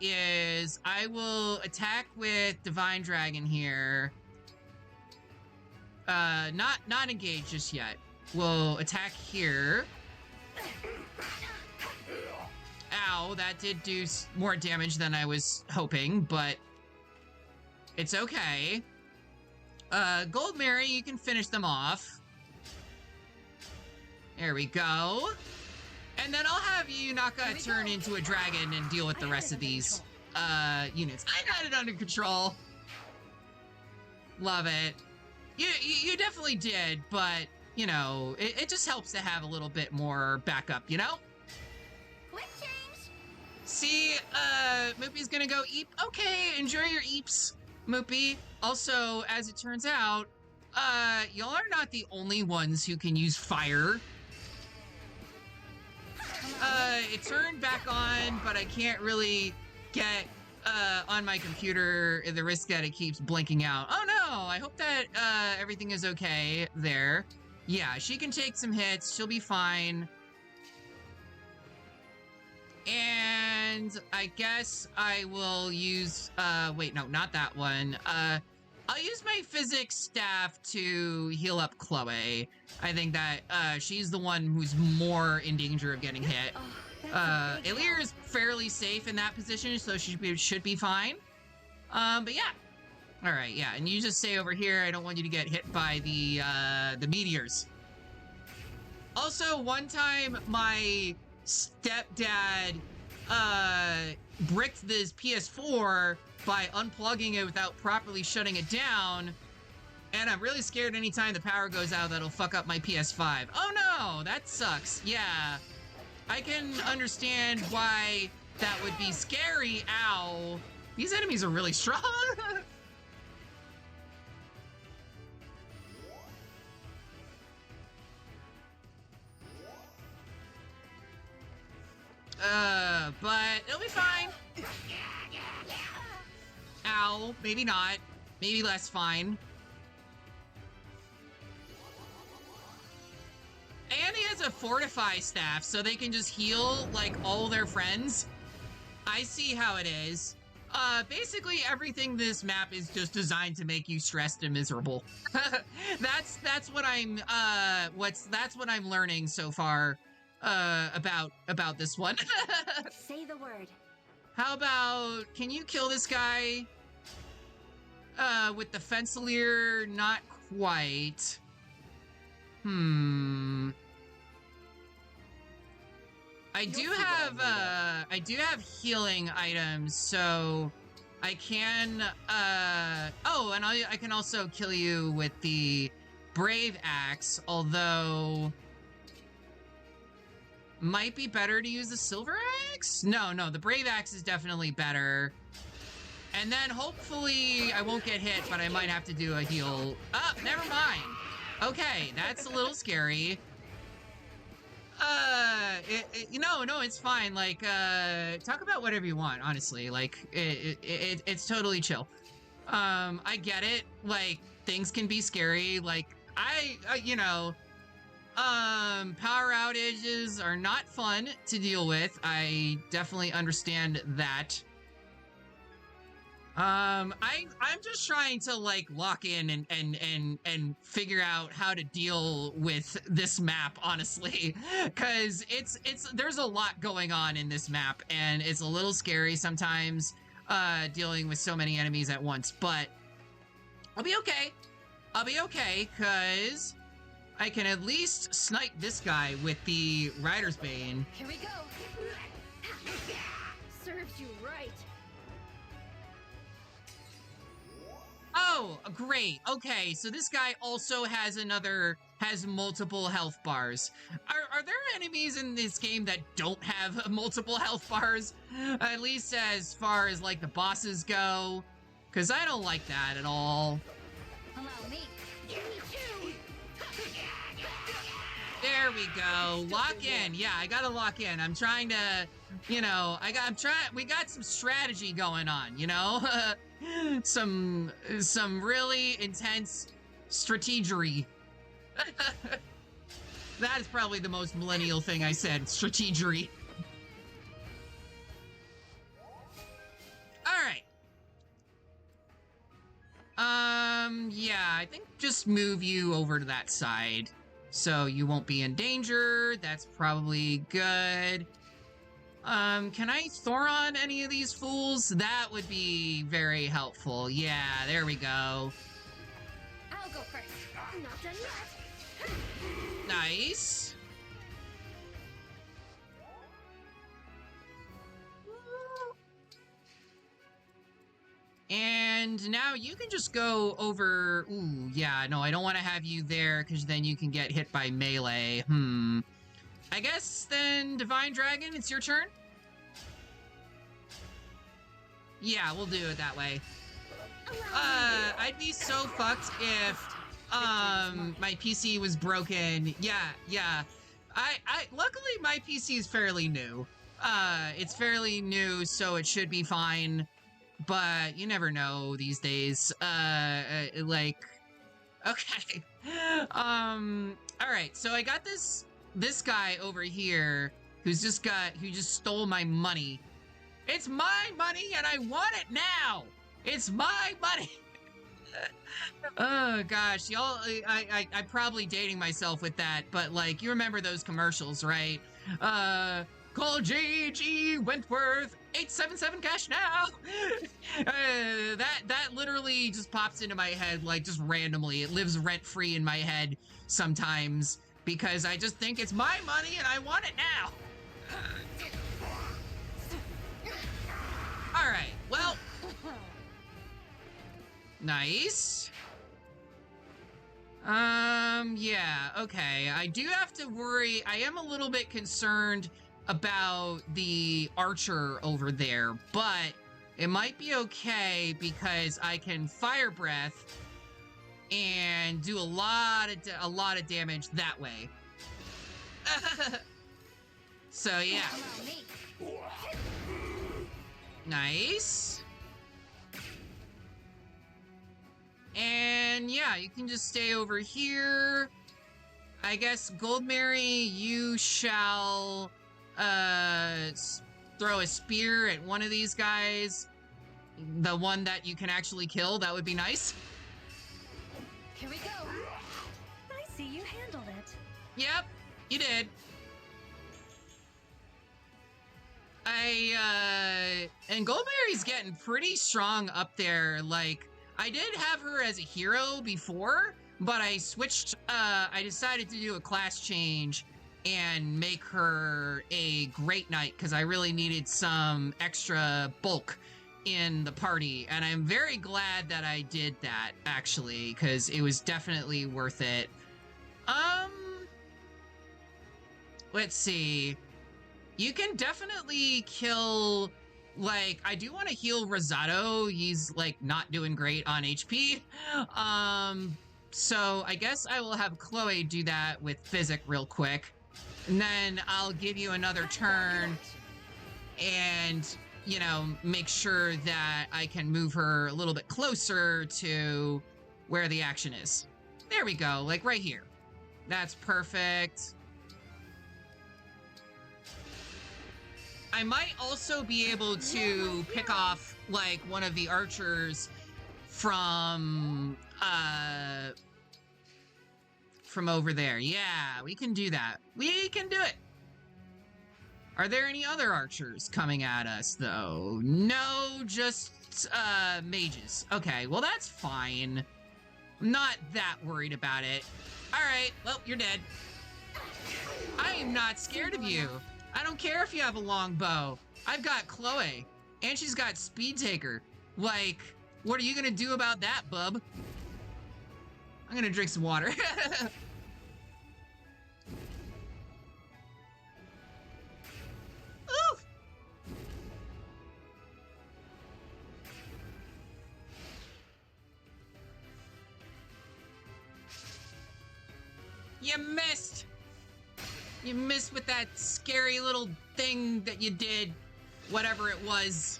is I will attack with Divine Dragon here. Not engage just yet. We'll attack here. Ow, that did do more damage than I was hoping, but it's okay. Gold Mary, you can finish them off. There we go. And then I'll have Yunaka turn into a dragon and deal with the rest of these units. I got it under control. Love it. You definitely did, but you know, it just helps to have a little bit more backup, you know? Quick change! See, Moopy's gonna go eep. Okay, enjoy your eeps, Moopy. Also, as it turns out, y'all are not the only ones who can use fire. It turned back on, but I can't really get on my computer the risk that it keeps blinking out. Oh no, I hope that everything is okay there. Yeah, she can take some hits. She'll be fine. And I guess I will use, wait, no, not that one. I'll use my physics staff to heal up Chloe. I think that she's the one who's more in danger of getting hit. Elyos is fairly safe in that position, so she should be fine. But yeah. All right, yeah, and you just stay over here. I don't want you to get hit by the meteors. Also, one time my stepdad bricked this PS4 by unplugging it without properly shutting it down, and I'm really scared anytime the power goes out that'll fuck up my PS5. Oh no, that sucks. Yeah, I can understand why that would be scary. Ow. These enemies are really strong. But it'll be fine. Ow, maybe not. Maybe less fine. And he has a fortify staff, so they can just heal, like, all their friends. I see how it is. Basically everything this map is just designed to make you stressed and miserable. That's what I'm, that's what I'm learning so far, about this one. Say the word. How about, can you kill this guy? With the Elyos, not quite. I do have healing items, so I can, oh, and I can also kill you with the Brave Axe, although might be better to use the Silver Axe? No, the Brave Axe is definitely better. And then hopefully I won't get hit, but I might have to do a heal. Oh, never mind. Okay, that's a little scary. No, it's fine. Like, talk about whatever you want, honestly. Like, it's totally chill. I get it. Like, things can be scary. Like, power outages are not fun to deal with. I definitely understand that. I'm just trying to like lock in and figure out how to deal with this map, honestly, because there's a lot going on in this map and it's a little scary sometimes dealing with so many enemies at once, but I'll be okay because I can at least snipe this guy with the Rider's Bane. Here we go. Serves you right. Oh, great. Okay, so this guy also has multiple health bars. Are there enemies in this game that don't have multiple health bars? At least as far as, like, the bosses go? Because I don't like that at all. Allow me. Give me two. There we go. Lock in. Yeah, I gotta lock in. I'm trying to, we got some strategy going on, you know? some really intense strategery. That is probably the most millennial thing I said, strategery. All right. Yeah, I think just move you over to that side so you won't be in danger. That's probably good. Can I Thoron any of these fools? That would be very helpful. Yeah, there we go. I'll go first. Not done yet. Nice. And now you can just go over... Ooh, yeah, no, I don't want to have you there because then you can get hit by melee. I guess then, Divine Dragon, it's your turn? Yeah, we'll do it that way. I'd be so fucked if, my PC was broken. Yeah. Luckily my PC is fairly new. It's fairly new, so it should be fine. But you never know these days. Okay. Alright, so I got this guy over here who just stole my money. It's my money and I want it now! It's my money! Oh gosh, y'all, I'm probably dating myself with that, but like, you remember those commercials, right? Call J.G. Wentworth, 877 cash now! That literally just pops into my head, like, just randomly. It lives rent-free in my head sometimes, because I just think it's my money and I want it now! Alright, well... Nice. Yeah, okay. I do have to worry. I am a little bit concerned about the archer over there, but it might be okay because I can fire breath and do a lot of damage that way. So yeah. Nice. And yeah, you can just stay over here. I guess, Goldberry, you shall throw a spear at one of these guys. The one that you can actually kill, that would be nice. Here we go. I see you handled it. Yep, you did. and Goldberry's getting pretty strong up there. Like, I did have her as a hero before, but I switched, I decided to do a class change and make her a Great Knight because I really needed some extra bulk in the party, and I'm very glad that I did that, actually, because it was definitely worth it. Let's see. You can definitely kill, like, I do want to heal Rosado. He's, like, not doing great on HP. So I guess I will have Chloe do that with Physic real quick. And then I'll give you another turn and, you know, make sure that I can move her a little bit closer to where the action is. There we go, like right here. That's perfect. I might also be able to pick off, like, one of the archers from over there. Yeah, we can do that. We can do it. Are there any other archers coming at us, though? No, just, mages. Okay, well, that's fine. I'm not that worried about it. All right, well, you're dead. I am not scared of you. I don't care if you have a long bow. I've got Chloe, and she's got Speed Taker. Like, what are you gonna do about that, bub? I'm gonna drink some water. Ooh. You missed! You missed with that scary little thing that you did. Whatever it was.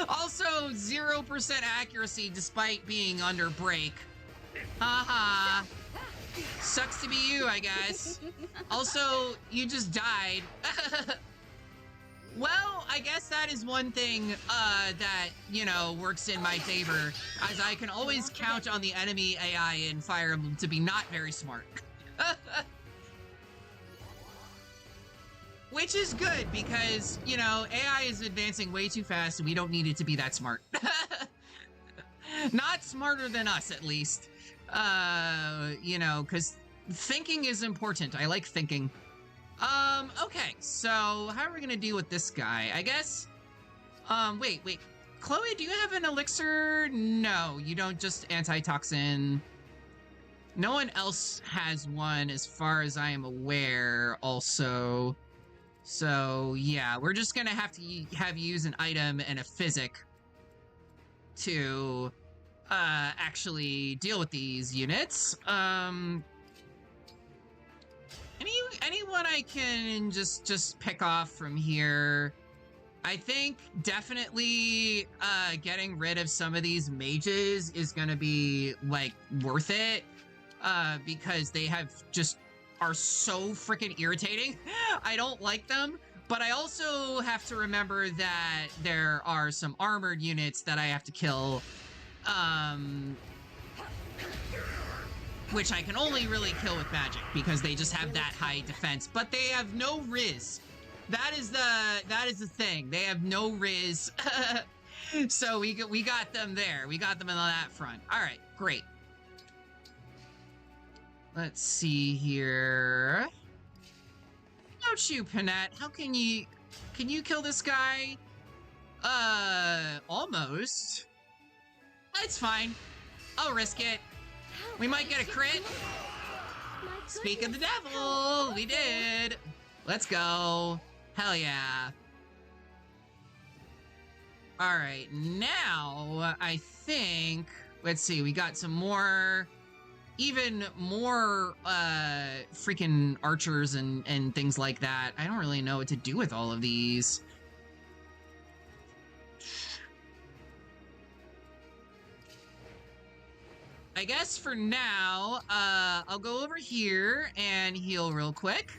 Also, 0% accuracy despite being under break. Haha. Sucks to be you, I guess. Also, you just died. Well, I guess that is one thing that, you know, works in my favor, as I can always count on the enemy AI in Fire Emblem to be not very smart. Which is good, because, you know, AI is advancing way too fast and we don't need it to be that smart. Not smarter than us, at least. You know, because thinking is important. I like thinking. Okay, so how are we gonna deal with this guy? I guess, wait. Chloe, do you have an elixir? No, you don't, just antitoxin. No one else has one as far as I am aware, also. So, yeah, we're just gonna have to have you use an item and a physic to, actually deal with these units. Anyone I can just pick off from here? I think definitely, getting rid of some of these mages is gonna be, like, worth it, because they are so freaking irritating. I don't like them, but I also have to remember that there are some armored units that I have to kill, which I can only really kill with magic because they just have that high defense, but they have no Riz. That is the thing. They have no Riz. So we got them there. We got them on that front. All right, great. Let's see here. Don't you, Panette? How can you kill this guy? Almost. It's fine. I'll risk it. We might get a crit. Speak of the devil, we did. Let's go. Hell yeah. All right, now I think, let's see, we got some more, even more freaking archers and things like that. I don't really know what to do with all of these. I guess for now, I'll go over here and heal real quick.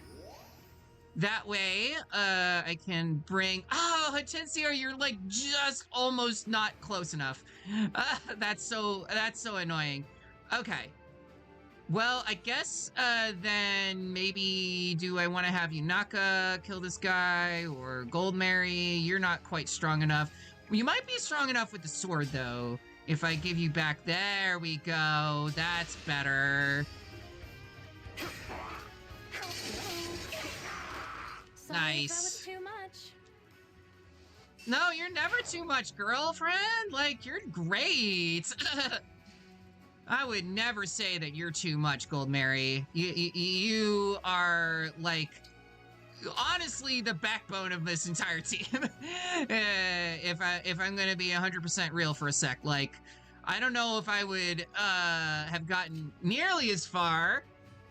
That way, I can bring... Oh, Hortensio, you're, like, just almost not close enough. That's so annoying. Okay. Well, I guess then maybe do I want to have Yunaka kill this guy or Gold Mary? You're not quite strong enough. You might be strong enough with the sword, though. If I give you back, there we go. That's better. Sorry Nice. if that was too much. No, you're never too much, girlfriend. Like, you're great. I would never say that you're too much, Gold Mary. You are, like, honestly the backbone of this entire team. If I'm gonna be 100% real for a sec, like, I don't know if I would have gotten nearly as far.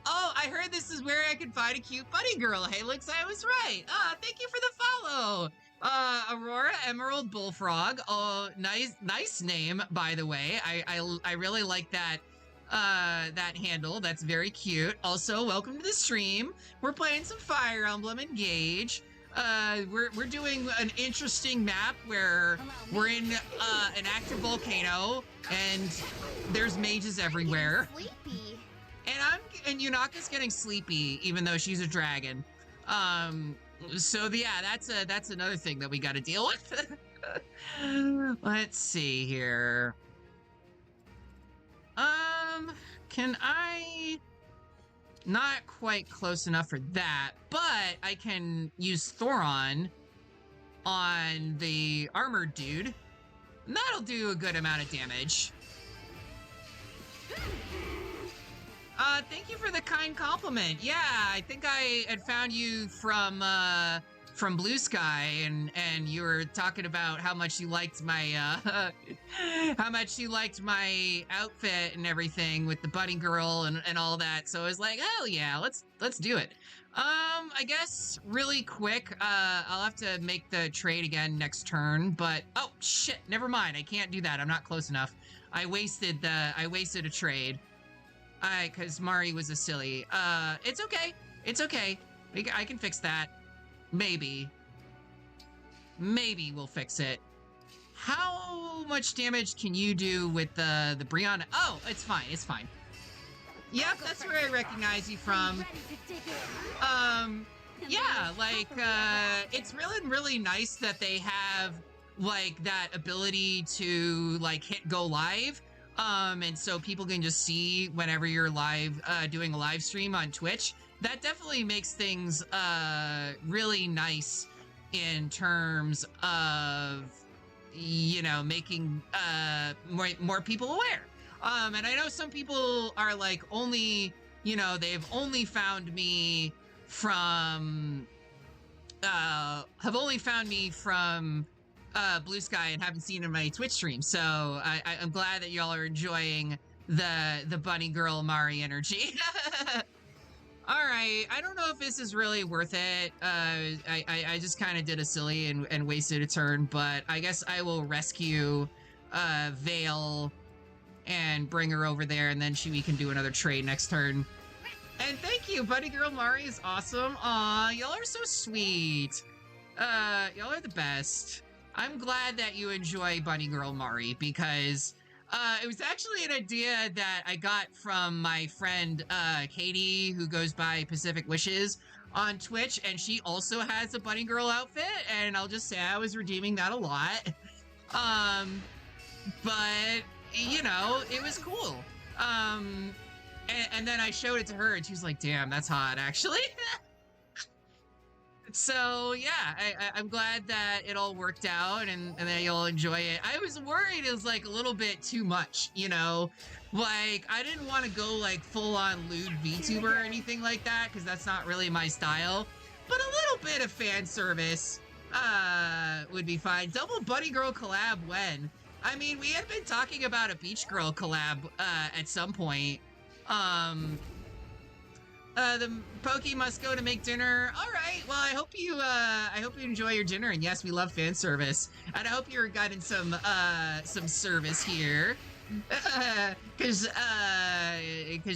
Oh, I heard this is where I could find a cute bunny girl. Hey, looks I was right. Thank you for the follow. Aurora Emerald Bullfrog. Oh, nice name, by the way. I really like that that handle. That's very cute. Also, welcome to the stream. We're playing some Fire Emblem Engage. We're doing an interesting map where we're in an active volcano and there's mages everywhere. Sleepy. And Yunaka's getting sleepy, even though she's a dragon. So yeah, that's another thing that we got to deal with. Let's see here. Can I? Not quite close enough for that, but I can use Thoron on the armored dude. And that'll do a good amount of damage. Thank you for the kind compliment. Yeah, I think I had found you from Blue Sky, and you were talking about how much you liked my outfit and everything with the bunny girl and all that. So I was like, hell yeah, let's do it. I guess really quick, I'll have to make the trade again next turn, but oh shit, never mind. I can't do that. I'm not close enough. I wasted a trade. Because Mari was a silly. It's okay. It's okay. I can fix that. Maybe we'll fix it. How much damage can you do with the Brianna? Oh, it's fine. It's fine. Yep, that's where I recognize you from. Yeah, like, it's really nice that they have, like, that ability to, like, hit go live. And so people can just see whenever you're live, doing a live stream on Twitch. That definitely makes things, really nice in terms of, you know, making, more people aware. And I know some people are like only, you know, they've only found me from, Blue Sky and haven't seen in my Twitch stream, so I'm glad that y'all are enjoying the bunny girl Mari energy. All right, I don't know if this is really worth it. I just kind of did a silly and wasted a turn, but I guess I will rescue Vale and bring her over there, and then we can do another trade next turn. And thank you, bunny girl Mari is awesome. Aw, y'all are so sweet. Y'all are the best. I'm glad that you enjoy Bunny Girl Mari because it was actually an idea that I got from my friend Katie, who goes by Pacific Wishes on Twitch, and she also has a Bunny Girl outfit, and I'll just say I was redeeming that a lot. But, you know, it was cool. And then I showed it to her, and she was like, damn, that's hot, actually. So yeah, I'm glad that it all worked out and that you'll enjoy it. I was worried it was like a little bit too much, you know? Like, I didn't want to go like full-on lewd VTuber or anything like that, because that's not really my style. But a little bit of fan service would be fine. Double Bunny Girl collab when? I mean, we had been talking about a Beach Girl collab at some point. The Pokey must go to make dinner. All right. Well, I hope you enjoy your dinner. And yes, we love fan service. And I hope you're getting some service here, because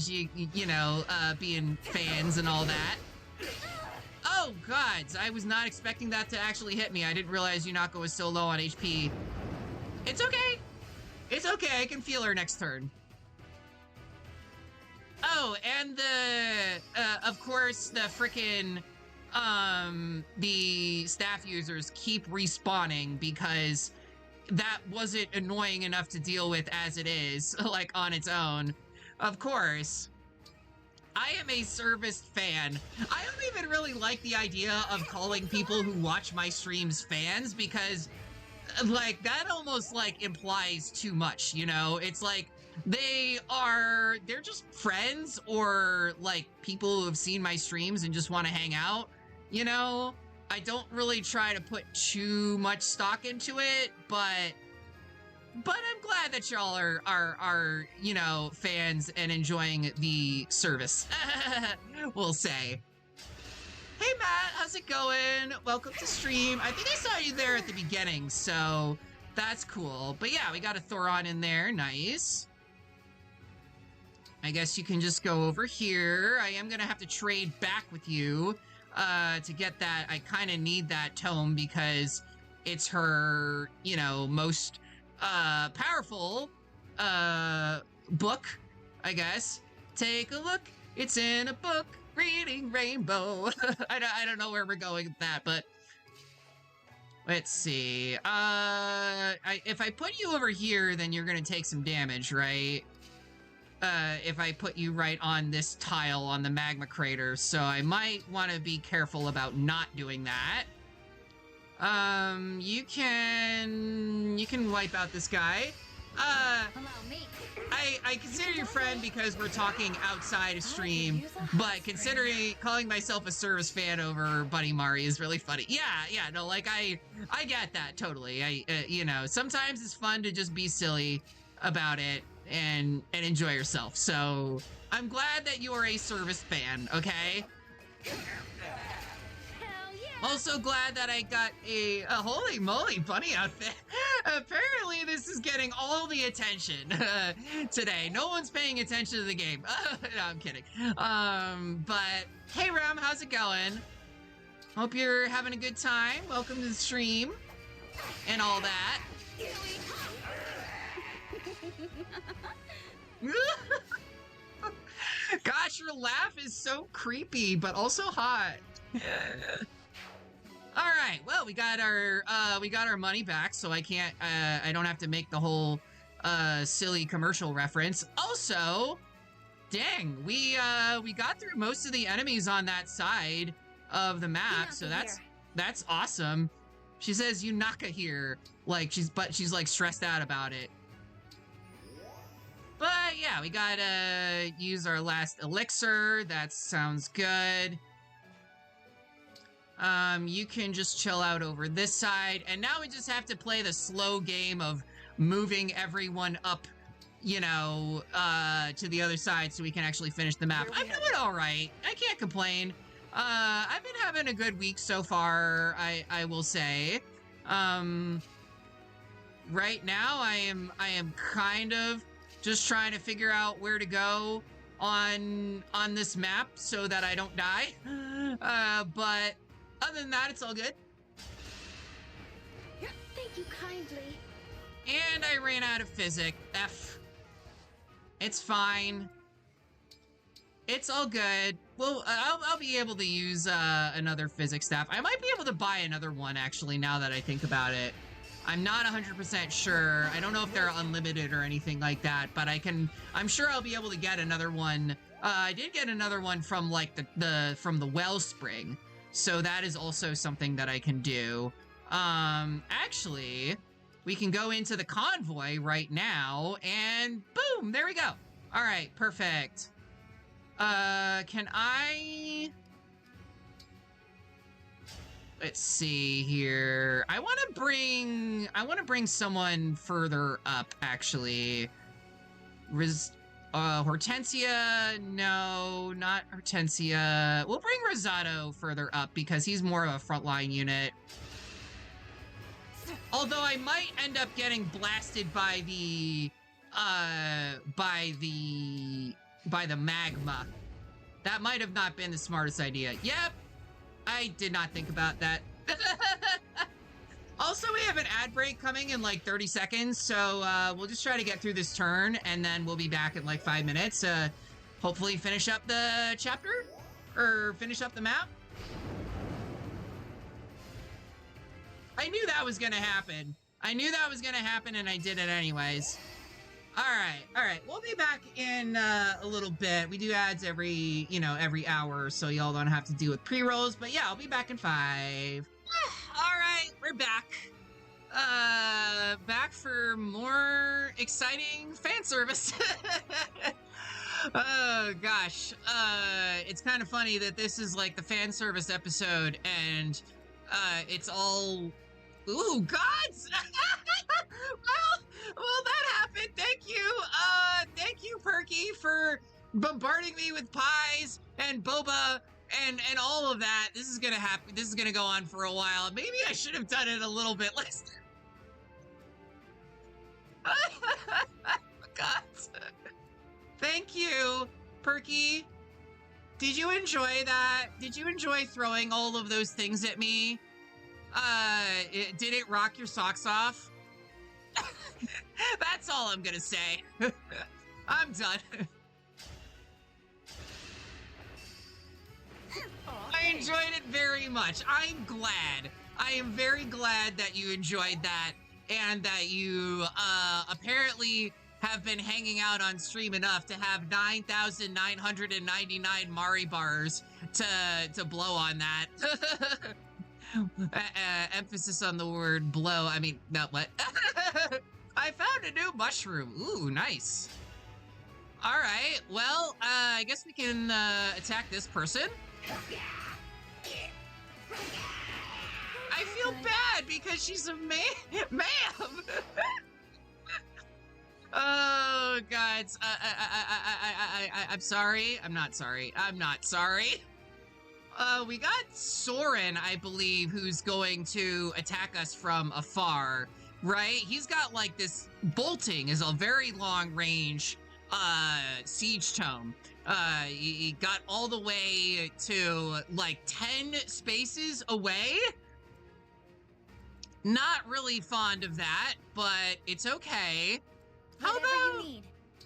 you know, being fans and all that. Oh gods, I was not expecting that to actually hit me. I didn't realize Yunaka was so low on HP. It's okay. It's okay. I can feel her next turn. Oh, and of course, the frickin', the staff users keep respawning because that wasn't annoying enough to deal with as it is, like, on its own. Of course. I am a service fan. I don't even really like the idea of calling people who watch my streams fans because, like, that almost, like, implies too much, you know? It's like, they're just friends or, like, people who have seen my streams and just want to hang out, you know? I don't really try to put too much stock into it, but I'm glad that y'all are, you know, fans and enjoying the service, we'll say. Hey, Matt, how's it going? Welcome to stream. I think I saw you there at the beginning, so that's cool. But yeah, we got a Thoron in there. Nice. I guess you can just go over here. I am going to have to trade back with you to get that. I kind of need that tome because it's her, you know, most powerful book, I guess. Take a look. It's in a book. Reading Rainbow. I don't know where we're going with that, but let's see. If I put you over here, then you're going to take some damage, right? If I put you right on this tile on the magma crater, so I might want to be careful about not doing that. You can wipe out this guy. I consider you friend because we're talking outside of stream, but considering calling myself a service fan over Buddy Mari is really funny. Yeah, no, like I get that totally. You know, sometimes it's fun to just be silly about it and enjoy yourself. So I'm glad that you are a service fan, okay? Also glad that I got a holy moly bunny outfit. Apparently this is getting all the attention today. No one's paying attention to the game. No, I'm kidding. But hey Ram, how's it going? Hope you're having a good time. Welcome to the stream and all that. Gosh, your laugh is so creepy, but also hot. All right, well, we got our money back, so I don't have to make the whole silly commercial reference. Also, dang, we got through most of the enemies on that side of the map, so that's awesome. She says Yunaka here, like she's like stressed out about it. But yeah, we gotta use our last elixir. That sounds good. You can just chill out over this side, and now we just have to play the slow game of moving everyone up, you know, to the other side so we can actually finish the map. I'm doing all right. I can't complain. I've been having a good week so far, I will say. Right now, I am kind of just trying to figure out where to go on this map so that I don't die. But other than that, it's all good. Thank you kindly. And I ran out of physic. F. It's fine. It's all good. Well, I'll be able to use another physics staff. I might be able to buy another one, actually, now that I think about it. I'm not 100% sure. I don't know if they're unlimited or anything like that, but I'm sure I'll be able to get another one. I did get another one from, like, from the wellspring. So that is also something that I can do. Actually, we can go into the convoy right now, and boom, there we go. All right, perfect. Can I... Let's see here. I want to bring someone further up, actually. Hortensia, no, not Hortensia. We'll bring Rosado further up because he's more of a frontline unit. Although I might end up getting blasted by the magma. That might have not been the smartest idea. Yep, I did not think about that. Also, we have an ad break coming in like 30 seconds, so we'll just try to get through this turn, and then we'll be back in like 5 minutes. hopefully finish up the chapter or finish up the map. I knew that was gonna happen. I knew that was gonna happen, and I did it anyways. All right. We'll be back in a little bit. We do ads every hour, so y'all don't have to deal with pre-rolls. But yeah, I'll be back in 5. All right, we're back. Back for more exciting fan service. Oh gosh, it's kind of funny that this is like the fan service episode, and it's all. Ooh, gods! well, that happened. Thank you, Perky, for bombarding me with pies and boba and all of that. This is gonna happen. This is gonna go on for a while. Maybe I should have done it a little bit less. God. Thank you, Perky. Did you enjoy that? Did you enjoy throwing all of those things at me? Did it rock your socks off? That's all I'm gonna say. I'm done. I enjoyed it very much. I'm glad. I am very glad that you enjoyed that, and that you apparently have been hanging out on stream enough to have 9,999 Mari bars to blow on that. Emphasis on the word blow. I mean, no, what? I found a new mushroom. Ooh, nice. All right. Well, I guess we can attack this person. I feel bad because she's a ma'am. Oh, God. I'm sorry. I'm not sorry. I'm not sorry. We got Soren, I believe, who's going to attack us from afar, right? He's got like this bolting is a very long range siege tome. He got all the way to like 10 spaces away. Not really fond of that, but it's okay. How about you need?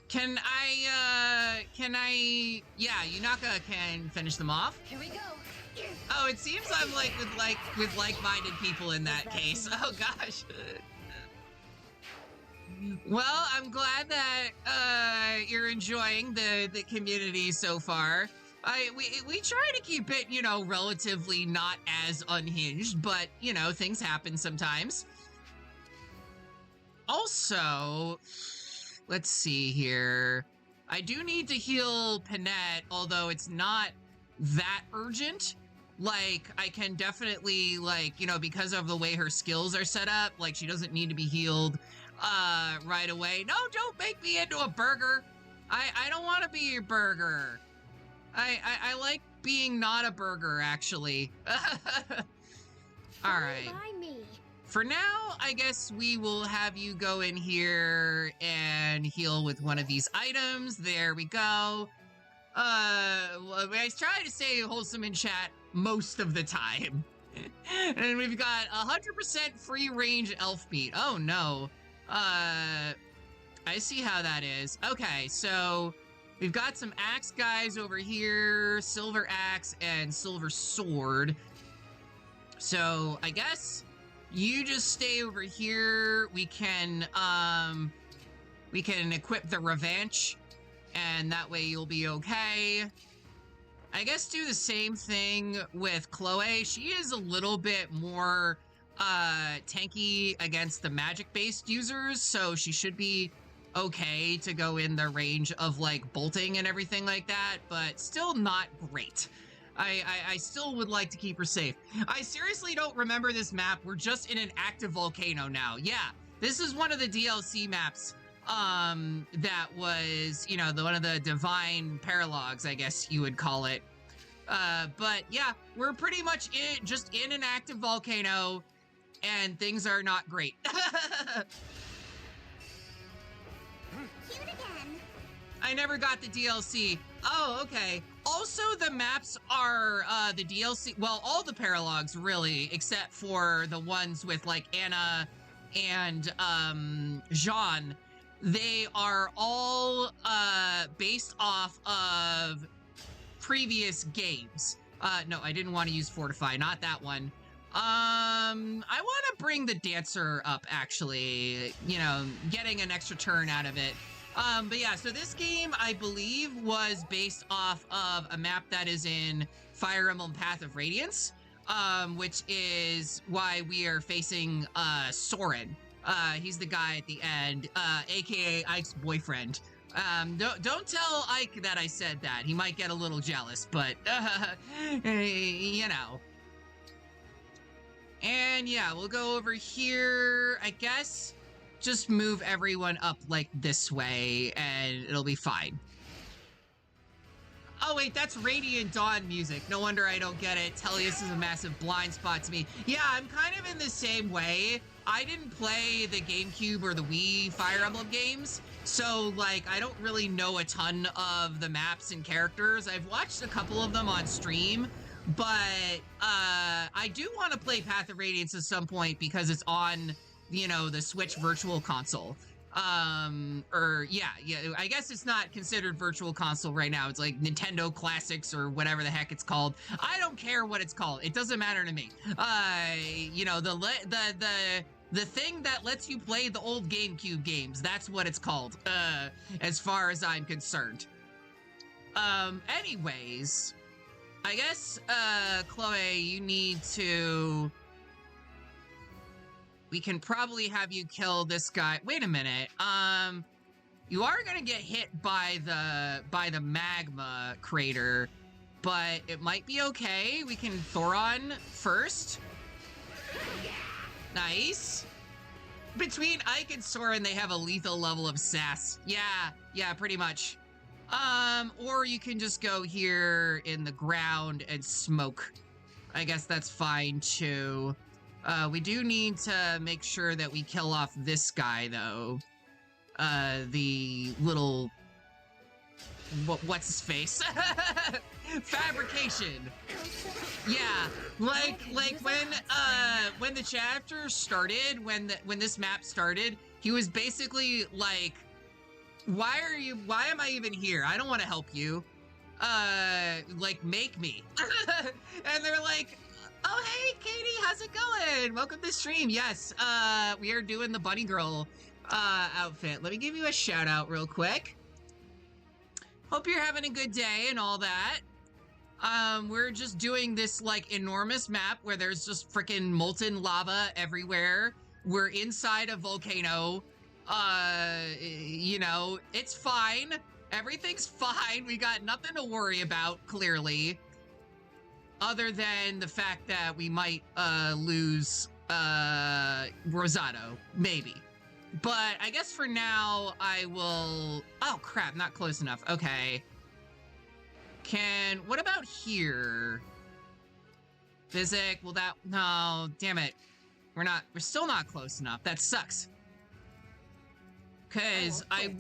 Can I, yeah, Yunaka can finish them off. Here we go. Oh, it seems I'm like with like-minded people in that case. Oh gosh. Well, I'm glad that you're enjoying the community so far. We try to keep it, relatively not as unhinged, but things happen sometimes. Also, let's see here. I do need to heal Panette, although it's not that urgent. Like, I can definitely, because of the way her skills are set up, like, she doesn't need to be healed right away. No, don't make me into a burger. I don't want to be your burger. I like being not a burger, actually. All right. For now, I guess we will have you go in here and heal with one of these items. There we go. I try to stay wholesome in chat most of the time. And we've got 100% free range elf meat. Oh no. I see how that is. Okay, so we've got some axe guys over here, silver axe and silver sword. So I guess you just stay over here. We can equip the revenge, and that way you'll be okay. I guess do the same thing with Chloe. She is a little bit more tanky against the magic-based users, so she should be okay to go in the range of like bolting and everything like that, but still not great. I still would like to keep her safe. I seriously don't remember this map. We're just in an active volcano now. Yeah, this is one of the DLC maps that was, one of the divine paralogs, I guess you would call it. But yeah, we're pretty much just in an active volcano, and things are not great. Cute again. I never got the DLC. Oh, okay. Also, the maps are the DLC. Well, all the paralogs, really, except for the ones with like Anna and Jean. they are all based off of previous games. No, I didn't want to use Fortify, not that one. I want to bring the Dancer up, actually, you know, getting an extra turn out of it. But yeah, so this game, I believe, was based off of a map that is in Fire Emblem Path of Radiance, which is why we are facing Soren. He's the guy at the end, aka Ike's boyfriend. Don't tell Ike that I said that. He might get a little jealous, but, you know. And yeah, we'll go over here, I guess. Just move everyone up like this way, and it'll be fine. Oh wait, that's Radiant Dawn music. No wonder I don't get it. Elyos is a massive blind spot to me. Yeah, I'm kind of in the same way. I didn't play the GameCube or the Wii Fire Emblem games, so like I don't really know a ton of the maps and characters. I've watched a couple of them on stream, but I do want to play Path of Radiance at some point because it's on, you know, the Switch Virtual Console. Or yeah, I guess it's not considered Virtual Console right now. It's like Nintendo Classics or whatever the heck it's called. I don't care what it's called. It doesn't matter to me. You know, the thing that lets you play the old GameCube games, that's what it's called, as far as I'm concerned. Anyways, I guess, Chloe, you need to... We can probably have you kill this guy. Wait a minute. You are gonna get hit by the magma crater, but it might be okay. We can Thoron first. Nice. Between Ike and Soren, they have a lethal level of sass. Yeah, pretty much. Or you can just go here in the ground and smoke. I guess that's fine too. We do need to make sure that we kill off this guy, though. The little... What's his face? Fabrication. Yeah, like when the chapter started, when this map started, he was basically like, why am I even here? I don't want to help you. Like, make me. And they're like, oh, hey, Katie, how's it going? Welcome to stream. Yes, we are doing the bunny girl outfit. Let me give you a shout out real quick. Hope you're having a good day and all that. We're just doing this, like, enormous map where there's just freaking molten lava everywhere. We're inside a volcano. You know, it's fine. Everything's fine. We got nothing to worry about, clearly. Other than the fact that we might lose Rosado, maybe. But I guess for now I will... Oh crap, not close enough. Okay. What about here? Physic, will that... No, damn it. We're still not close enough. That sucks. Because I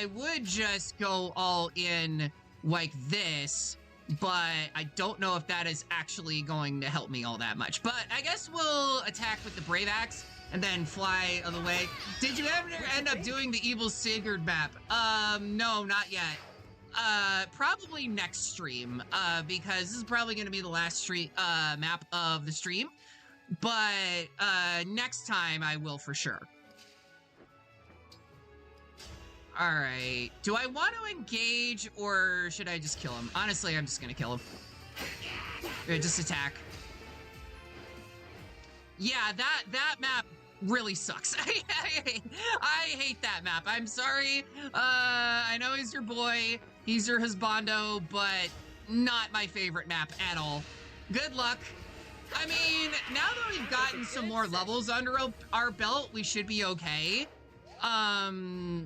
would just go all in like this, but I don't know if that is actually going to help me all that much. But I guess we'll attack with the Brave Axe and then fly other way. Did you ever end up doing the Evil Sigurd map? No, not yet. Probably next stream, because this is probably going to be the last map of the stream. But next time I will for sure. All right. Do I want to engage or should I just kill him? Honestly, I'm just going to kill him. Just attack. Yeah, that map really sucks. I hate that map. I'm sorry. I know he's your boy. He's your husbando, but not my favorite map at all. Good luck. I mean, now that we've gotten some more levels under our belt, we should be okay.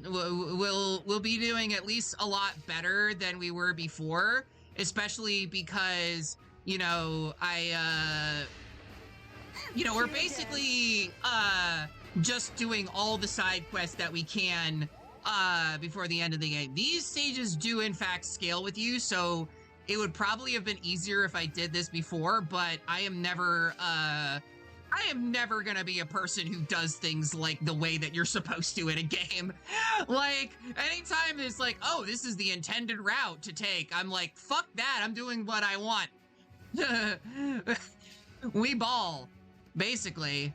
We'll be doing at least a lot better than we were before, especially because, you know, we're basically, just doing all the side quests that we can, before the end of the game. These stages do, in fact, scale with you, so it would probably have been easier if I did this before, but I am never, I am never gonna be a person who does things like the way that you're supposed to in a game. Like, anytime it's like, oh, this is the intended route to take, I'm like, fuck that, I'm doing what I want. We ball, basically.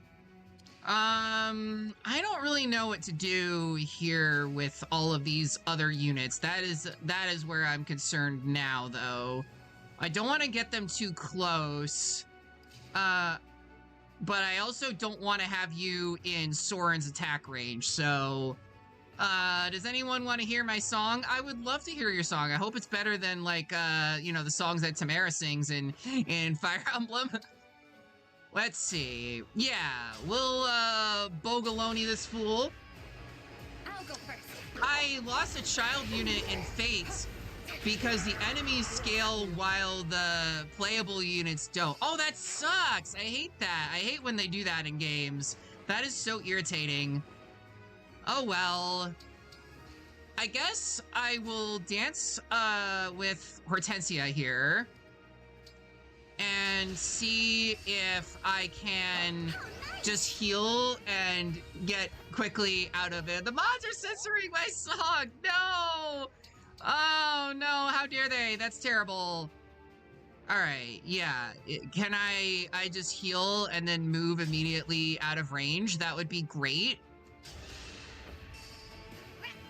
I don't really know what to do here with all of these other units. That is where I'm concerned now, though. I don't want to get them too close. But I also don't want to have you in Soren's attack range, so... does anyone want to hear my song? I would love to hear your song. I hope it's better than, like, you know, the songs that Tamara sings in Fire Emblem. Let's see. Yeah, we'll, Bogaloni this fool. I'll go first. I lost a child unit in Fate because the enemies scale while the playable units don't. Oh, that sucks! I hate that. I hate when they do that in games. That is so irritating. Oh well. I guess I will dance with Hortensia here and see if I can just heal and get quickly out of it. The mods are censoring my song! No! Oh no, how dare they? That's terrible. Alright, yeah. Can I just heal and then move immediately out of range? That would be great.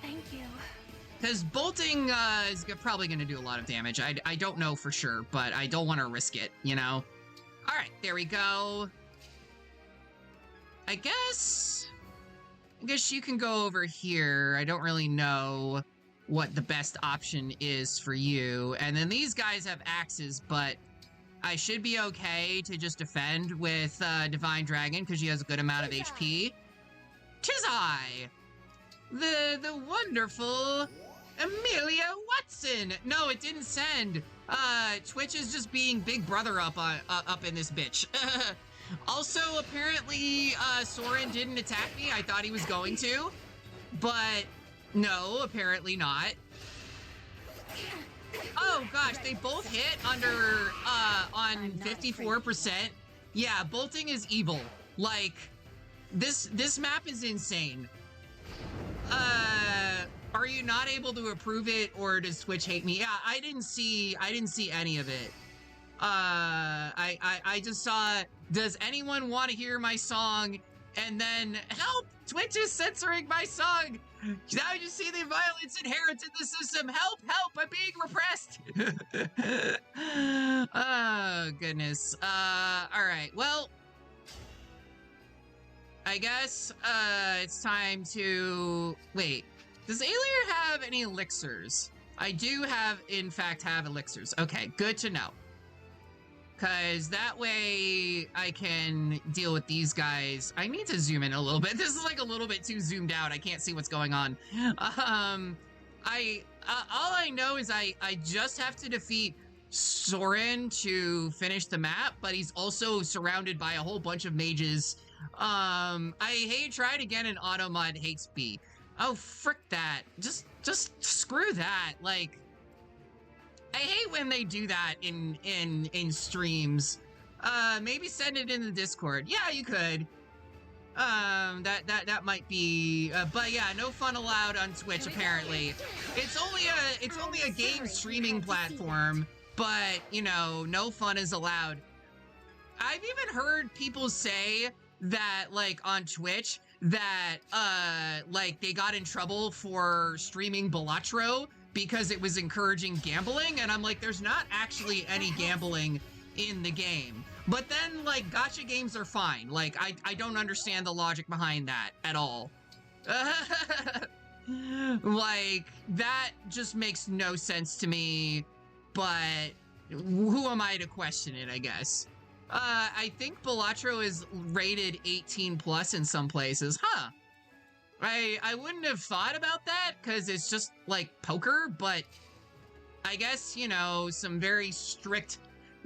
Thank you. Because bolting is probably going to do a lot of damage. I don't know for sure, but I don't want to risk it, you know? Alright, there we go. I guess you can go over here. I don't really know what the best option is for you. And then these guys have axes, but I should be okay to just defend with Divine Dragon because she has a good amount of HP. 'Tis I, the wonderful Amelia Watson. No, it didn't send. Twitch is just being big brother up in this bitch. Also, apparently, Soren didn't attack me. I thought he was going to, but no, apparently not. Oh gosh, they both hit under, on 54%. Yeah, bolting is evil. Like, this map is insane. Are you not able to approve it, or does Twitch hate me? Yeah, I didn't see any of it. I just saw, does anyone want to hear my song? And then, help! Twitch is censoring my song! Now you see the violence inherent in the system! Help! Help! I'm being repressed! Oh, goodness. Alright, well... I guess, it's time to... Wait, does Alear have any elixirs? I do in fact have elixirs. Okay, good to know. Because that way I can deal with these guys. I need to zoom in a little bit. This is like a little bit too zoomed out. I can't see what's going on. All I know is I just have to defeat Soren to finish the map, but he's also surrounded by a whole bunch of mages. I tried again in auto mod hates B. Oh, frick that. Just screw that. Like, I hate when they do that in streams. Maybe send it in the Discord. Yeah, you could. That might be, but yeah, no fun allowed on Twitch apparently. It's only a game streaming platform, but you know, no fun is allowed. I've even heard people say that, like, on Twitch, that like they got in trouble for streaming Balatro because it was encouraging gambling, and I'm like, there's not actually any gambling in the game. But then, like, gacha games are fine. Like, I don't understand the logic behind that at all. Like, that just makes no sense to me, but who am I to question it, I guess? I think Balatro is rated 18 plus in some places. Huh. I wouldn't have thought about that, because it's just, like, poker, but I guess, you know, some very strict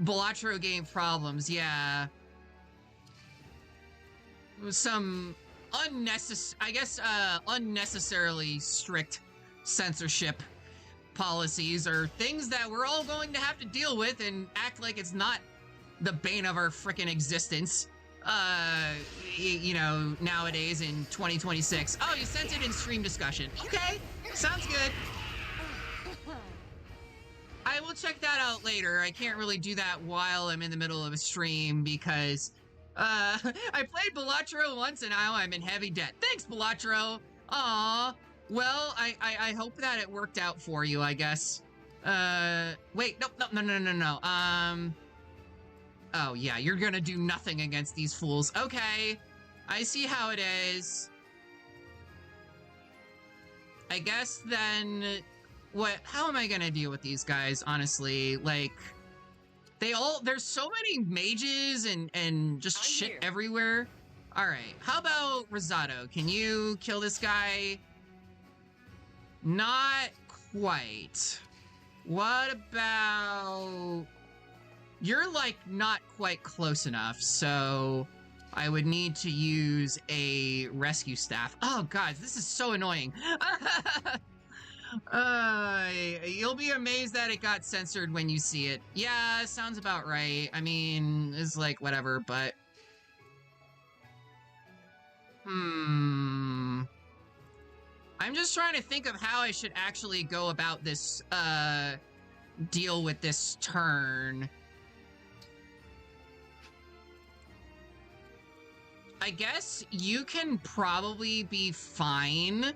Balatro game problems, yeah. Some unnecessarily strict censorship policies are things that we're all going to have to deal with and act like it's not the bane of our frickin' existence. you know, nowadays in 2026. Oh, you sent it in stream discussion. Okay, sounds good. I will check that out later. I can't really do that while I'm in the middle of a stream because I played Balatro once and now I'm in heavy debt. Thanks, Balatro. Aw. Well, I hope that it worked out for you, I guess. Wait, no. Oh, yeah, you're gonna do nothing against these fools. Okay, I see how it is. I guess then, how am I gonna deal with these guys, honestly? Like, there's so many mages and just shit everywhere. All right, how about Rosado? Can you kill this guy? Not quite. What about... You're, like, not quite close enough, so I would need to use a rescue staff. Oh, God, this is so annoying. You'll be amazed that it got censored when you see it. Yeah, sounds about right. I mean, it's like, whatever, but... I'm just trying to think of how I should actually go about this, deal with this turn. I guess you can probably be fine,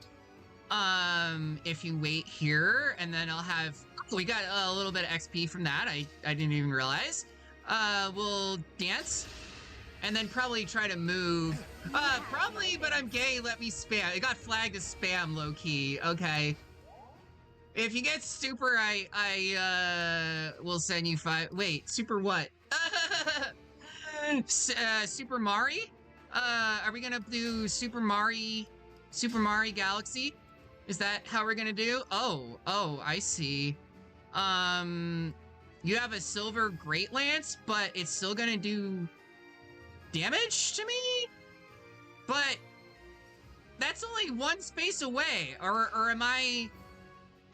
if you wait here, and then I'll have... We got a little bit of XP from that, I didn't even realize. We'll dance, and then probably try to move. Probably, but I'm gay, let me spam. It got flagged as spam, low-key. Okay. If you get super, I will send you 5... Wait, super what? Super Mari? Are we gonna do Super Mari Galaxy? Is that how we're gonna do? Oh, I see. You have a silver Great Lance, but it's still gonna do damage to me? But that's only one space away, or am I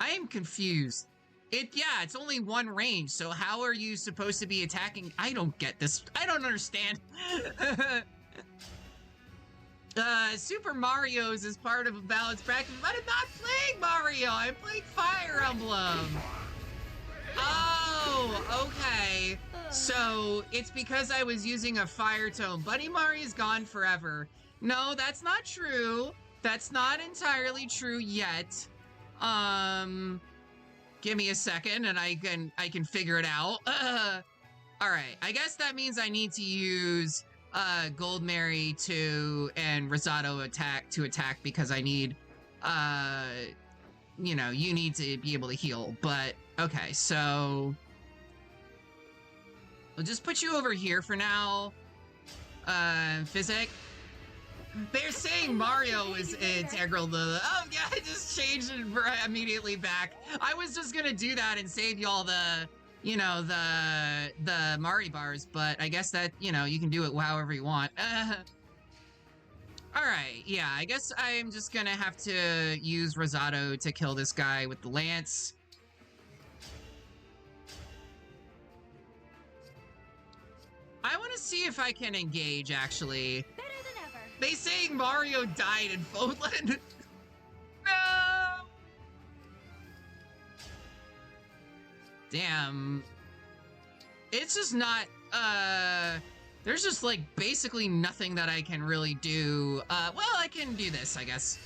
am confused. It's only one range, so how are you supposed to be attacking? I don't get this. I don't understand. Super Mario's is part of a balanced practice, but I'm not playing Mario. I'm playing Fire Emblem. Oh, okay. So it's because I was using a fire tome. Buddy Mari's gone forever. No, that's not true. That's not entirely true yet. Give me a second and I can figure it out. All right, I guess that means I need to use Gold Mary and Rosado to attack because I need you know, you need to be able to heal. But okay, so we'll just put you over here for now. Physic. They're saying Mario is integral to the... Oh, yeah, I just changed it immediately back. I was just gonna do that and save y'all the, you know, the Mari bars, but I guess that, you know, you can do it however you want. Alright, yeah, I guess I'm just gonna have to use Rosado to kill this guy with the lance. I want to see if I can engage, actually. They saying Mario died in Fodland. No! Damn. It's just not, there's just, like, basically nothing that I can really do. Well, I can do this, I guess.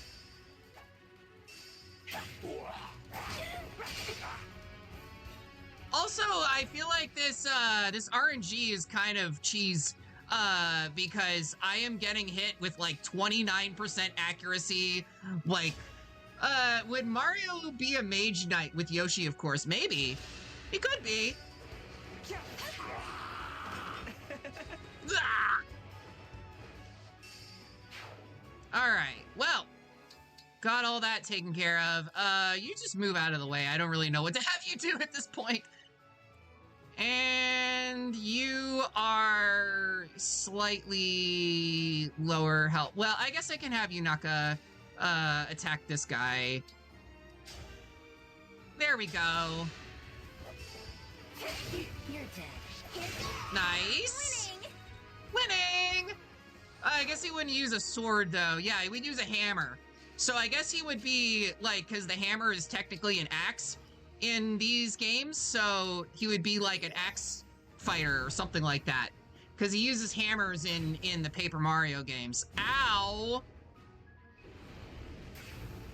Also, I feel like this RNG is kind of cheese. Because I am getting hit with like 29% accuracy. Like, would Mario be a Mage Knight with Yoshi, of course? Maybe. He could be. Alright, well. Got all that taken care of. You just move out of the way. I don't really know what to have you do at this point. And you are slightly lower health. Well, I guess I can have you, Naka, attack this guy. There we go. You're dead. Nice. Winning! I guess he wouldn't use a sword, though. Yeah, he would use a hammer. So I guess he would be, like, because the hammer is technically an axe in these games, so he would be like an axe fighter or something like that. Because he uses hammers in the Paper Mario games. Ow!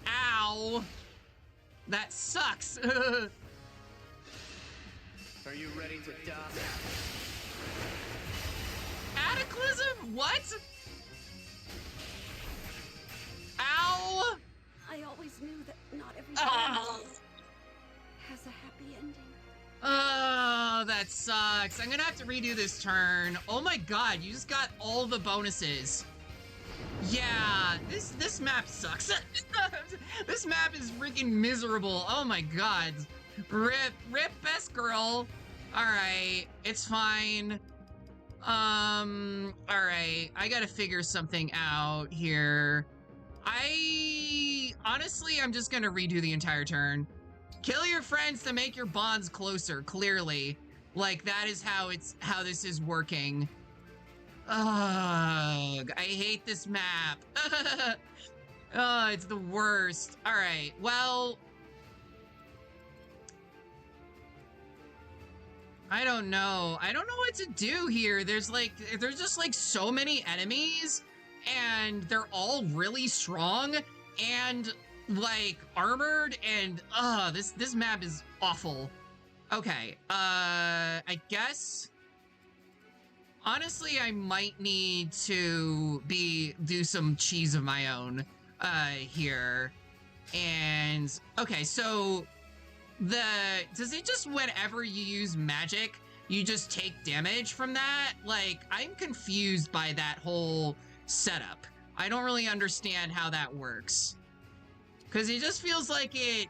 Ow! That sucks! Are you ready to die? Cataclysm? What? Ow! I always knew that not every has a happy ending. Oh, that sucks. I'm gonna have to redo this turn. Oh my god, you just got all the bonuses. Yeah, this map sucks. This map is freaking miserable. Oh my god. Rip best girl. Alright, it's fine. Alright, I gotta figure something out here. Honestly, I'm just gonna redo the entire turn. Kill your friends to make your bonds closer, clearly. Like, that is how this is working. Ugh, I hate this map. Oh, it's the worst. All right, well, I don't know. I don't know what to do here. There's just like so many enemies and they're all really strong and like armored and this map is awful. Okay, I guess honestly I might need to do some cheese of my own here. And okay, so does it just whenever you use magic you just take damage from that? Like, I'm confused by that whole setup. I don't really understand how that works. Because it just feels like it,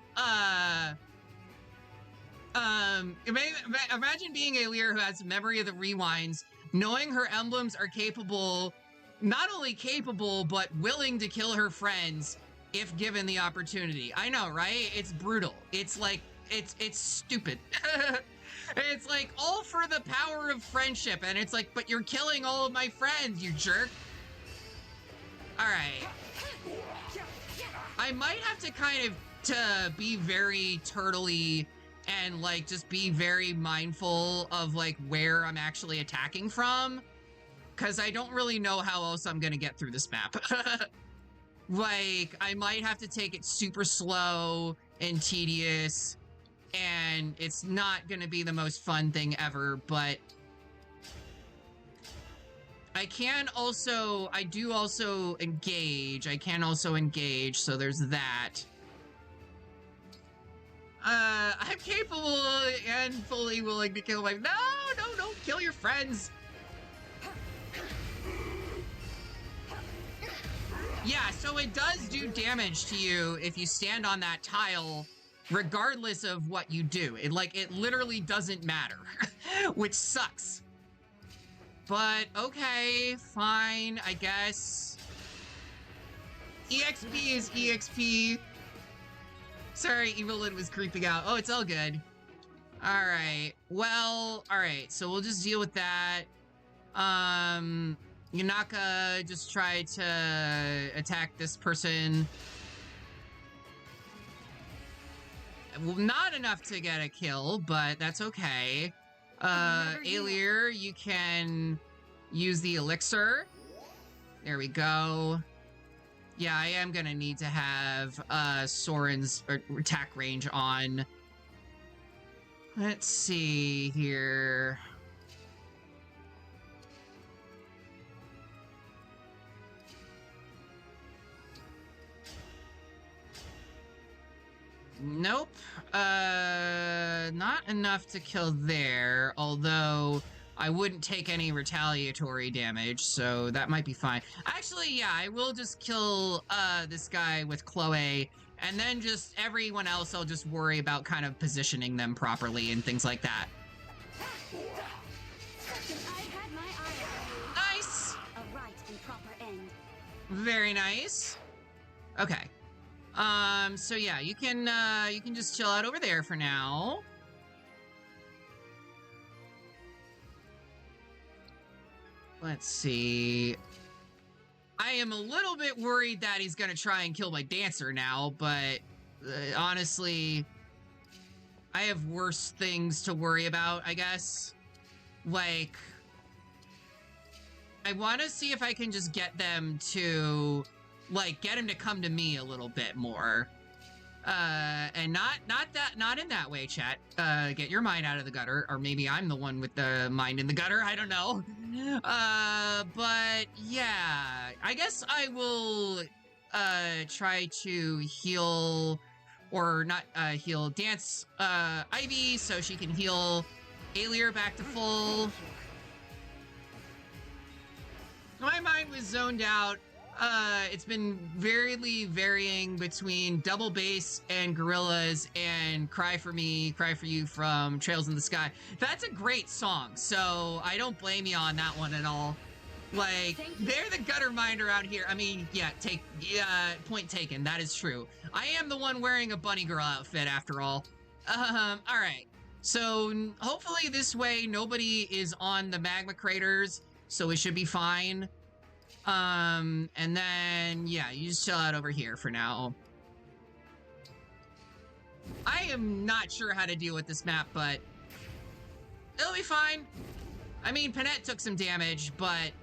imagine being Elyos who has memory of the rewinds, knowing her emblems are capable, not only capable, but willing to kill her friends if given the opportunity. I know, right? It's brutal. It's like, it's stupid. It's like, all for the power of friendship, and it's like, but you're killing all of my friends, you jerk. All right. I might have to kind of be very turtley and like just be very mindful of like where I'm actually attacking from, because I don't really know how else I'm gonna get through this map. Like, I might have to take it super slow and tedious, and it's not gonna be the most fun thing ever, but I do also engage. I can also engage, so there's that. I'm capable and fully willing to kill my— No, don't kill your friends. Yeah, so it does do damage to you if you stand on that tile, regardless of what you do. It literally doesn't matter, which sucks. But okay, fine, I guess. EXP is EXP. Sorry, Evelyn was creeping out. Oh, it's all good. All right, well, all right, so we'll just deal with that. Yunaka just tried to attack this person. Well, not enough to get a kill, but that's okay. Alear, you can use the elixir. There we go. Yeah, I am gonna need to have Soren's attack range on. Let's see here. Nope. Not enough to kill there, although I wouldn't take any retaliatory damage, so that might be fine. Actually, yeah, I will just kill this guy with Chloe, and then just everyone else I'll just worry about kind of positioning them properly and things like that. Nice! A right and proper end. Very nice. Okay. So yeah, you can just chill out over there for now. Let's see. I am a little bit worried that he's gonna try and kill my dancer now, but honestly, I have worse things to worry about, I guess. Like, I want to see if I can just get them to, like, get him to come to me a little bit more. And not in that way, chat. Get your mind out of the gutter, or maybe I'm the one with the mind in the gutter, I don't know. But yeah, I guess I will, try to heal, or not, heal, dance, Ivy, so she can heal Alear back to full. My mind was zoned out. It's been very varying between Double Bass and Gorillas and Cry for Me, Cry for You from Trails in the Sky. That's a great song, so I don't blame you on that one at all. Like, they're the gutter mind around here. I mean, yeah, point taken. That is true. I am the one wearing a bunny girl outfit after all. All right. So hopefully this way nobody is on the magma craters, so it should be fine. And then, yeah, you just chill out over here for now. I am not sure how to deal with this map, but it'll be fine. I mean, Panette took some damage, but,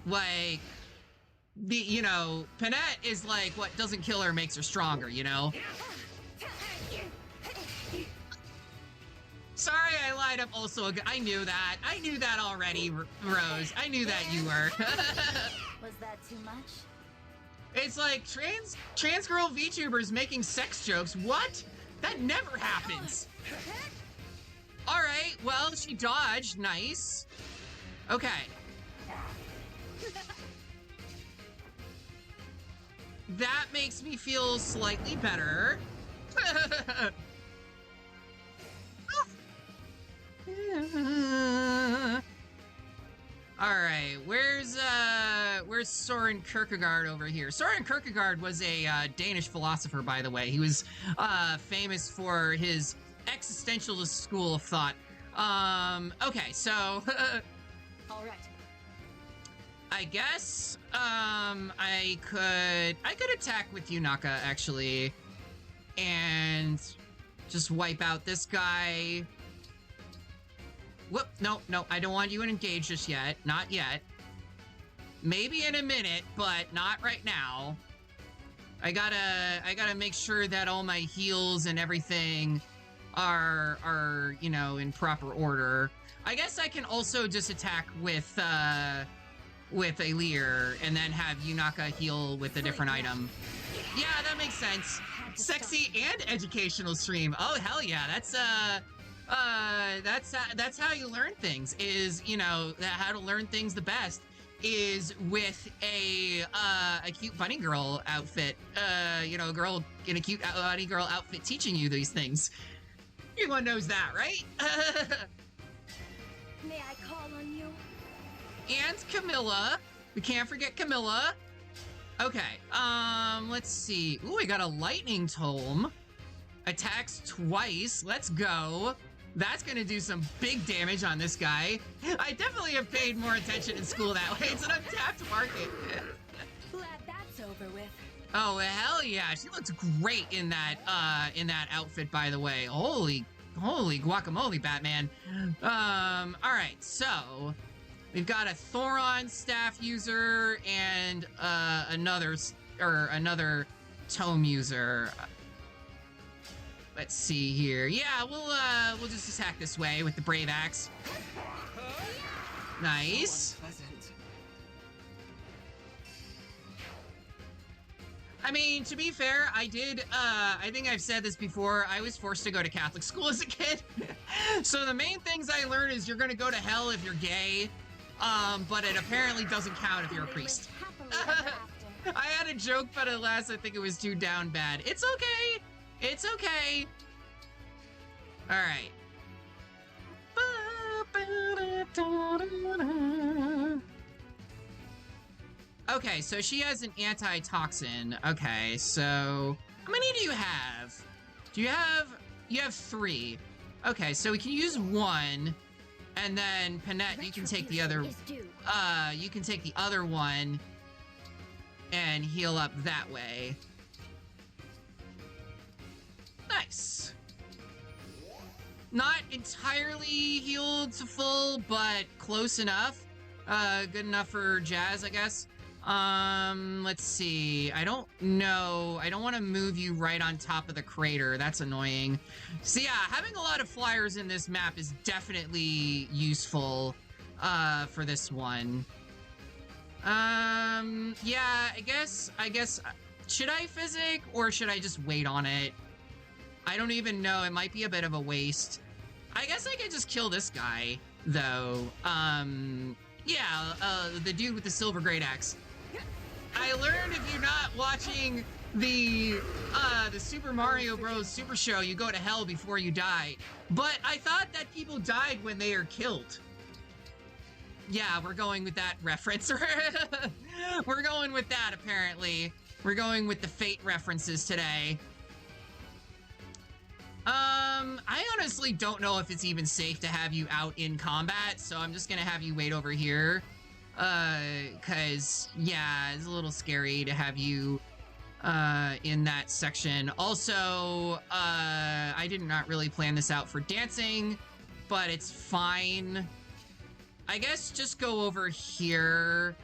like, you know, Panette is like what doesn't kill her makes her stronger, you know? Sorry, I lied up also. I knew that. I knew that already, Rose. I knew that you were. Was that too much? It's like trans girl VTubers making sex jokes. What? That never happens. All right, well, she dodged. Nice. Okay. That makes me feel slightly better. All right, where's Soren Kierkegaard over here? Soren Kierkegaard was a Danish philosopher, by the way. He was famous for his existentialist school of thought. Okay, so all right. I guess I could attack with Yunaka actually, and just wipe out this guy. Whoop, no, I don't want you to engage just yet. Not yet. Maybe in a minute, but not right now. I gotta make sure that all my heals and everything are, you know, in proper order. I guess I can also just attack with Elyar and then have Yunaka heal with a different item. Yeah, that makes sense. Sexy and educational stream. Oh, hell yeah. That's how you learn things, is, you know, how to learn things the best is with a cute bunny girl outfit, you know, a girl in a cute bunny girl outfit teaching you these things. Everyone knows that, right? May I call on you? And Camilla. We can't forget Camilla. Okay, let's see. Ooh, we got a lightning tome. Attacks twice. Let's go. That's gonna do some big damage on this guy. I definitely have paid more attention in school that way. It's an untapped market. Glad that's over with. Oh, hell yeah. She looks great in that outfit, by the way. Holy guacamole, Batman. All right, so we've got a Thoron staff user and another tome user. Let's see here. Yeah, we'll just attack this way with the Brave Axe. Nice. I mean, to be fair, I think I've said this before, I was forced to go to Catholic school as a kid. So the main things I learned is you're gonna go to hell if you're gay, but it apparently doesn't count if you're a priest. I had a joke, but alas, I think it was too down bad. It's okay. It's okay. All right. Okay, so she has an antitoxin. Okay, so how many do you have? You have 3. Okay, so we can use 1, And then Panette, you can take the other one and heal up that way. Nice. Not entirely healed to full, but close enough. Good enough for Jazz, I guess. Let's see. I don't know. I don't want to move you right on top of the crater. That's annoying. So yeah, having a lot of flyers in this map is definitely useful, for this one. Yeah, I guess, should I physic or should I just wait on it? I don't even know. It might be a bit of a waste. I guess I could just kill this guy, though. Yeah, the dude with the silver great axe. I learned if you're not watching the Super Mario Bros. Super Show, you go to hell before you die. But I thought that people died when they are killed. Yeah, we're going with that reference. We're going with that, apparently. We're going with the Fate references today. I honestly don't know if it's even safe to have you out in combat, so I'm just gonna have you wait over here. Cause, yeah, it's a little scary to have you, in that section. Also, I did not really plan this out for dancing, but it's fine. I guess just go over here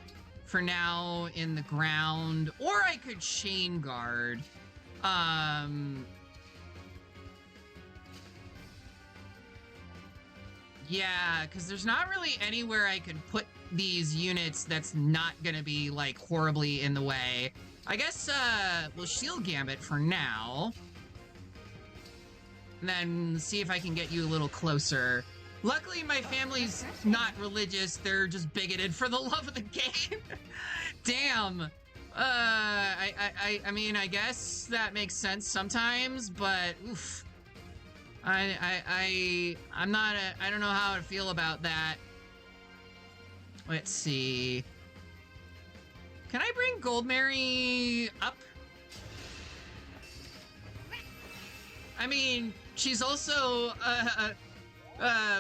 for now in the ground, or I could chain guard. Yeah, because there's not really anywhere I could put these units that's not gonna be, like, horribly in the way. I guess, we'll shield Gambit for now. And then see if I can get you a little closer. Luckily, my family's not religious. They're just bigoted for the love of the game. Damn. I mean, I guess that makes sense sometimes, but oof. I'm not I don't know how to feel about that. Let's see. Can I bring Goldmary up? I mean, she's also,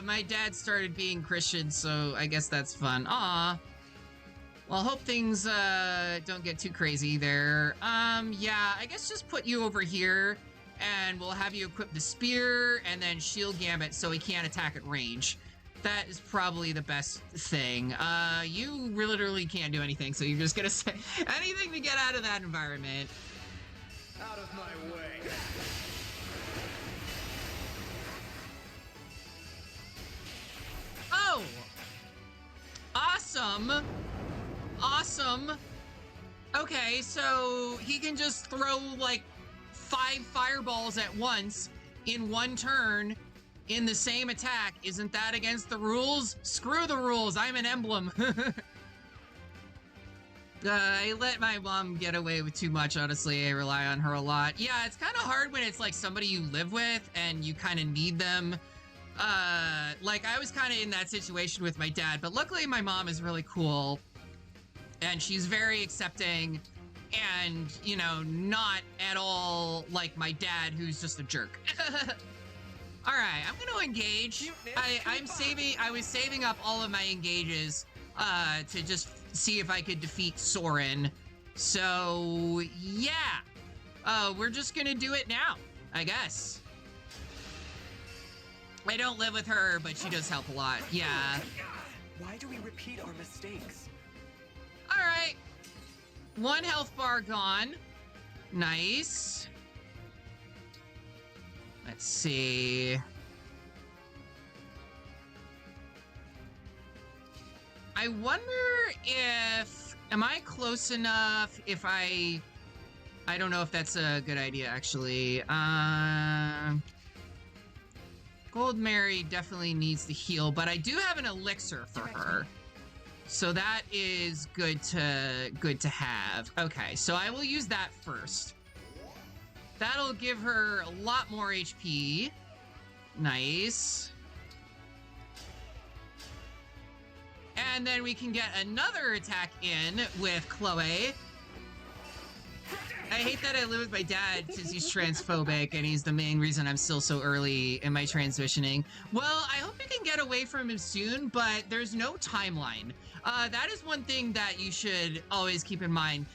my dad started being Christian, so I guess that's fun. Aw. Well, hope things, don't get too crazy there. Yeah, I guess just put you over here. And we'll have you equip the spear and then shield Gambit so he can't attack at range. That is probably the best thing. You literally can't do anything, so you're just gonna say anything to get out of that environment. Out of my way. Oh! Awesome! Awesome! Okay, so he can just throw, like, 5 fireballs at once in one turn in the same attack. Isn't that against the rules? Screw the rules. I'm an emblem. I let my mom get away with too much, honestly. I rely on her a lot. Yeah, it's kind of hard when it's like somebody you live with and you kind of need them. Like I was kind of in that situation with my dad, but luckily my mom is really cool and she's very accepting. And, you know, not at all like my dad, who's just a jerk. All right, I'm going to engage. I was saving up all of my engages to just see if I could defeat Soren. So, yeah. We're just going to do it now, I guess. I don't live with her, but she does help a lot. Yeah. Why do we repeat our mistakes? All right. 1 health bar gone. Nice. Let's see. I wonder if... Am I close enough if I don't know if that's a good idea, actually. Goldmary definitely needs the heal, but I do have an elixir for her. So that is good to have. Okay, so I will use that first. That'll give her a lot more HP. Nice. And then we can get another attack in with Chloe. hate that I live with my dad since he's transphobic and he's the main reason I'm still so early in my transitioning. Well, I hope you can get away from him soon, but there's no timeline. That is one thing that you should always keep in mind.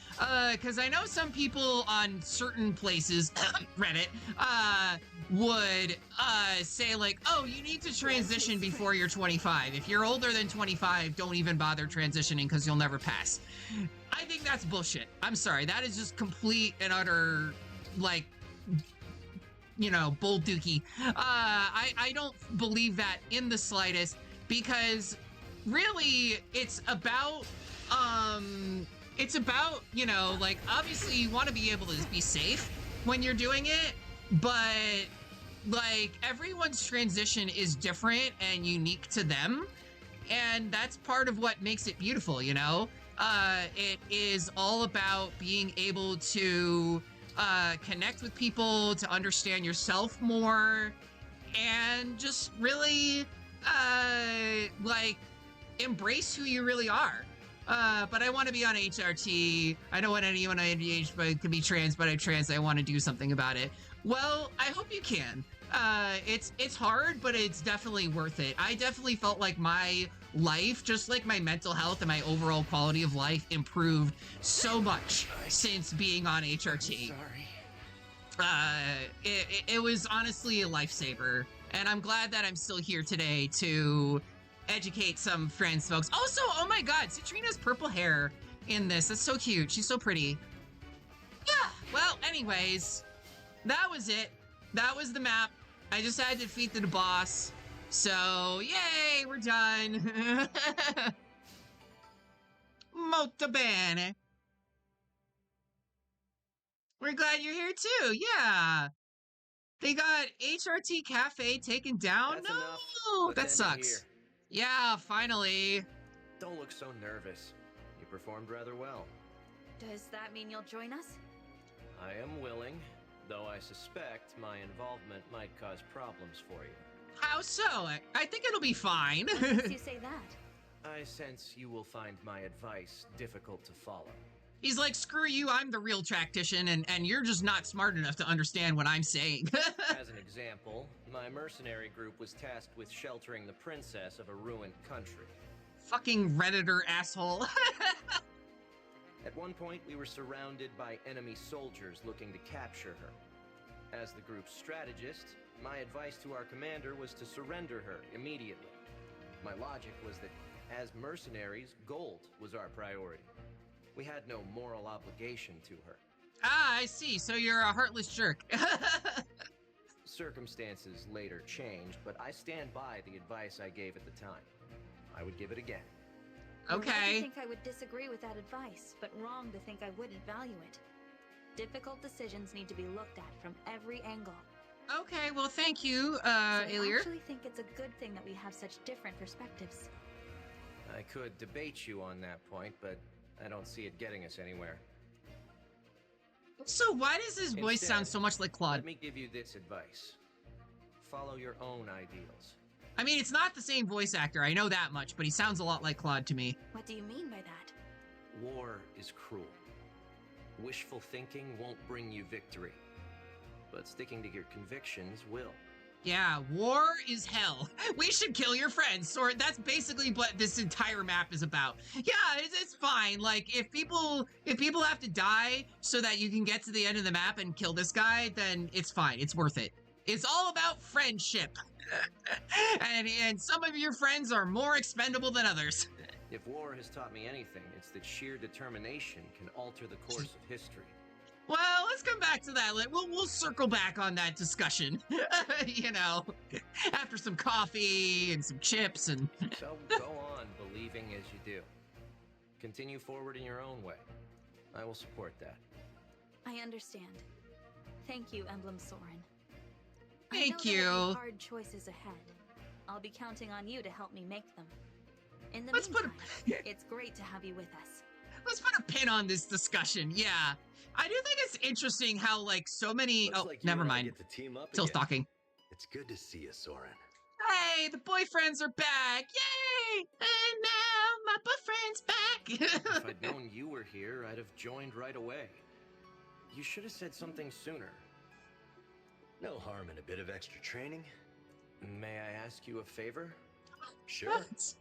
Because I know some people on certain places, Reddit, would say like, oh, you need to transition before you're 25. If you're older than 25, don't even bother transitioning because you'll never pass. I think that's bullshit. I'm sorry. That is just complete and utter, like, you know, bull dookie. I don't believe that in the slightest because really it's about, you know, like, obviously you want to be able to be safe when you're doing it, but like everyone's transition is different and unique to them. And that's part of what makes it beautiful, you know? It is all about being able to connect with people, to understand yourself more, and just really, like, embrace who you really are. But I want to be on HRT. I don't want anyone on ADH, but it could be trans, but I'm trans. I want to do something about it. Well, I hope you can. It's hard, but it's definitely worth it. I definitely felt like my life, just like my mental health and my overall quality of life, improved so much since being on HRT. It was honestly a lifesaver, and I'm glad that I'm still here today to educate some friends, folks. Also, oh my god, Citrina's purple hair in this. That's so cute. She's so pretty. Yeah, well, anyways, that was it. That was the map. I just had to defeat the boss. So, yay, we're done. Molto bene. We're glad you're here too. Yeah. They got HRT Cafe taken down? That's no, enough. that sucks. Yeah, finally. Don't look so nervous. You performed rather well. Does that mean you'll join us? I am willing, though I suspect my involvement might cause problems for you. How so? I think it'll be fine. What makes you say that? I sense you will find my advice difficult to follow. He's like, screw you, I'm the real tactician, and you're just not smart enough to understand what I'm saying. As an example, my mercenary group was tasked with sheltering the princess of a ruined country. Fucking Redditor asshole. At one point, we were surrounded by enemy soldiers looking to capture her. As the group's strategist, my advice to our commander was to surrender her immediately. My logic was that, as mercenaries, gold was our priority. We had no moral obligation to her. Ah, I see. So you're a heartless jerk. Circumstances later changed, but I stand by the advice I gave at the time. I would give it again. Right to Okay. think I would disagree with that advice, but wrong to think I wouldn't value it. Difficult decisions need to be looked at from every angle. Okay, well, thank you, So I Elyos. actually think it's a good thing that we have such different perspectives. I could debate you on that point, but I don't see it getting us anywhere. So why does his voice Instead, sound so much like Claude? Let me give you this advice. Follow your own ideals. I mean, it's not the same voice actor, I know that much, but he sounds a lot like Claude to me. What do you mean by that? War is cruel. Wishful thinking won't bring you victory, but sticking to your convictions will. Yeah, war is hell. We should kill your friends. Or that's basically what this entire map is about. Yeah, it's fine. Like, if people have to die so that you can get to the end of the map and kill this guy, then it's fine. It's worth it. It's all about friendship. and some of your friends are more expendable than others. If war has taught me anything, it's that sheer determination can alter the course of history. Well, let's come back to that. We'll circle back on that discussion. You know, after some coffee and some chips and... So go on believing as you do. Continue forward in your own way. I will support that. I understand. Thank you, Emblem Soren. Thank I know you. there will be hard choices ahead. I'll be counting on you to help me make them. In the Let's put meantime, it's great to have you with us. Let's put a pin on this discussion. Yeah. I do think it's interesting how, like, so many... Looks oh, like you never and I mind. get to team up Still again. stalking. It's good to see you, Soren. Hey, the boyfriends are back! Yay! And now my boyfriend's back! If I'd known you were here, I'd have joined right away. You should have said something sooner. No harm in a bit of extra training. May I ask you a favor? Sure. What?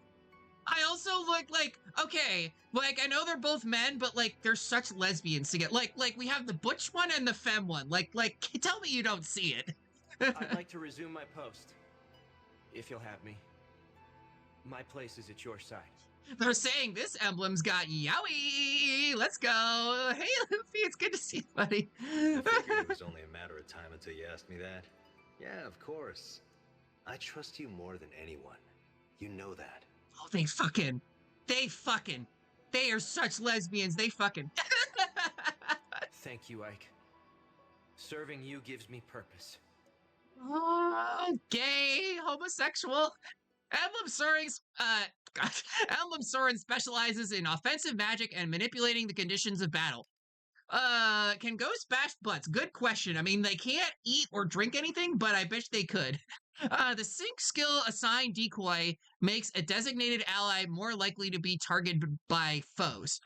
I also look like, okay, like I know they're both men, but like they're such lesbians together. Like we have the butch one and the femme one. Like tell me you don't see it. I'd like to resume my post, if you'll have me. My place is at your side. They're saying this emblem's got yowie. Let's go. Hey, Luffy, it's good to see you, buddy. I figured it was only a matter of time until you asked me that. Yeah, of course. I trust you more than anyone. You know that. Oh, they are such lesbians. They fucking. Thank you, Ike. Serving you gives me purpose. Oh, gay, homosexual. Emblem Soren specializes in offensive magic and manipulating the conditions of battle. Can ghosts bash butts? Good question. I mean, they can't eat or drink anything, but I bet they could. The sync skill assigned decoy makes a designated ally more likely to be targeted by foes.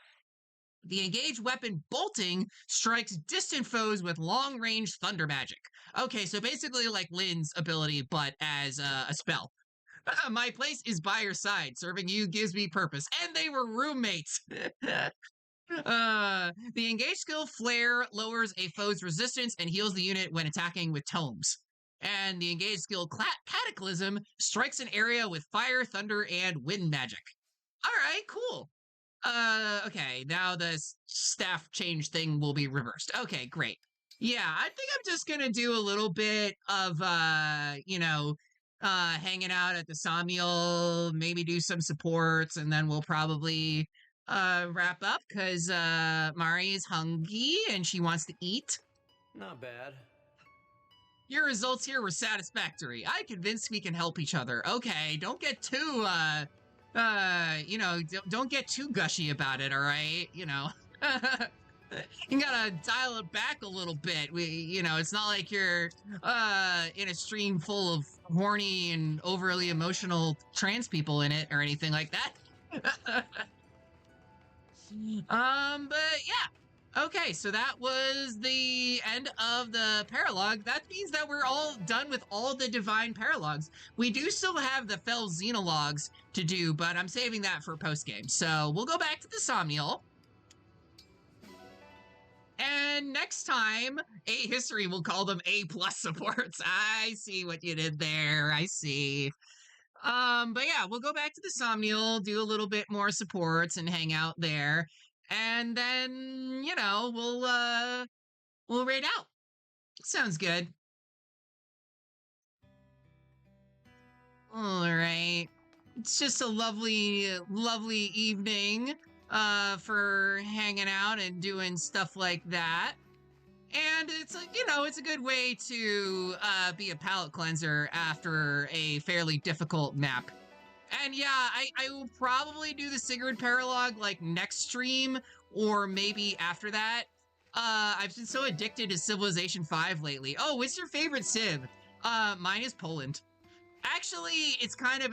The engaged weapon bolting strikes distant foes with long-range thunder magic. Okay, so basically like Lynn's ability, but as a spell. My place is by your side. Serving you gives me purpose. And they were roommates. The engaged skill Flare lowers a foe's resistance and heals the unit when attacking with tomes. And the engaged skill Cataclysm strikes an area with fire, thunder, and wind magic. All right, cool. Okay, now the staff change thing will be reversed. Okay, great. Yeah, I think I'm just gonna do a little bit of, hanging out at the Sawmill, maybe do some supports, and then we'll probably wrap up because Mari is hungry and she wants to eat. Not bad. Your results here were satisfactory. I'm convinced we can help each other. Okay, don't get too don't get too gushy about it, all right? You know. You gotta dial it back a little bit. It's not like you're in a stream full of horny and overly emotional trans people in it or anything like that. But yeah. Okay, so that was the end of the paralogue. That means that we're all done with all the divine paralogues. We do still have the Fel Xenologues to do, but I'm saving that for post-game. So we'll go back to the Somniel. And next time, A History will call them A+ supports. I see what you did there. I see. But yeah, we'll go back to the Somniel, do a little bit more supports and hang out there. And then, we'll raid out. Sounds good. All right. It's just a lovely, lovely evening for hanging out and doing stuff like that. And it's it's a good way to be a palate cleanser after a fairly difficult map. And yeah, I will probably do the Sigurd paralogue like next stream or maybe after that. I've been so addicted to Civilization 5 lately. Oh, what's your favorite Civ? Mine is Poland. Actually, it kind of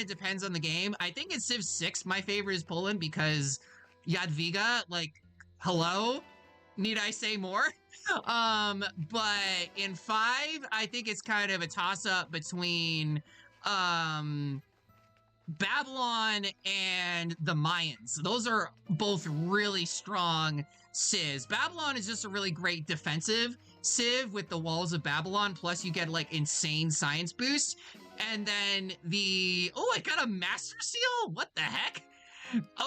depends on the game. I think in Civ 6, my favorite is Poland because Jadwiga, like, hello? Need I say more? But in 5, I think it's kind of a toss-up between, Babylon and the Mayans. Those are both really strong civs. Babylon is just a really great defensive civ with the walls of Babylon, plus you get like insane science boost. And then I got a master seal? What the heck?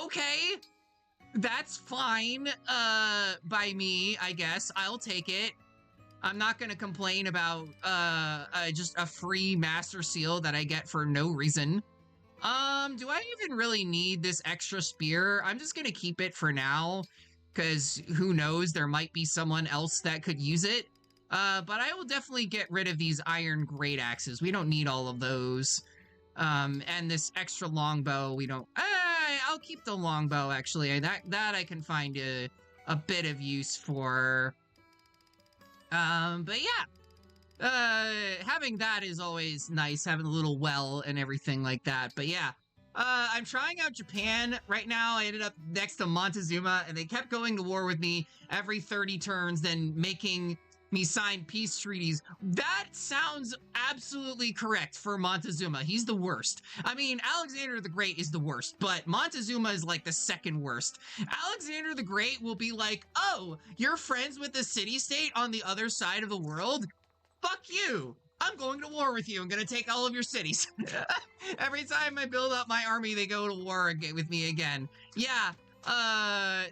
Okay, that's fine by me, I guess. I'll take it. I'm not gonna complain about just a free master seal that I get for no reason. Do I even really need this extra spear? I'm just gonna keep it for now, because who knows, there might be someone else that could use it. But I will definitely get rid of these iron great axes. We don't need all of those. And this extra longbow, we don't... I'll keep the longbow, actually. That I can find a bit of use for. But yeah. Having that is always nice, having a little well and everything like that. But yeah, I'm trying out Japan right now. I ended up next to Montezuma, and they kept going to war with me every 30 turns, then making me sign peace treaties. That sounds absolutely correct for Montezuma. He's the worst. I mean, Alexander the Great is the worst, but Montezuma is like the second worst. Alexander the Great will be like, oh, you're friends with the city-state on the other side of the world? Fuck you. I'm going to war with you. I'm going to take all of your cities. Every time I build up my army, they go to war with me again. Yeah.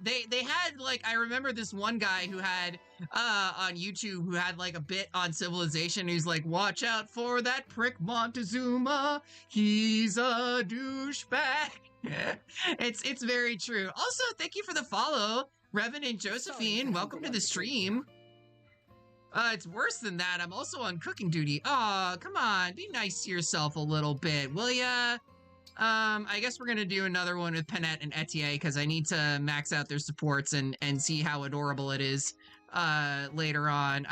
They had, like, I remember this one guy who had, on YouTube, who had, like, a bit on civilization. He's like, watch out for that prick Montezuma. He's a douchebag. It's very true. Also, thank you for the follow, Revenant Josephine. Welcome to the stream. It's worse than that. I'm also on cooking duty. Aw, come on. Be nice to yourself a little bit, will ya? I guess we're gonna do another one with Penette and Etier because I need to max out their supports and see how adorable it is, later on.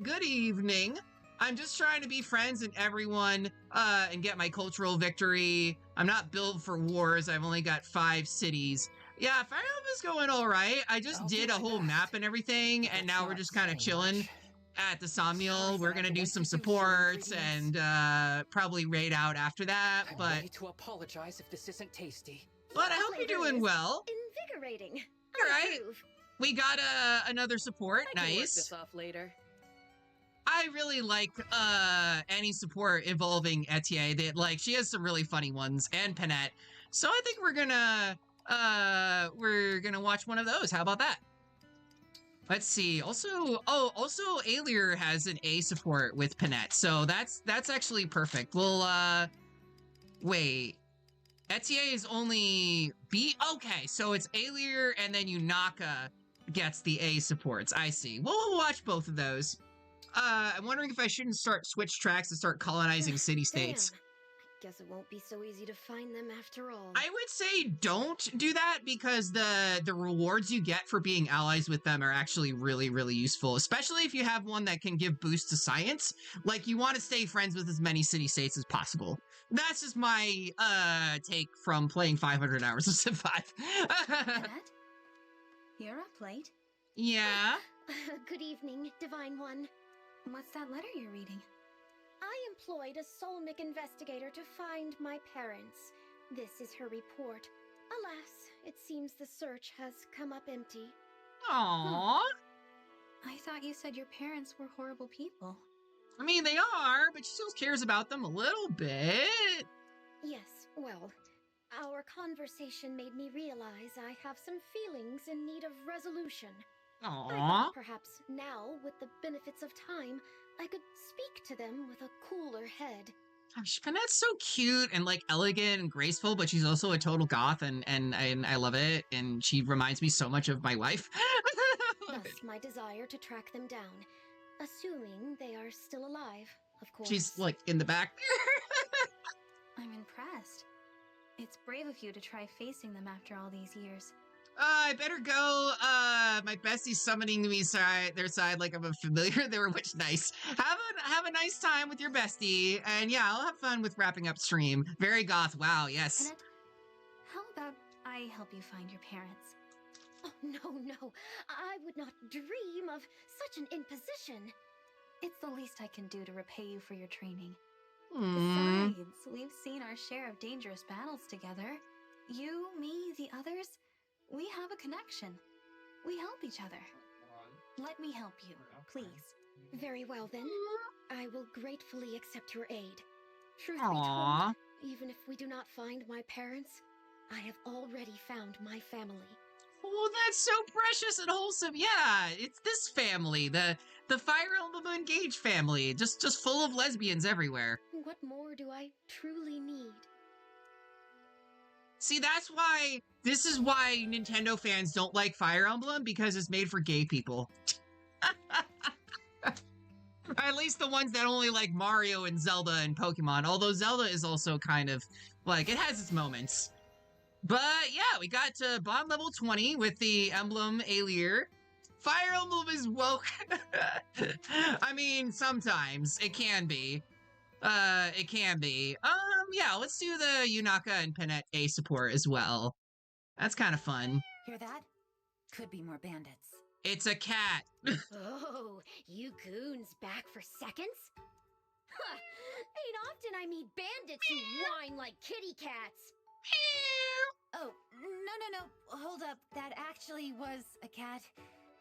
Good evening. I'm just trying to be friends and everyone, and get my cultural victory. I'm not built for wars. I've only got 5 cities. Yeah, Fire Emblem is going all right. I just did a whole map and everything, and now we're just kind of chilling at the Somnial. We're gonna do some supports and probably raid out after that. I'm But ready to apologize if this isn't tasty. I hope you're doing well. Invigorating. All right, we got another support. I can work Nice. this off later. I really like any support involving Etier. That, like, she has some really funny ones, and Penette. So I think we're gonna watch one of those. How about that? Let's see. Also Elyos has an A support with Penette, so that's actually perfect. We'll wait. Etier is only B. Okay, so it's Elyos and then Yunaka gets the A supports. I see. We'll watch both of those. I'm wondering if I shouldn't switch tracks and start colonizing city-states. Guess it won't be so easy to find them after all. I would say don't do that because the rewards you get for being allies with them are actually really, really useful, especially if you have one that can give boosts to science. Like, you want to stay friends with as many city-states as possible. That's just my take from playing 500 hours of Civ 5. Penette? You're up late. Yeah? Good evening, Divine One. What's that letter you're reading? I employed a Solmic investigator to find my parents. This is her report. Alas, it seems the search has come up empty. Aww. I thought you said your parents were horrible people. I mean, they are, but she still cares about them a little bit. Yes, well, our conversation made me realize I have some feelings in need of resolution. I Aww. thought perhaps now, with the benefits of time, I could speak to them with a cooler head. Penette's so cute and, like, elegant and graceful, but she's also a total goth, and I love it, and she reminds me so much of my wife. Thus my desire to track them down, assuming they are still alive, of course. She's, like, in the back. I'm impressed. It's brave of you to try facing them after all these years. I better go. My bestie's summoning me their side like I'm a familiar. They were which nice. Have a nice time with your bestie, and yeah, I'll have fun with wrapping up stream. Very goth. Wow, yes. Penette, how about I help you find your parents? Oh, no. I would not dream of such an imposition. It's the least I can do to repay you for your training. Mm. Besides, we've seen our share of dangerous battles together. You, me, the others, we have a connection. We help each other. Let me help you, please. Very well then. I will gratefully accept your aid. Truth be Aww. told, even if we do not find my parents, I have already found my family. Oh, that's so precious and wholesome. Yeah, it's this family, the Fire Emblem Engage family, just full of lesbians everywhere. What more do I truly need? See, this is why Nintendo fans don't like Fire Emblem, because it's made for gay people. At least the ones that only like Mario and Zelda and Pokemon, although Zelda is also kind of, like, it has its moments. But yeah, we got to bond level 20 with the Emblem Alear. Fire Emblem is woke. I mean, sometimes it can be. It can be. Yeah, let's do the Yunaka and Penet A support as well. That's kind of fun. Hear that? Could be more bandits. It's a cat. Oh, you goons back for seconds? Huh, ain't often I meet bandits who whine like kitty cats. Oh, no. Hold up. That actually was a cat.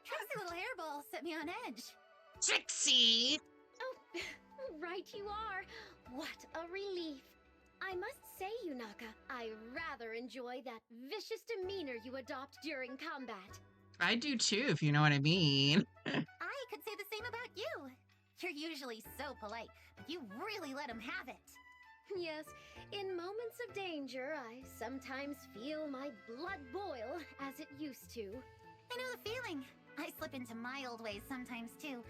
Trixie little hairball set me on edge. Trixie! Oh, right you are. What a relief. I must say, Yunaka, I rather enjoy that vicious demeanor you adopt during combat. I do too, if you know what I mean. I could say the same about you. You're usually so polite, but you really let him have it. Yes, in moments of danger, I sometimes feel my blood boil as it used to. I know the feeling. I slip into my old ways sometimes too.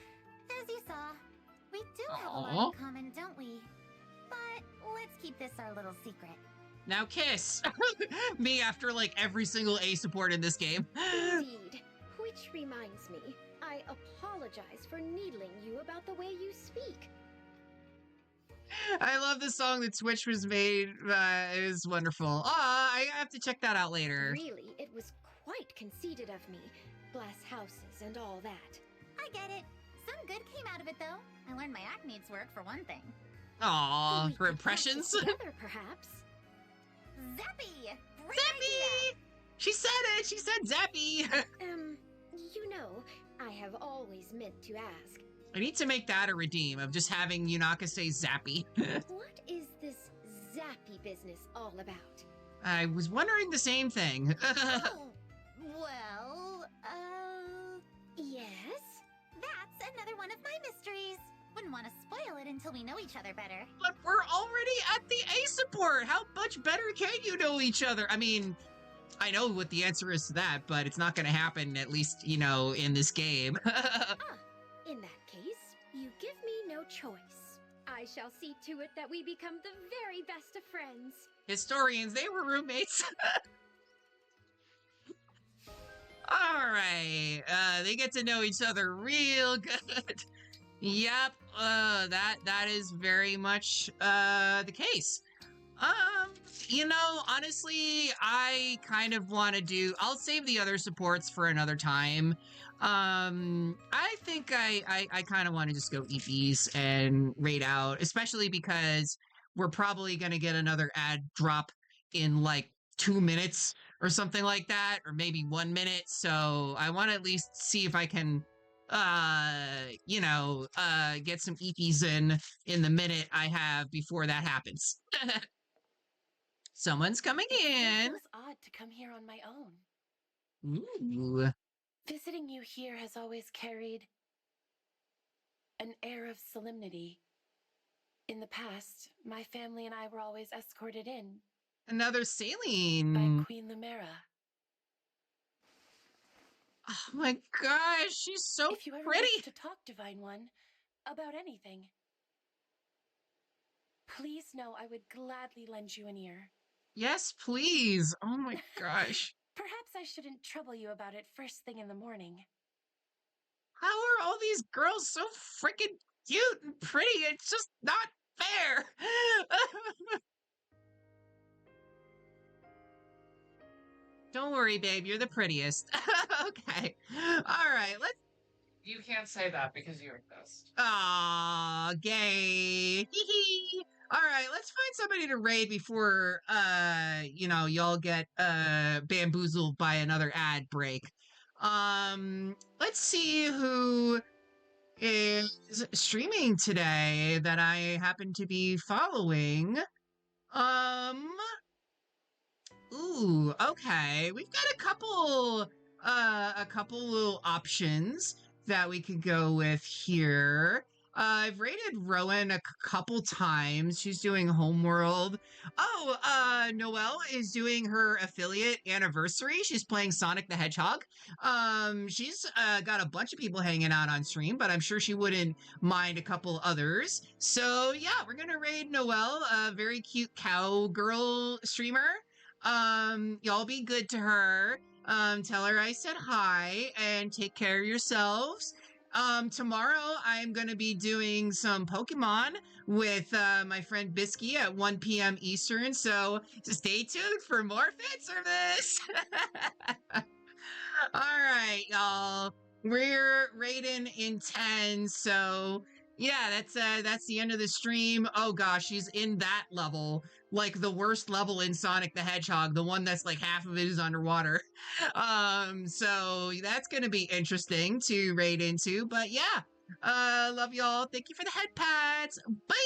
As you saw, we do have a lot in common, don't we? But let's keep this our little secret. Now kiss! Me after like every single A support in this game. Indeed. Which reminds me, I apologize for needling you about the way you speak. I love the song that Switch was made. It was wonderful. I have to check that out later. Really, it was quite conceited of me. Glass houses and all that. I get it. Some good came out of it, though. I learned my act needs work, for one thing. Aww, for impressions? Together, perhaps. Zappy! Great Zappy! idea! She said it! She said Zappy! You know, I have always meant to ask. I need to make that a redeem of just having Yunaka say Zappy. What is this Zappy business all about? I was wondering the same thing. Oh, well, Yes? that's another one of my mysteries. Wouldn't want to spoil it until we know each other better. But we're already at the A support! How much better can you know each other? I mean, I know what the answer is to that, but it's not gonna happen, at least, you know, in this game. In that case, you give me no choice. I shall see to it that we become the very best of friends. Historians, they were roommates. Alright, they get to know each other real good. Yep, that is very much, the case. You know, honestly, I kind of want to I'll save the other supports for another time. I think I kind of want to just go eat these and raid out, especially because we're probably going to get another ad drop in like 2 minutes or something like that, or maybe 1 minute. So I want to at least see if I can, get some EPs in the minute I have before that happens. Someone's coming in. It feels odd to come here on my own. Ooh. Visiting you here has always carried an air of solemnity. In the past, my family and I were always escorted in. Another Saline. By Queen Lumera. Oh my gosh, she's so if you ever pretty. wish to talk, Divine One, about anything, please know I would gladly lend you an ear. Yes, please. Oh my gosh. Perhaps I shouldn't trouble you about it first thing in the morning. How are all these girls so freaking cute and pretty? It's just not fair. Don't worry, babe. You're the prettiest. Okay. All right. Let's. You can't say that because you exist. Aw, gay. All right, let's find somebody to raid before, y'all get, bamboozled by another ad break. Let's see who is streaming today that I happen to be following. Ooh, okay. We've got a couple little options that we could go with here. I've rated Rowan a couple times. She's doing Homeworld. Oh, Noelle is doing her affiliate anniversary. She's playing Sonic the Hedgehog. She's got a bunch of people hanging out on stream, but I'm sure she wouldn't mind a couple others. So yeah, we're gonna raid Noelle, a very cute cowgirl streamer. Y'all be good to her. Tell her I said hi and take care of yourselves. Tomorrow I'm going to be doing some Pokemon with my friend Bisky at 1 p.m. Eastern, so stay tuned for more fan service. All right, y'all. We're rating in 10, so yeah, that's the end of the stream. Oh gosh, she's in that level, like the worst level in Sonic the Hedgehog, the one that's like half of it is underwater. So that's gonna be interesting to raid into. But yeah, love y'all. Thank you for the head pats. Bye.